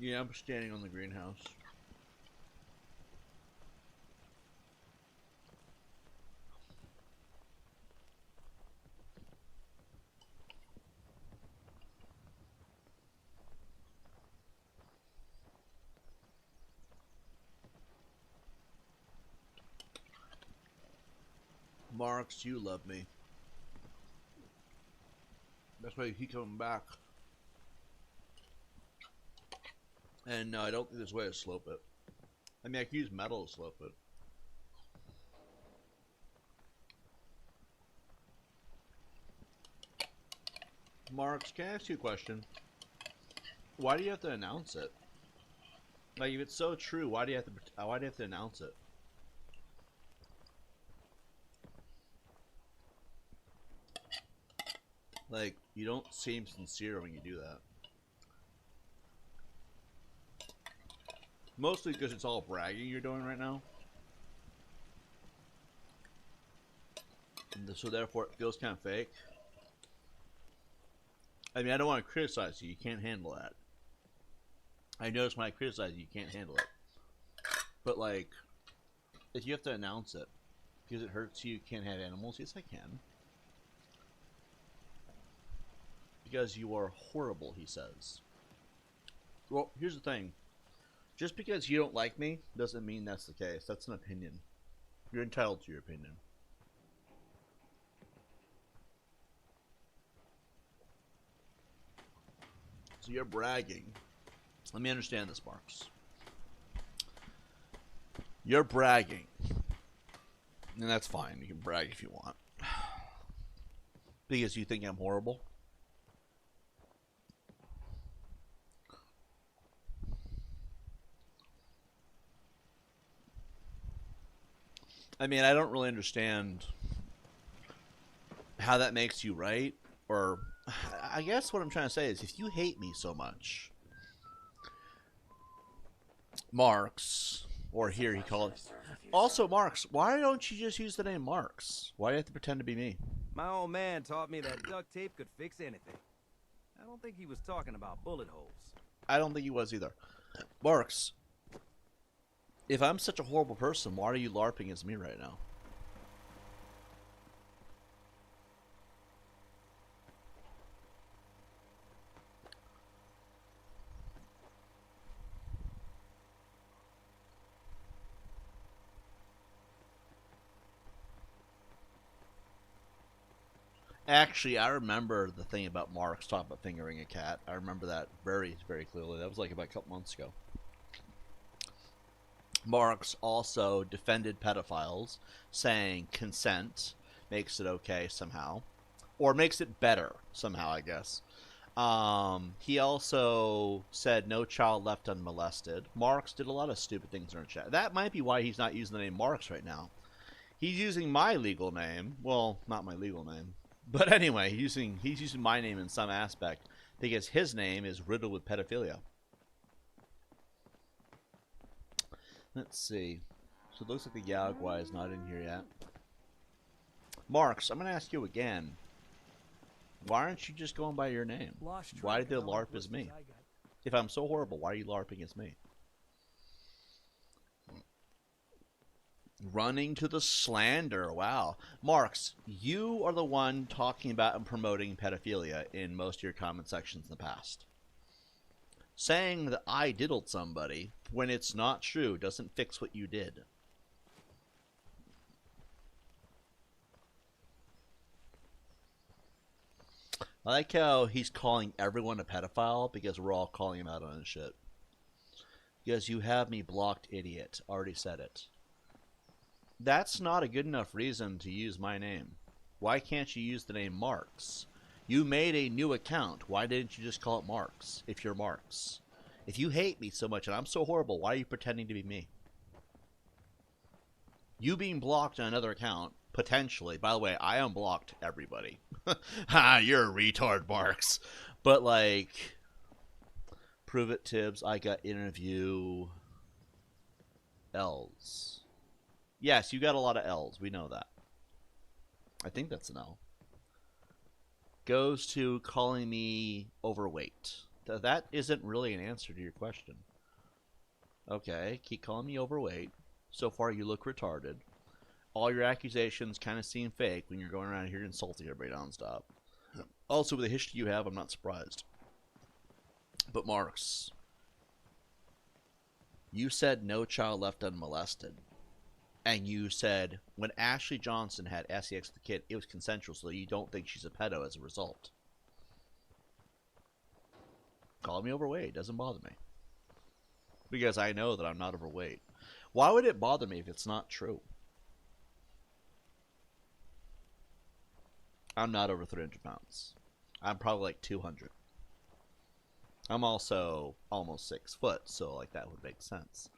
Yeah, I'm standing on the greenhouse. Marks, you love me. That's why you keep coming back. And no, I don't think there's a way to slope it. I mean, I could use metal to slope it. Marks, can I ask you a question? Why do you have to announce it? Like, if it's so true, why do you have to announce it? Like, you don't seem sincere when you do that. Mostly because it's all bragging you're doing right now. And so therefore it feels kind of fake. I mean, I don't want to criticize you. You can't handle that. I notice when I criticize you, you can't handle it. But like, if you have to announce it because it hurts you, you can't have animals. Yes, I can. Because you are horrible, he says. Well, here's the thing. Just because you don't like me doesn't mean that's the case. That's an opinion. You're entitled to your opinion. So you're bragging. Let me understand this, Marks. You're bragging. And that's fine. You can brag if you want. Because you think I'm horrible. I mean, I don't really understand how that makes you right. Or, I guess what I'm trying to say is, if you hate me so much, Marks, or here he called it. Also, Marks, why don't you just use the name Marks? Why do you have to pretend to be me? My old man taught me that duct tape could fix anything. I don't think he was talking about bullet holes. I don't think he was either. Marks, if I'm such a horrible person, why are you LARPing as me right now? Actually, I remember the thing about Marks talking about fingering a cat. I remember that very, very clearly. That was like about a couple months ago. Marks also defended pedophiles, saying consent makes it okay somehow, or makes it better somehow, I guess. He also said no child left unmolested. Marks did a lot of stupid things in our chat. That might be why he's not using the name Marks right now. He's using my legal name. Well, not my legal name. But anyway, he's using my name in some aspect because his name is riddled with pedophilia. Let's see. So it looks like the Yaogwai is not in here yet. Marks, I'm going to ask you again. Why aren't you just going by your name? Why did they LARP as me? If I'm so horrible, why are you LARPing as me? Running to the slander. Wow. Marks, you are the one talking about and promoting pedophilia in most of your comment sections in the past. Saying that I diddled somebody when it's not true doesn't fix what you did. I like how he's calling everyone a pedophile because we're all calling him out on his shit. Because you have me blocked, idiot. Already said it. That's not a good enough reason to use my name. Why can't you use the name Marks? You made a new account. Why didn't you just call it Marks if you're Marks? If you hate me so much and I'm so horrible, why are you pretending to be me? You being blocked on another account, potentially. By the way, I unblocked everybody. Ha, you're a retard, Marks. But, like, prove it, Tibbs. I got interview L's. Yes, you got a lot of L's. We know that. I think that's an L. Goes to calling me overweight. That isn't really an answer to your question. Okay, keep calling me overweight. So far, you look retarded. All your accusations kind of seem fake when you're going around here insulting everybody nonstop. Also, with the history you have, I'm not surprised. But Marks, you said no child left unmolested. And you said when Ashley Johnson had sex with the kid, it was consensual, so you don't think she's a pedo as a result. Call me overweight. Doesn't bother me. Because I know that I'm not overweight. Why would it bother me if it's not true? I'm not over 300 pounds. I'm probably like 200. I'm also almost 6 foot, so like that would make sense.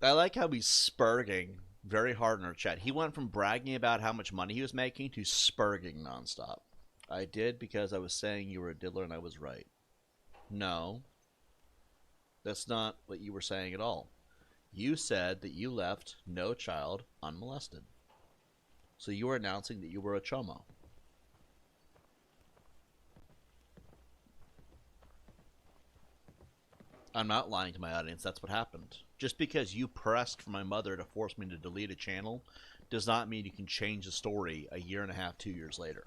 I like how he's spurging very hard in our chat. He went from bragging about how much money he was making to spurging nonstop. I did because I was saying you were a diddler and I was right. No. That's not what you were saying at all. You said that you left no child unmolested. So you were announcing that you were a chomo. I'm not lying to my audience. That's what happened. Just because you pressed for my mother to force me to delete a channel does not mean you can change the story a year and a half, 2 years later.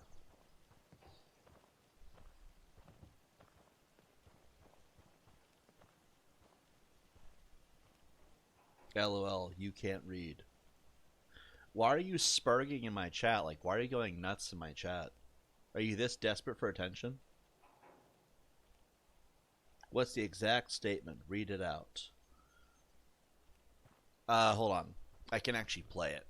LOL, you can't read. Why are you spurging in my chat? Like, why are you going nuts in my chat? Are you this desperate for attention? What's the exact statement? Read it out. Hold on. I can actually play it.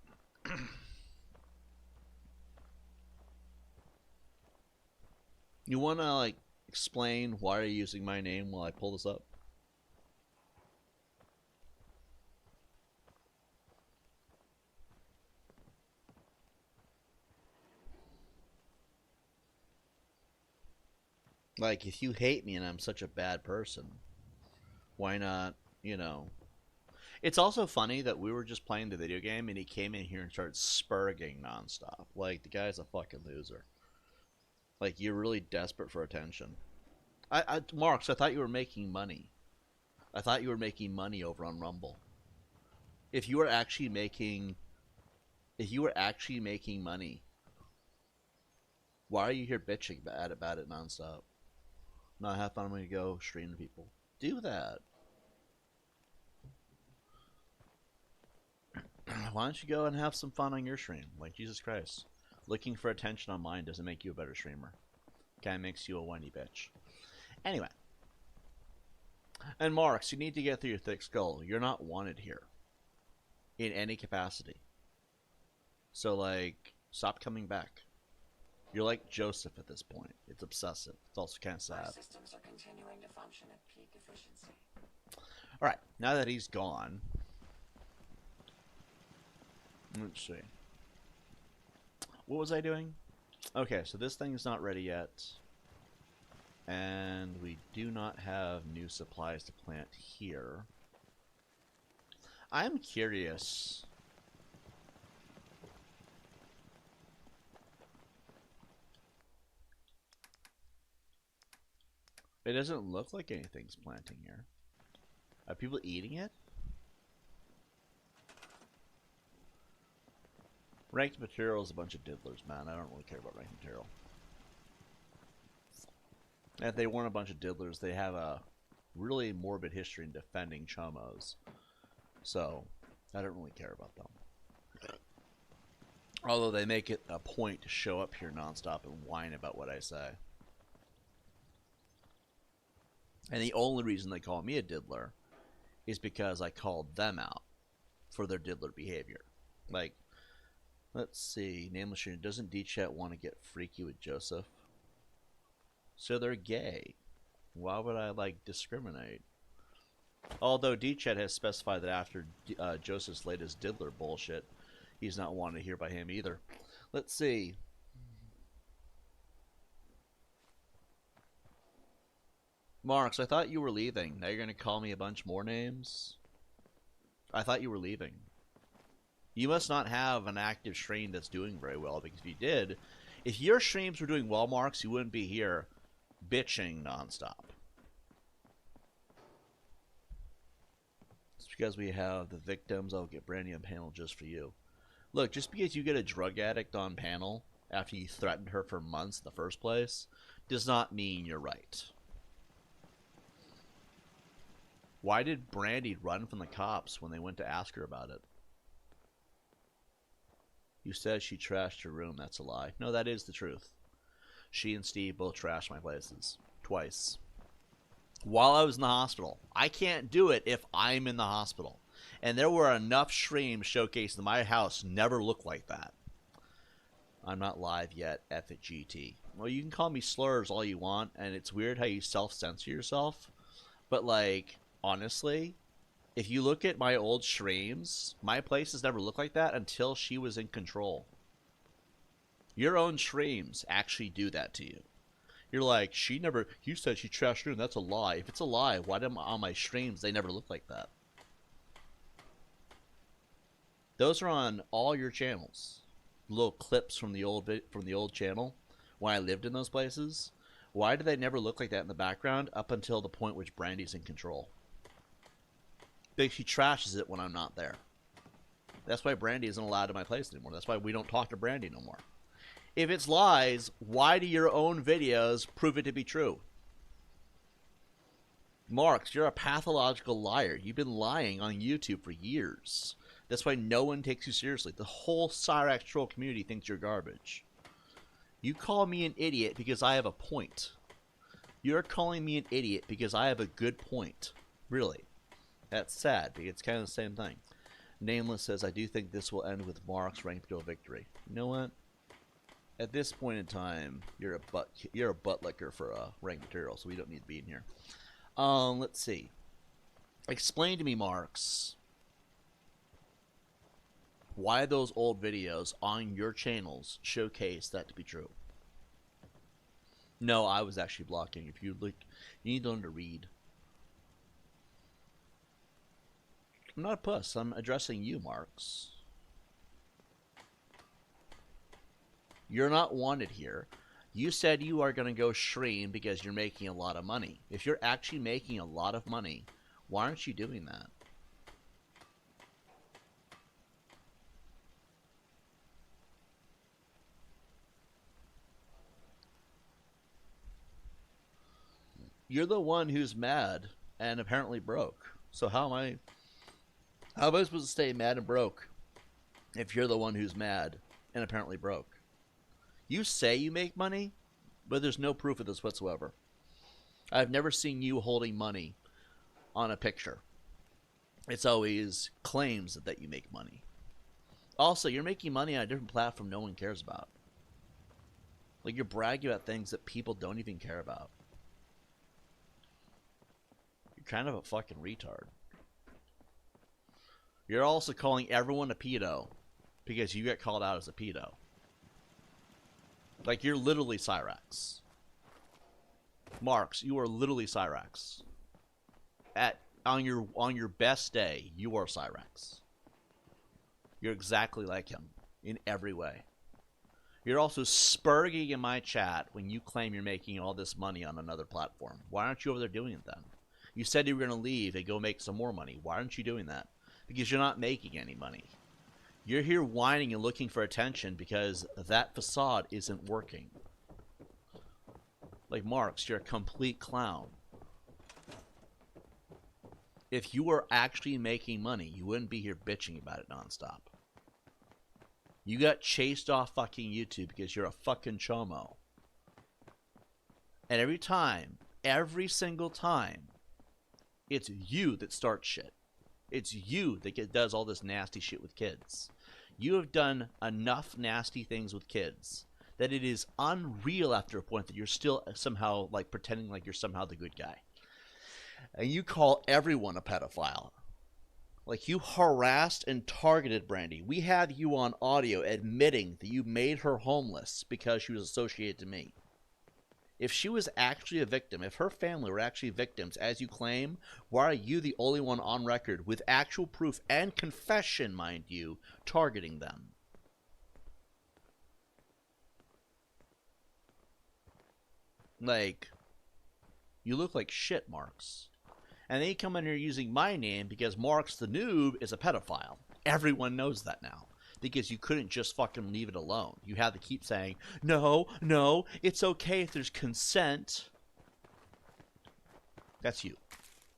You want to, like, explain why you're using my name while I pull this up? Like, if you hate me and I'm such a bad person, why not, you know... It's also funny that we were just playing the video game and he came in here and started spurging nonstop. Like, the guy's a fucking loser. Like, you're really desperate for attention. Marks, I thought you were making money. I thought you were making money over on Rumble. If you were actually making money, why are you here bitching about it nonstop? Not have fun when you go stream to people. Do that. Why don't you go and have some fun on your stream? Like, Jesus Christ. Looking for attention on mine doesn't make you a better streamer. Kinda makes you a whiny bitch. Anyway. And Marks, you need to get through your thick skull. You're not wanted here. In any capacity. So, like, stop coming back. You're like Joseph at this point. It's obsessive. It's also kind of sad. Our systems are continuing to function at peak efficiency. Alright, now that he's gone, let's see. What was I doing? Okay, so this thing is not ready yet. And we do not have new supplies to plant here. I'm curious. It doesn't look like anything's planting here. Are people eating it? Ranked material is a bunch of diddlers, man. I don't really care about ranked material. If they weren't a bunch of diddlers, they have a really morbid history in defending chomos. So, I don't really care about them. Although they make it a point to show up here nonstop and whine about what I say. And the only reason they call me a diddler is because I called them out for their diddler behavior. Like, let's see. Nameless Shooter, doesn't D-Chat want to get freaky with Joseph? So they're gay. Why would I, like, discriminate? Although D-Chat has specified that after Joseph's latest diddler bullshit, he's not wanted to hear by him either. Let's see. Marks, I thought you were leaving. Now you're going to call me a bunch more names? I thought you were leaving. You must not have an active stream that's doing very well, because if you did, if your streams were doing well, Marks, you wouldn't be here bitching nonstop. It's because we have the victims. I'll get Brandy on panel just for you. Look, just because you get a drug addict on panel after you threatened her for months in the first place does not mean you're right. Why did Brandy run from the cops when they went to ask her about it? You said she trashed your room. That's a lie. No, that is the truth. She and Steve both trashed my places. Twice. While I was in the hospital. I can't do it if I'm in the hospital. And there were enough streams showcasing my house never looked like that. I'm not live yet, F at GT. Well, you can call me slurs all you want, and it's weird how you self-censor yourself. But, like, honestly, if you look at my old streams, my places never looked like that until she was in control. Your own streams actually do that to you. You're like, you said she trashed her, and that's a lie. If it's a lie, why do on my streams they never look like that? Those are on all your channels. Little clips from the old channel when I lived in those places. Why do they never look like that in the background up until the point which Brandy's in control? Because she trashes it when I'm not there. That's why Brandy isn't allowed in my place anymore. That's why we don't talk to Brandy no more. If it's lies, why do your own videos prove it to be true? Marks, you're a pathological liar. You've been lying on YouTube for years. That's why no one takes you seriously. The whole Cyrax troll community thinks you're garbage. You call me an idiot because I have a point. You're calling me an idiot because I have a good point. Really. That's sad, because it's kind of the same thing. Nameless says, I do think this will end with Mark's ranked duel victory. You know what? At this point in time, you're a butt licker for ranked material, so we don't need to be in here. Let's see. Explain to me, Marks, why those old videos on your channels showcase that to be true. No, I was actually blocking. If you look, you need to learn to read. I'm not a puss. I'm addressing you, Marks. You're not wanted here. You said you are going to go stream because you're making a lot of money. If you're actually making a lot of money, why aren't you doing that? You're the one who's mad and apparently broke. So how am I supposed to stay mad and broke if you're the one who's mad and apparently broke. You say you make money, but there's no proof of this whatsoever. I've never seen you holding money on a picture. It's always claims that you make money. Also, you're making money on a different platform no one cares about. Like, you're bragging about things that people don't even care about. You're kind of a fucking retard. You're also calling everyone a pedo because you get called out as a pedo. Like, you're literally Cyrax. Marks, you are literally Cyrax. On your best day, you are Cyrax. You're exactly like him in every way. You're also spurging in my chat when you claim you're making all this money on another platform. Why aren't you over there doing it then? You said you were going to leave and go make some more money. Why aren't you doing that? Because you're not making any money. You're here whining and looking for attention because that facade isn't working. Like, Marks, you're a complete clown. If you were actually making money, you wouldn't be here bitching about it nonstop. You got chased off fucking YouTube because you're a fucking chomo. And every single time, it's you that starts shit. It's you that does all this nasty shit with kids. You have done enough nasty things with kids that it is unreal after a point that you're still somehow like pretending like you're somehow the good guy. And you call everyone a pedophile. Like, you harassed and targeted Brandy. We have you on audio admitting that you made her homeless because she was associated to me. If she was actually a victim, if her family were actually victims, as you claim, why are you the only one on record with actual proof and confession, mind you, targeting them? Like, you look like shit, Marks. And then you come in here using my name because Marks the Noob is a pedophile. Everyone knows that now. Because you couldn't just fucking leave it alone. You had to keep saying, no, it's okay if there's consent. That's you.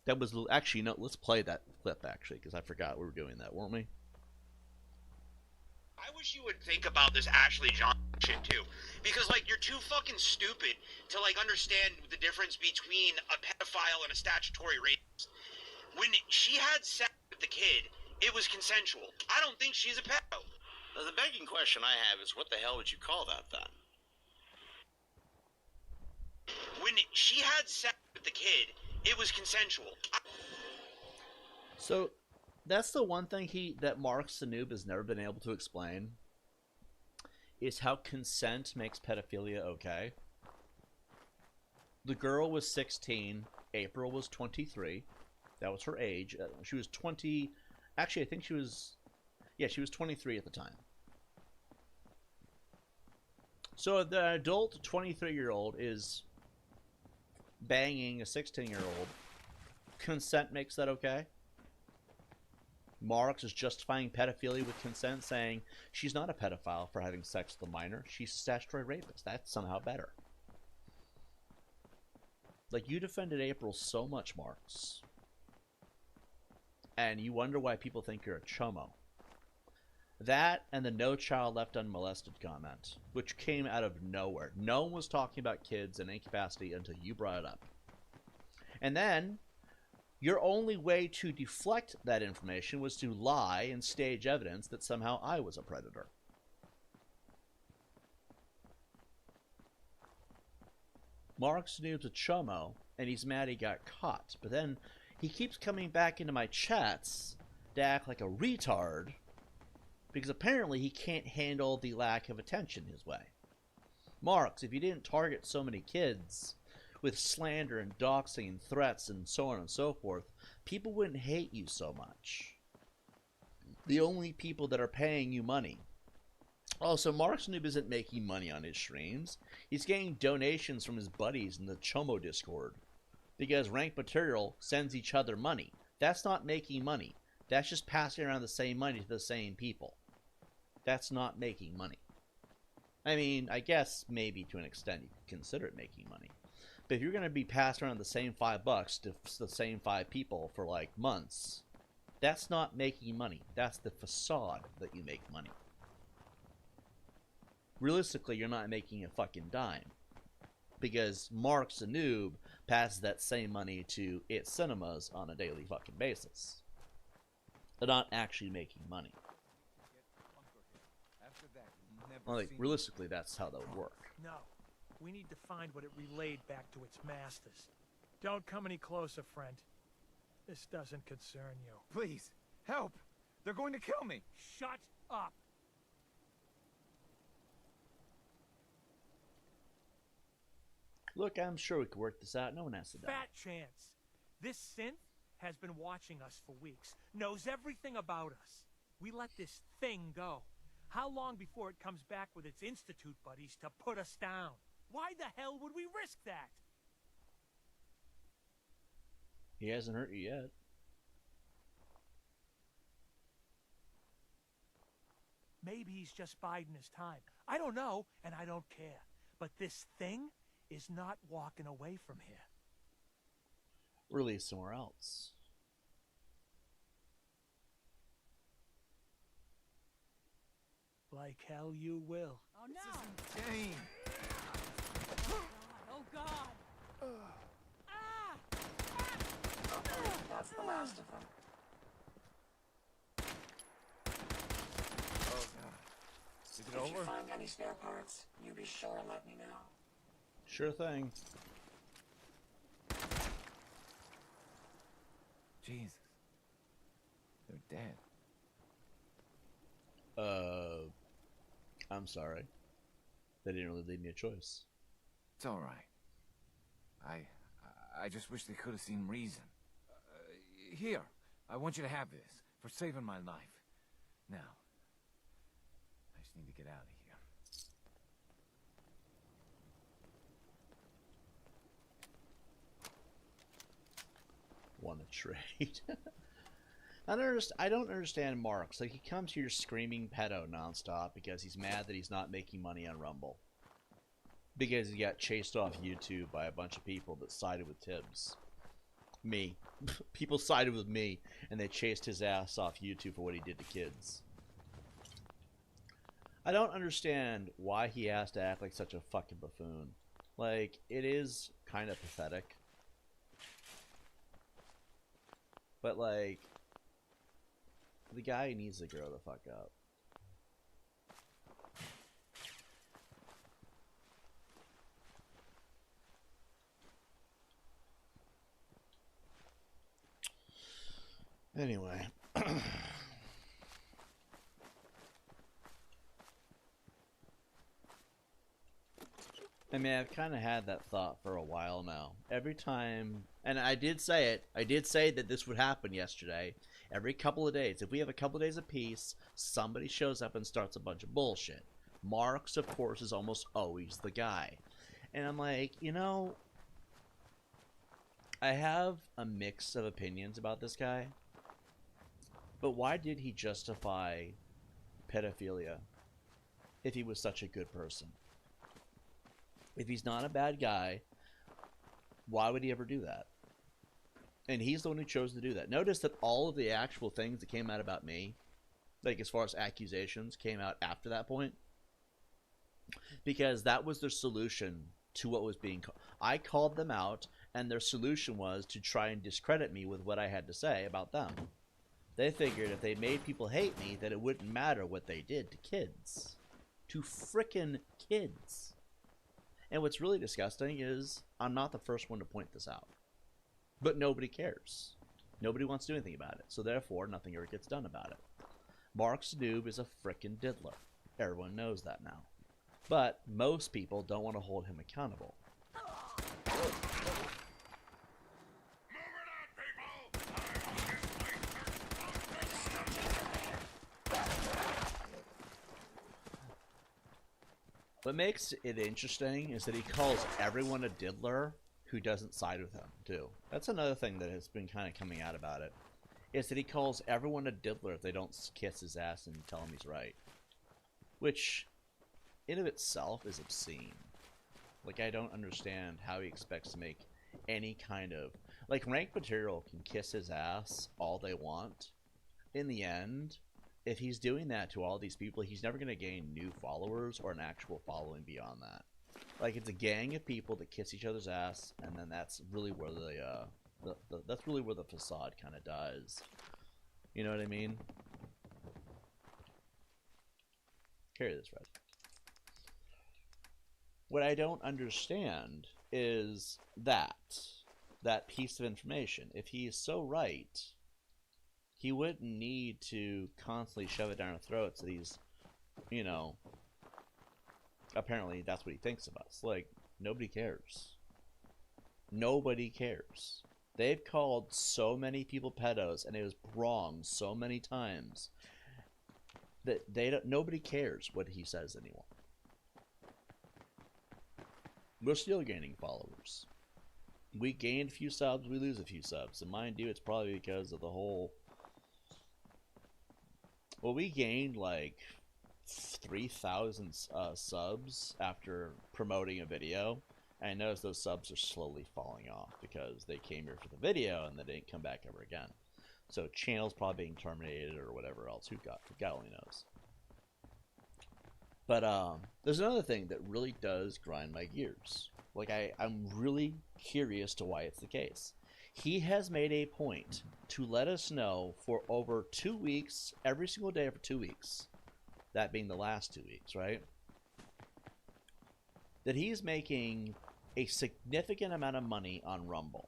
That was, actually, no, let's play that clip, actually, because I forgot we were doing that, weren't we? I wish you would think about this Ashley Johnson shit, too. Because, like, you're too fucking stupid to, like, understand the difference between a pedophile and a statutory rapist. When she had sex with the kid, it was consensual. I don't think she's a pedo. Now, the begging question I have is, what the hell would you call that, then? When she had sex with the kid, it was consensual. So, that's the one thing that Marks the Noob has never been able to explain, is how consent makes pedophilia okay. The girl was 16, April was 23, that was her age. She was 20, actually I think she was 23 at the time. So the adult 23-year-old is banging a 16-year-old. Consent makes that okay? Marks is justifying pedophilia with consent, saying she's not a pedophile for having sex with a minor. She's a statutory rapist. That's somehow better. Like, you defended April so much, Marks. And you wonder why people think you're a chomo. That and the no child left unmolested comment, which came out of nowhere. No one was talking about kids in any capacity until you brought it up. And then your only way to deflect that information was to lie and stage evidence that somehow I was a predator. Mark's Noob's a chomo, and he's mad he got caught. But then he keeps coming back into my chats to act like a retard, because apparently he can't handle the lack of attention his way. Marks, if you didn't target so many kids with slander and doxing and threats and so on and so forth, people wouldn't hate you so much. The only people that are paying you money. Also, Mark's Noob isn't making money on his streams. He's getting donations from his buddies in the Chomo Discord. Because Ranked Material sends each other money. That's not making money. That's just passing around the same money to the same people. That's not making money. I mean, I guess maybe to an extent you could consider it making money. But if you're going to be passing around the same $5 to the same 5 people for like months, That's not making money. That's the facade that you make money. Realistically, you're not making a fucking dime. Because Mark's a noob passes that same money to its cinemas on a daily fucking basis. They're not actually making money. Like, realistically, that's how that would work. No. We need to find what it relayed back to its masters. Don't come any closer, friend. This doesn't concern you. Please, help! They're going to kill me! Shut up! Look, I'm sure we could work this out. No one has to die. Fat chance. This synth has been watching us for weeks, knows everything about us. We let this thing go. How long before it comes back with its Institute buddies to put us down? Why the hell would we risk that? He hasn't hurt you yet. Maybe he's just biding his time. I don't know, and I don't care. But this thing is not walking away from here. Release somewhere else. Like hell you will. Oh no! This is insane! Oh god! That's the last of them. Oh god. Is it If over? you find any spare parts, you be sure and let me know. Sure thing. Jesus. They're dead. I'm sorry. They didn't really leave me a choice. It's all right. I just wish they could have seen reason. Here, I want you to have this for saving my life. Now, I just need to get out of here. Want to trade? I don't understand Marks. Like, he comes here screaming pedo nonstop because he's mad that he's not making money on Rumble. Because he got chased off YouTube by a bunch of people that sided with Tibbs. Me. People sided with me, and they chased his ass off YouTube for what he did to kids. I don't understand why he has to act like such a fucking buffoon. Like, it is kind of pathetic. But, like, the guy needs to grow the fuck up. Anyway. I mean, I've kind of had that thought for a while now. Every time, and I did say that this would happen yesterday. Every couple of days, if we have a couple of days of peace, somebody shows up and starts a bunch of bullshit. Marks, of course, is almost always the guy. And I'm like, you know, I have a mix of opinions about this guy. But why did he justify pedophilia if he was such a good person? If he's not a bad guy, why would he ever do that? And he's the one who chose to do that. Notice that all of the actual things that came out about me, like as far as accusations, came out after that point. Because that was their solution to what was being called. I called them out, and their solution was to try and discredit me with what I had to say about them. They figured if they made people hate me, that it wouldn't matter what they did to kids. To frickin' kids. And what's really disgusting is I'm not the first one to point this out. But nobody cares. Nobody wants to do anything about it. So therefore, nothing ever gets done about it. Mark's noob is a frickin' diddler. Everyone knows that now. But most people don't want to hold him accountable. What makes it interesting is that he calls everyone a diddler who doesn't side with him, too. That's another thing that has been kind of coming out about it. Is that he calls everyone a diddler if they don't kiss his ass and tell him he's right. Which, in of itself, is obscene. Like, I don't understand how he expects to make any kind of... Like, ranked material can kiss his ass all they want, in the end, if he's doing that to all these people, he's never going to gain new followers or an actual following beyond that. Like, it's a gang of people that kiss each other's ass, and then that's really where that's really where the facade kind of dies. You know what I mean? Carry this, Fred. What I don't understand is that piece of information. If he is so right, he wouldn't need to constantly shove it down our throats that he's, you know, apparently that's what he thinks of us. Like, nobody cares. Nobody cares. They've called so many people pedos, and it was wrong so many times that nobody cares what he says anymore. We're still gaining followers. We gain a few subs, we lose a few subs. And mind you, it's probably because of the whole... Well, we gained like 3,000 subs after promoting a video. And I noticed those subs are slowly falling off because they came here for the video and they didn't come back ever again. So channel's probably being terminated or whatever else. God only knows. But there's another thing that really does grind my gears. Like, I'm really curious to why it's the case. He has made a point to let us know for over 2 weeks, every single day for 2 weeks, that being the last 2 weeks, right? That he's making a significant amount of money on Rumble.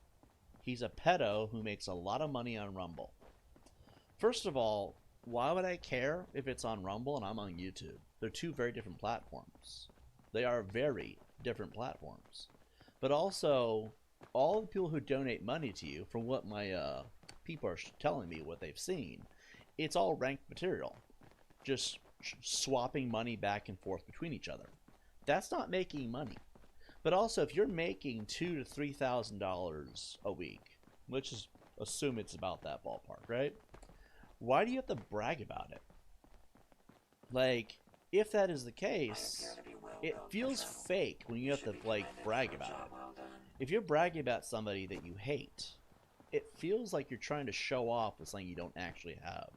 He's a pedo who makes a lot of money on Rumble. First of all, why would I care if it's on Rumble and I'm on YouTube? They're two very different platforms. They are very different platforms. But also, all the people who donate money to you, from what my people are telling me, what they've seen, it's all ranked material. Just swapping money back and forth between each other. That's not making money. But also, if you're making $2,000 to $3,000 a week, let's just assume it's about that ballpark, right? Why do you have to brag about it? Like, if that is the case, it feels fake when you have to, like, brag about it. If you're bragging about somebody that you hate, it feels like you're trying to show off with something you don't actually have.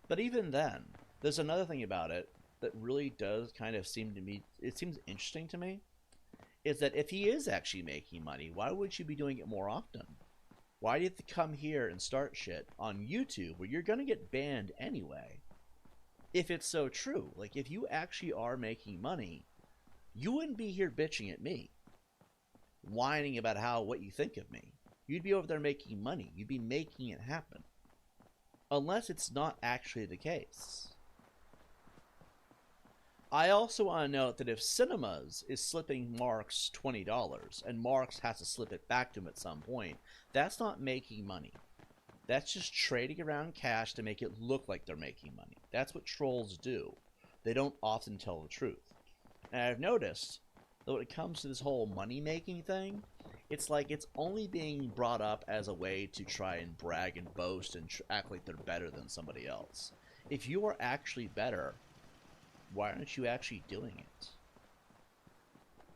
But even then, there's another thing about it that really does kind of seem to me, it seems interesting to me, is that if he is actually making money, why would you be doing it more often? Why do you have to come here and start shit on YouTube where you're going to get banned anyway? If it's so true, like, if you actually are making money, you wouldn't be here bitching at me, whining about what you think of me. You'd be over there making money. You'd be making it happen. Unless it's not actually the case. I also want to note that if Cinemas is slipping Marks $20 and Marks has to slip it back to him at some point, that's not making money. That's just trading around cash to make it look like they're making money. That's what trolls do. They don't often tell the truth. And I've noticed that when it comes to this whole money-making thing, it's like it's only being brought up as a way to try and brag and boast and act like they're better than somebody else. If you are actually better, why aren't you actually doing it?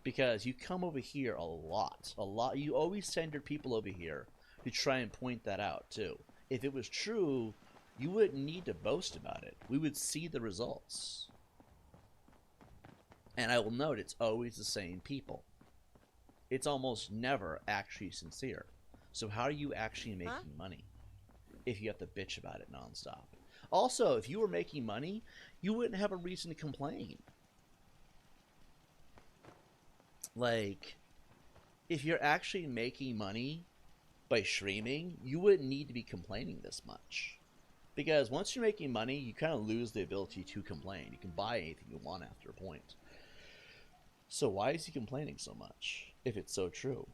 Because you come over here a lot. You always send your people over here to try and point that out, too. If it was true, you wouldn't need to boast about it. We would see the results. And I will note, it's always the same people. It's almost never actually sincere. So how are you actually making money if you have to bitch about it nonstop? Also, if you were making money, you wouldn't have a reason to complain. Like, if you're actually making money by streaming, you wouldn't need to be complaining this much. Because once you're making money, you kind of lose the ability to complain. You can buy anything you want after a point. So why is he complaining so much, if it's so true?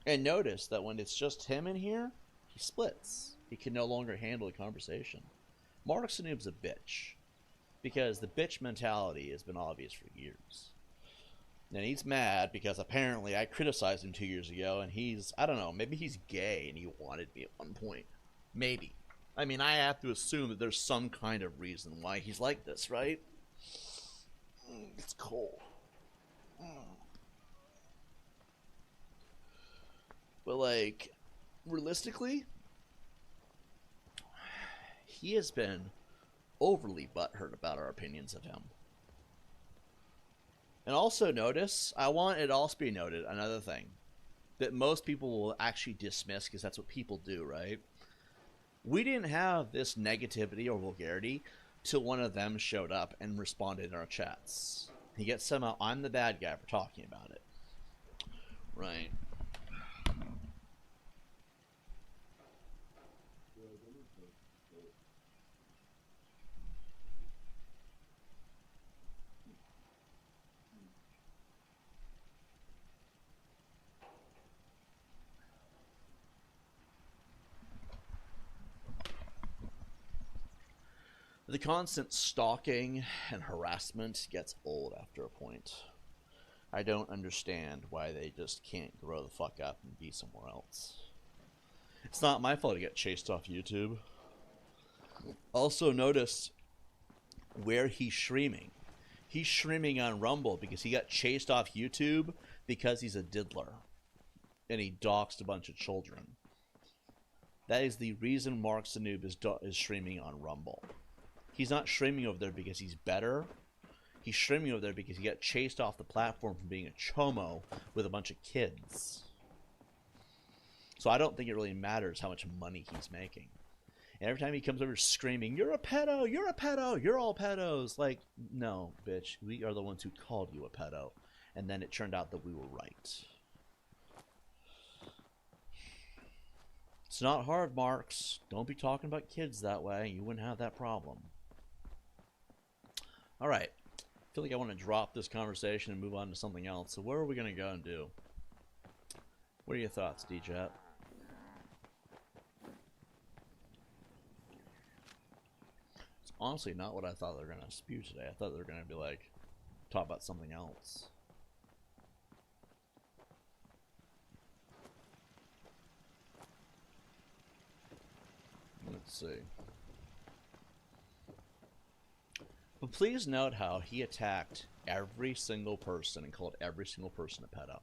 And notice that when it's just him in here, he splits. He can no longer handle a conversation. Mark's Noob's a bitch. Because the bitch mentality has been obvious for years. And he's mad because apparently I criticized him 2 years ago and he's, I don't know, maybe he's gay and he wanted me at one point. Maybe. I mean, I have to assume that there's some kind of reason why he's like this, right? It's cold. But, like, realistically, he has been overly butthurt about our opinions of him. And also notice, I want it also to be noted, another thing, that most people will actually dismiss because that's what people do, right? We didn't have this negativity or vulgarity till one of them showed up and responded in our chats. He gets somehow, I'm the bad guy for talking about it. Right. The constant stalking and harassment gets old after a point. I don't understand why they just can't grow the fuck up and be somewhere else. It's not my fault to get chased off YouTube. Also notice where he's streaming. He's streaming on Rumble because he got chased off YouTube because he's a diddler. And he doxed a bunch of children. That is the reason Mark Sanoob is streaming on Rumble. He's not streaming over there because he's better. He's streaming over there because he got chased off the platform from being a chomo with a bunch of kids. So I don't think it really matters how much money he's making. And every time he comes over screaming, you're a pedo, you're a pedo, you're all pedos. Like, no, bitch, we are the ones who called you a pedo. And then it turned out that we were right. It's not hard, Marks. Don't be talking about kids that way. You wouldn't have that problem. All right. I feel like I want to drop this conversation and move on to something else. So where are we going to go and do? What are your thoughts, D-Jet? It's honestly not what I thought they were going to spew today. I thought they were going to be like, talk about something else. Let's see. But please note how he attacked every single person and called every single person a pedo.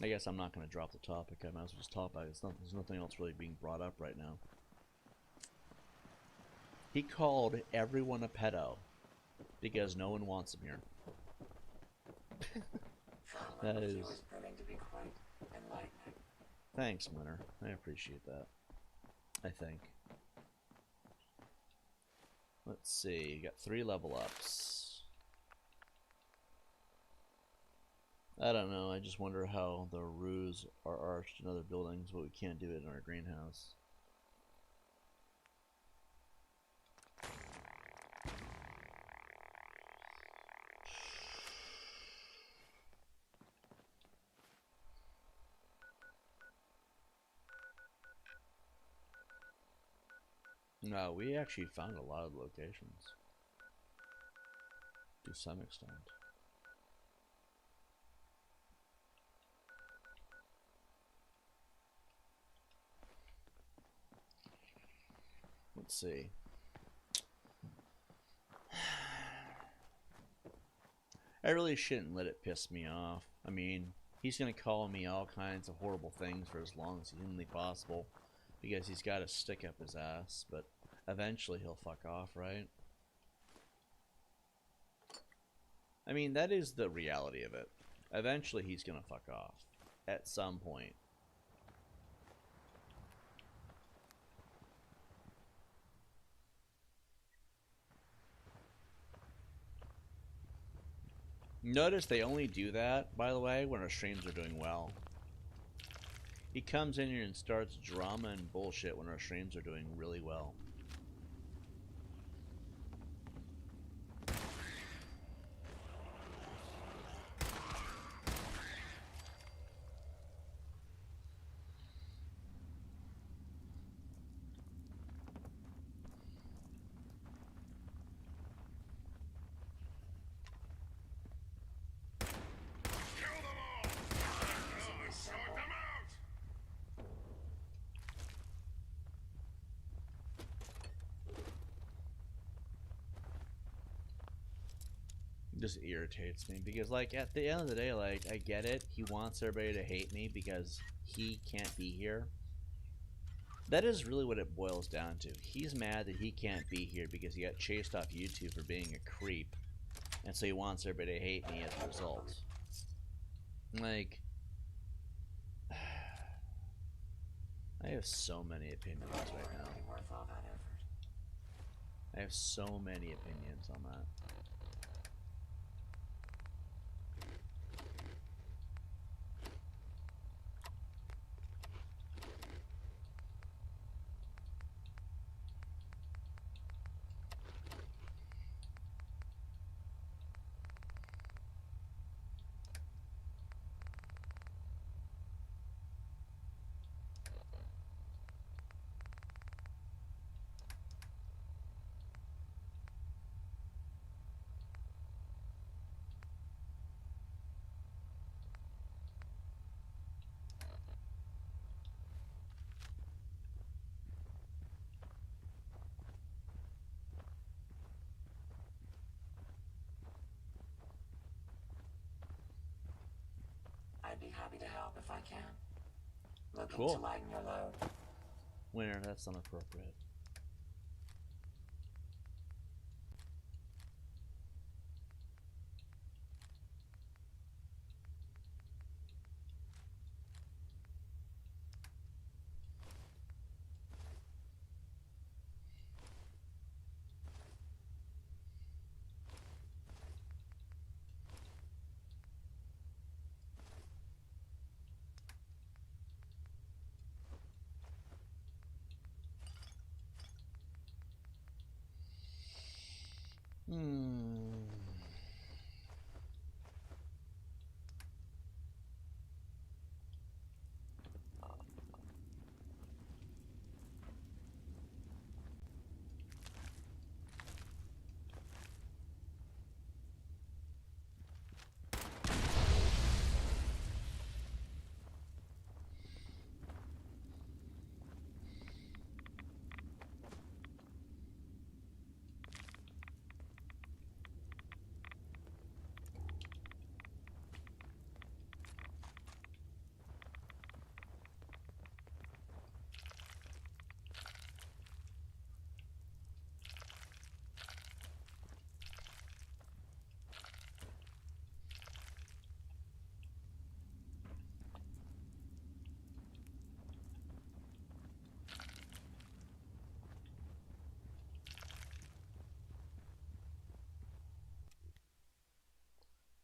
I guess I'm not going to drop the topic. I might as well just talk about it. There's nothing else really being brought up right now. He called everyone a pedo because no one wants him here. That is... Thanks, Winter. I appreciate that. I think. Let's see, you got 3 level ups. I don't know, I just wonder how the roofs are arched in other buildings, but we can't do it in our greenhouse. No, we actually found a lot of locations. To some extent. Let's see. I really shouldn't let it piss me off. I mean, he's gonna call me all kinds of horrible things for as long as humanly possible. Because he's got a stick up his ass, but eventually he'll fuck off, right? I mean, that is the reality of it. Eventually he's gonna fuck off. At some point. Notice they only do that, by the way, when our streams are doing well. He comes in here and starts drama and bullshit when our streams are doing really well. Just irritates me because, like, at the end of the day, like, I get it. He wants everybody to hate me because he can't be here. That is really what it boils down to. He's mad that he can't be here because he got chased off YouTube for being a creep. And so he wants everybody to hate me as a result. Like, I have so many opinions right now. I have so many opinions on that. I'd be happy to help if I can. Looking Cool. to lighten your load. Winner, that's inappropriate.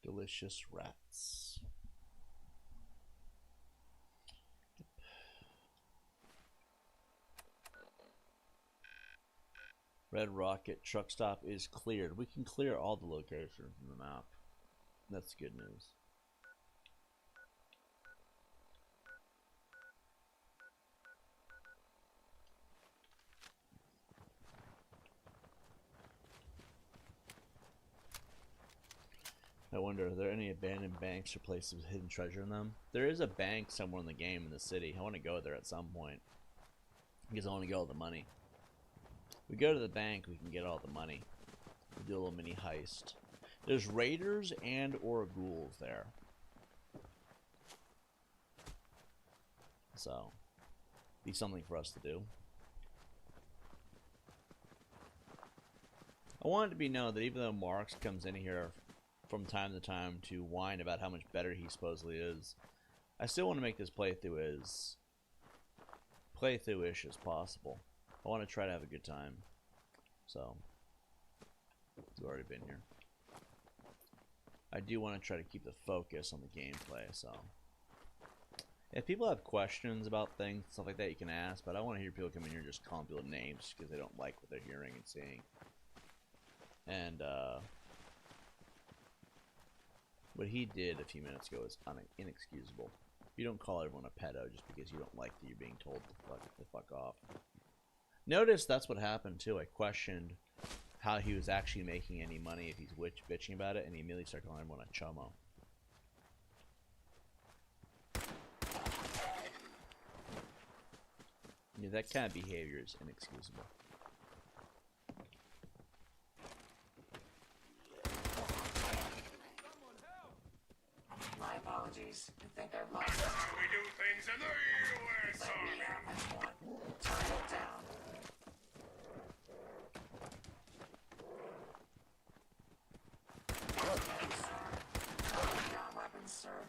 Delicious rats. Red Rocket truck stop is cleared. We can clear all the locations in the map. That's good news. I wonder, are there any abandoned banks or places with hidden treasure in them? There is a bank somewhere in the game in the city. I want to go there at some point. Because I want to get all the money. We go to the bank, we can get all the money. We do a little mini heist. There's raiders and or ghouls there. So, be something for us to do. I want it to be known that even though Marks comes in here from time to time to whine about how much better he supposedly is, I still want to make this playthrough as playthrough-ish as possible. I want to try to have a good time. So, you've already been here. I do want to try to keep the focus on the gameplay, so. If people have questions about things, stuff like that, you can ask, but I want to hear people come in here and just calling people names because they don't like what they're hearing and seeing. And, what he did a few minutes ago is inexcusable. You don't call everyone a pedo just because you don't like that you're being told to fuck off. Notice that's what happened too. I questioned how he was actually making any money if he's bitching about it, and he immediately started calling everyone a chomo. Yeah, that kind of behavior is inexcusable. technologies. You think I'd like That's how we do things in the U.S. Let me Army. have this one. Turn it down. Okay, sir. Got weapons, sir.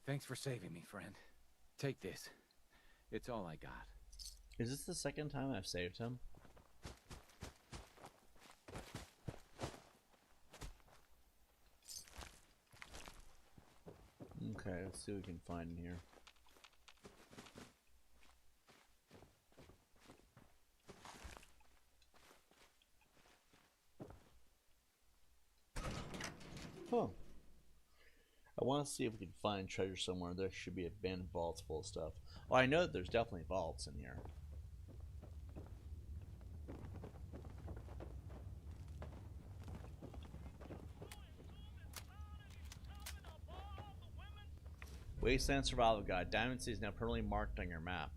Thanks for saving me, friend. Take this. It's all I got. Is this the second time I've saved him? Okay, let's see what we can find in here. Huh. I want to see if we can find treasure somewhere. There should be abandoned vaults full of stuff. Well, I know that there's definitely vaults in here. Wasteland Survival Guide. Diamond City is now permanently marked on your map.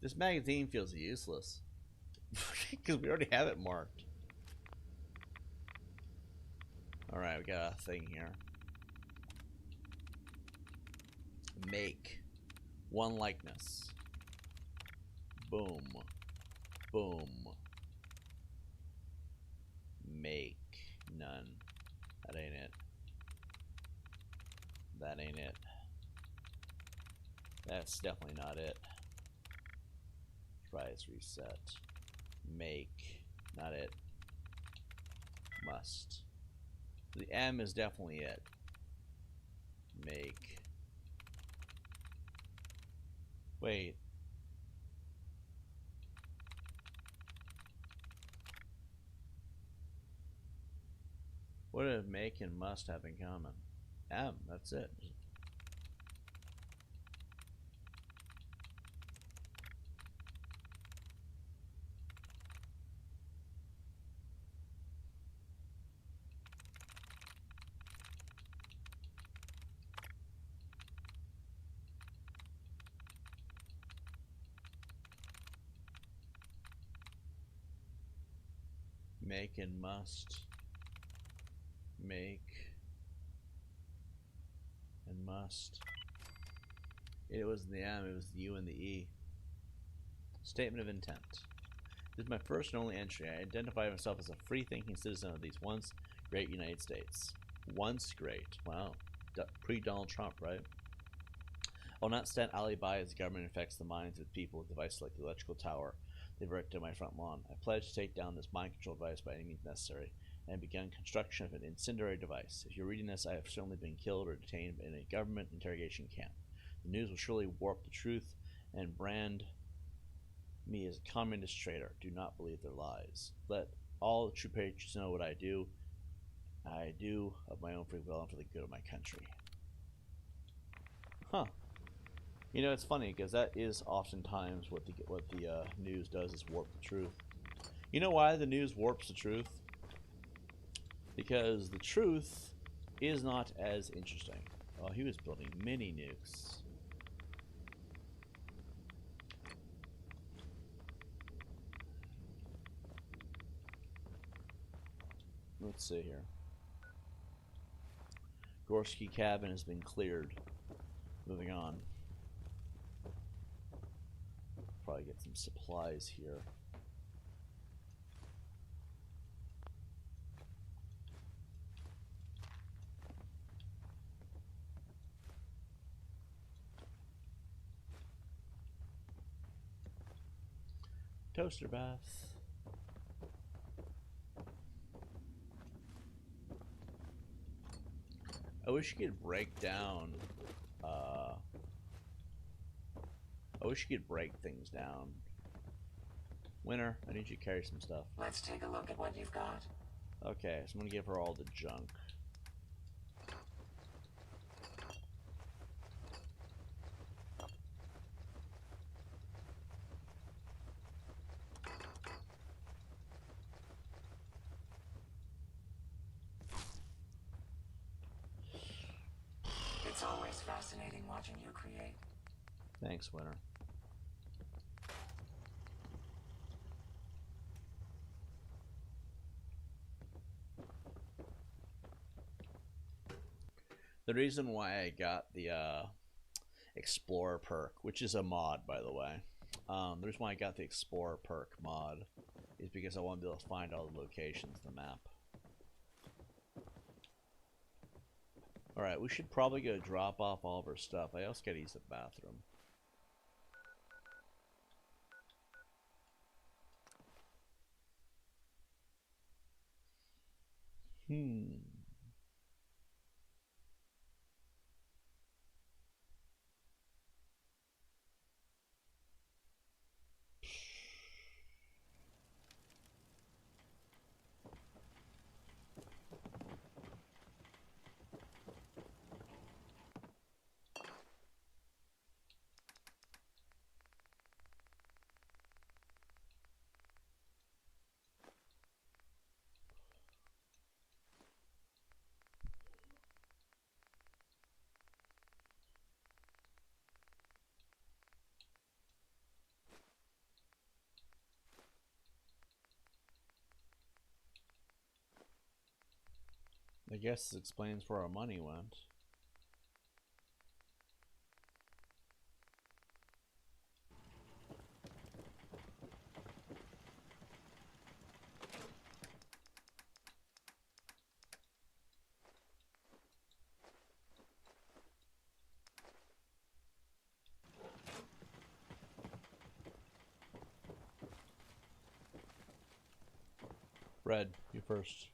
This magazine feels useless. Because we already have it marked. Alright, we got a thing here. Make. One likeness. Boom. Boom. Make. None. That ain't it. That ain't it. That's definitely not it. Price reset. Make. Not it. Must. The M is definitely it. Make. Wait. What do make and must have in common? M, that's it. Make and must. Make and must. It was the M, it was the U and the E. Statement of intent. This is my first and only entry. I identify myself as a free-thinking citizen of these once great United States. Once great. Wow. Pre-Donald Trump, right? I will not stand idly by as the government infects the minds of people with devices like the electrical tower they erected to my front lawn. I pledge to take down this mind control device by any means necessary, and begun construction of an incendiary device. If you're reading this, I have certainly been killed or detained in a government interrogation camp. The news will surely warp the truth and brand me as a communist traitor. Do not believe their lies. Let all true patriots know what I do. I do of my own free will and for the good of my country. Huh. You know, it's funny because that is oftentimes what the news does, is warp the truth. You know why the news warps the truth? Because the truth is not as interesting. Oh, he was building mini nukes. Let's see here. Gorski cabin has been cleared. Moving on. Probably get some supplies here. Toaster bath. I wish you could break down. I wish you could break things down. Winter, I need you to carry some stuff. Let's take a look at what you've got. Okay, so I'm gonna give her all the junk. It's always fascinating watching you create. Thanks, Winter. The reason why I got the Explorer perk, which is a mod, by the way, the reason why I got the Explorer perk mod is because I want to be able to find all the locations in the map. Alright, we should probably go drop off all of our stuff. I also gotta use the bathroom. I guess this explains where our money went. Red, you first.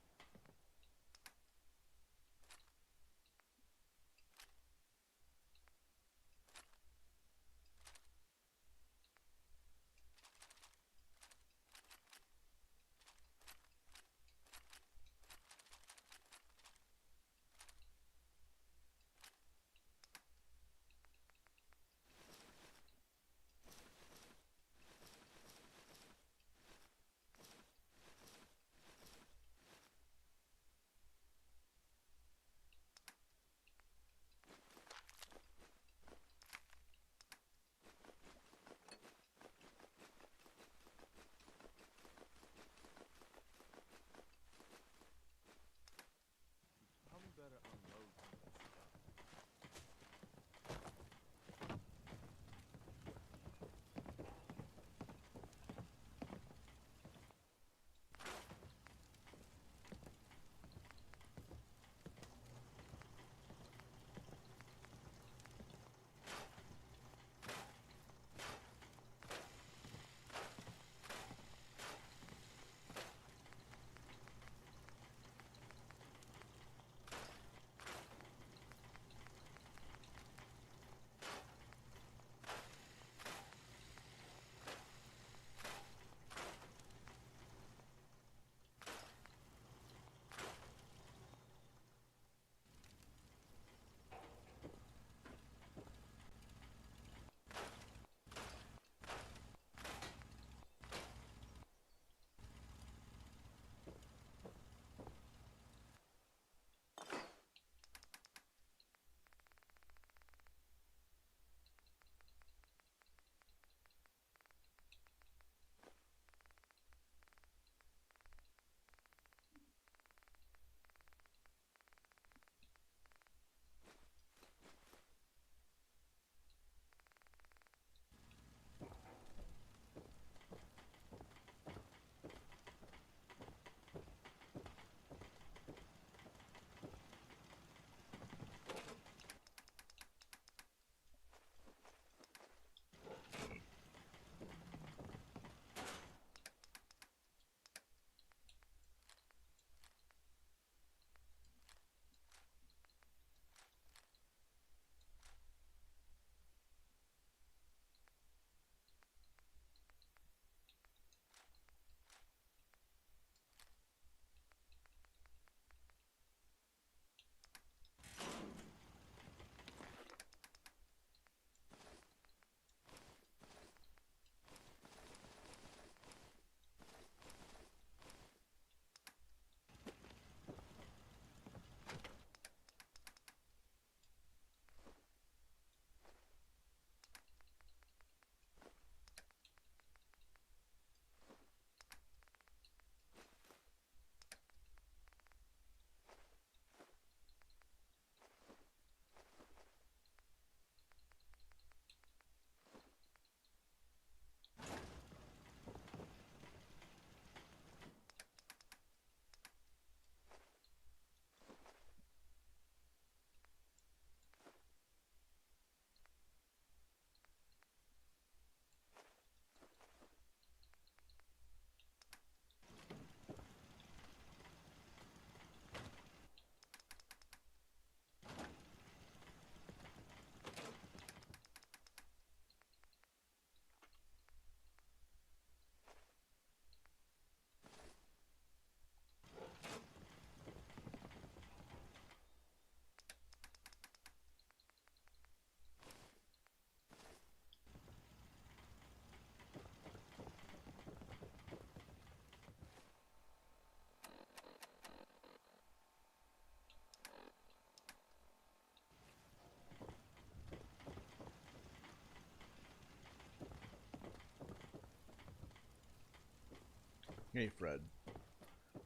Hey, Fred.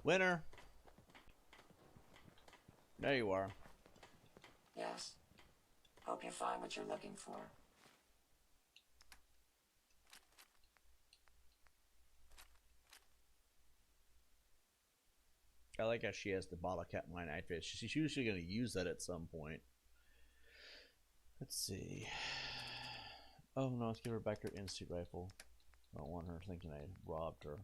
Winner. There you are. Yes. Hope you find what you're looking for. I like how she has the bottle cap line outfit. She's usually going to use that at some point. Let's see. Oh no, let's give her back her in-suit rifle. I don't want her thinking I robbed her.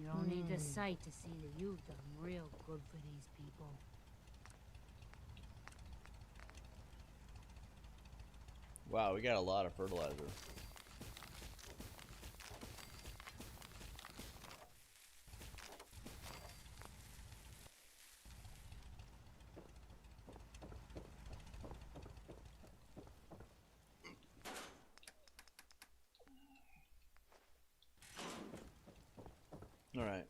You don't need the sight to see that you've done real good for these people. Wow, we got a lot of fertilizer. All right.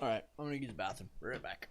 All right, I'm gonna use the bathroom. Be right back.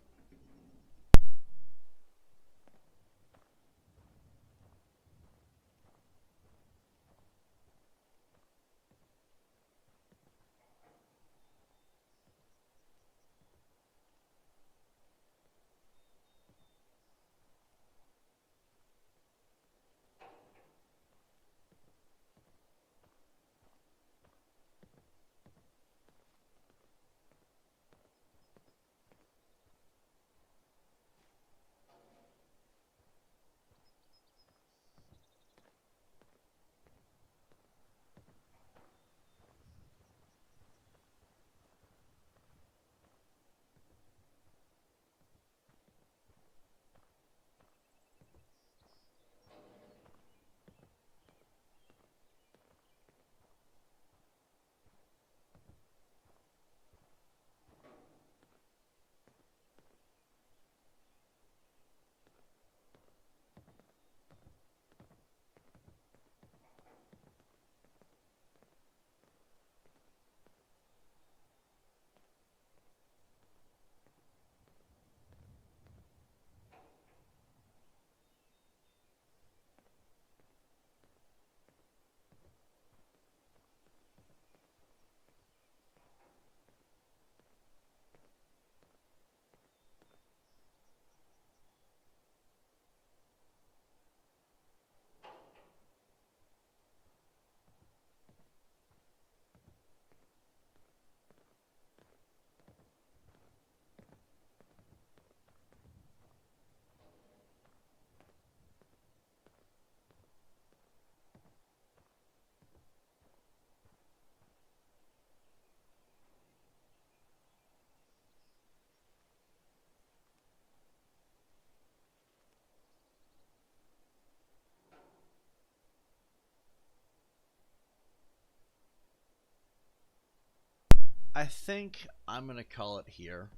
I think I'm gonna call it here.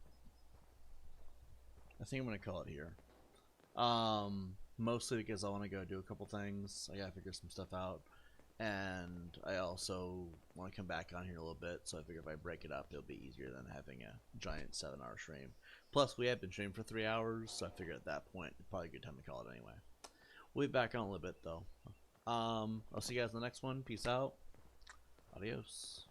Mostly because I want to go do a couple things. I gotta figure some stuff out, and I also want to come back on here a little bit. So I figure if I break it up, it'll be easier than having a giant 7-hour stream. Plus, we have been streaming for 3 hours, so I figured at that point it's probably a good time to call it anyway. We'll be back on a little bit though. I'll see you guys in the next one. Peace out. Adios.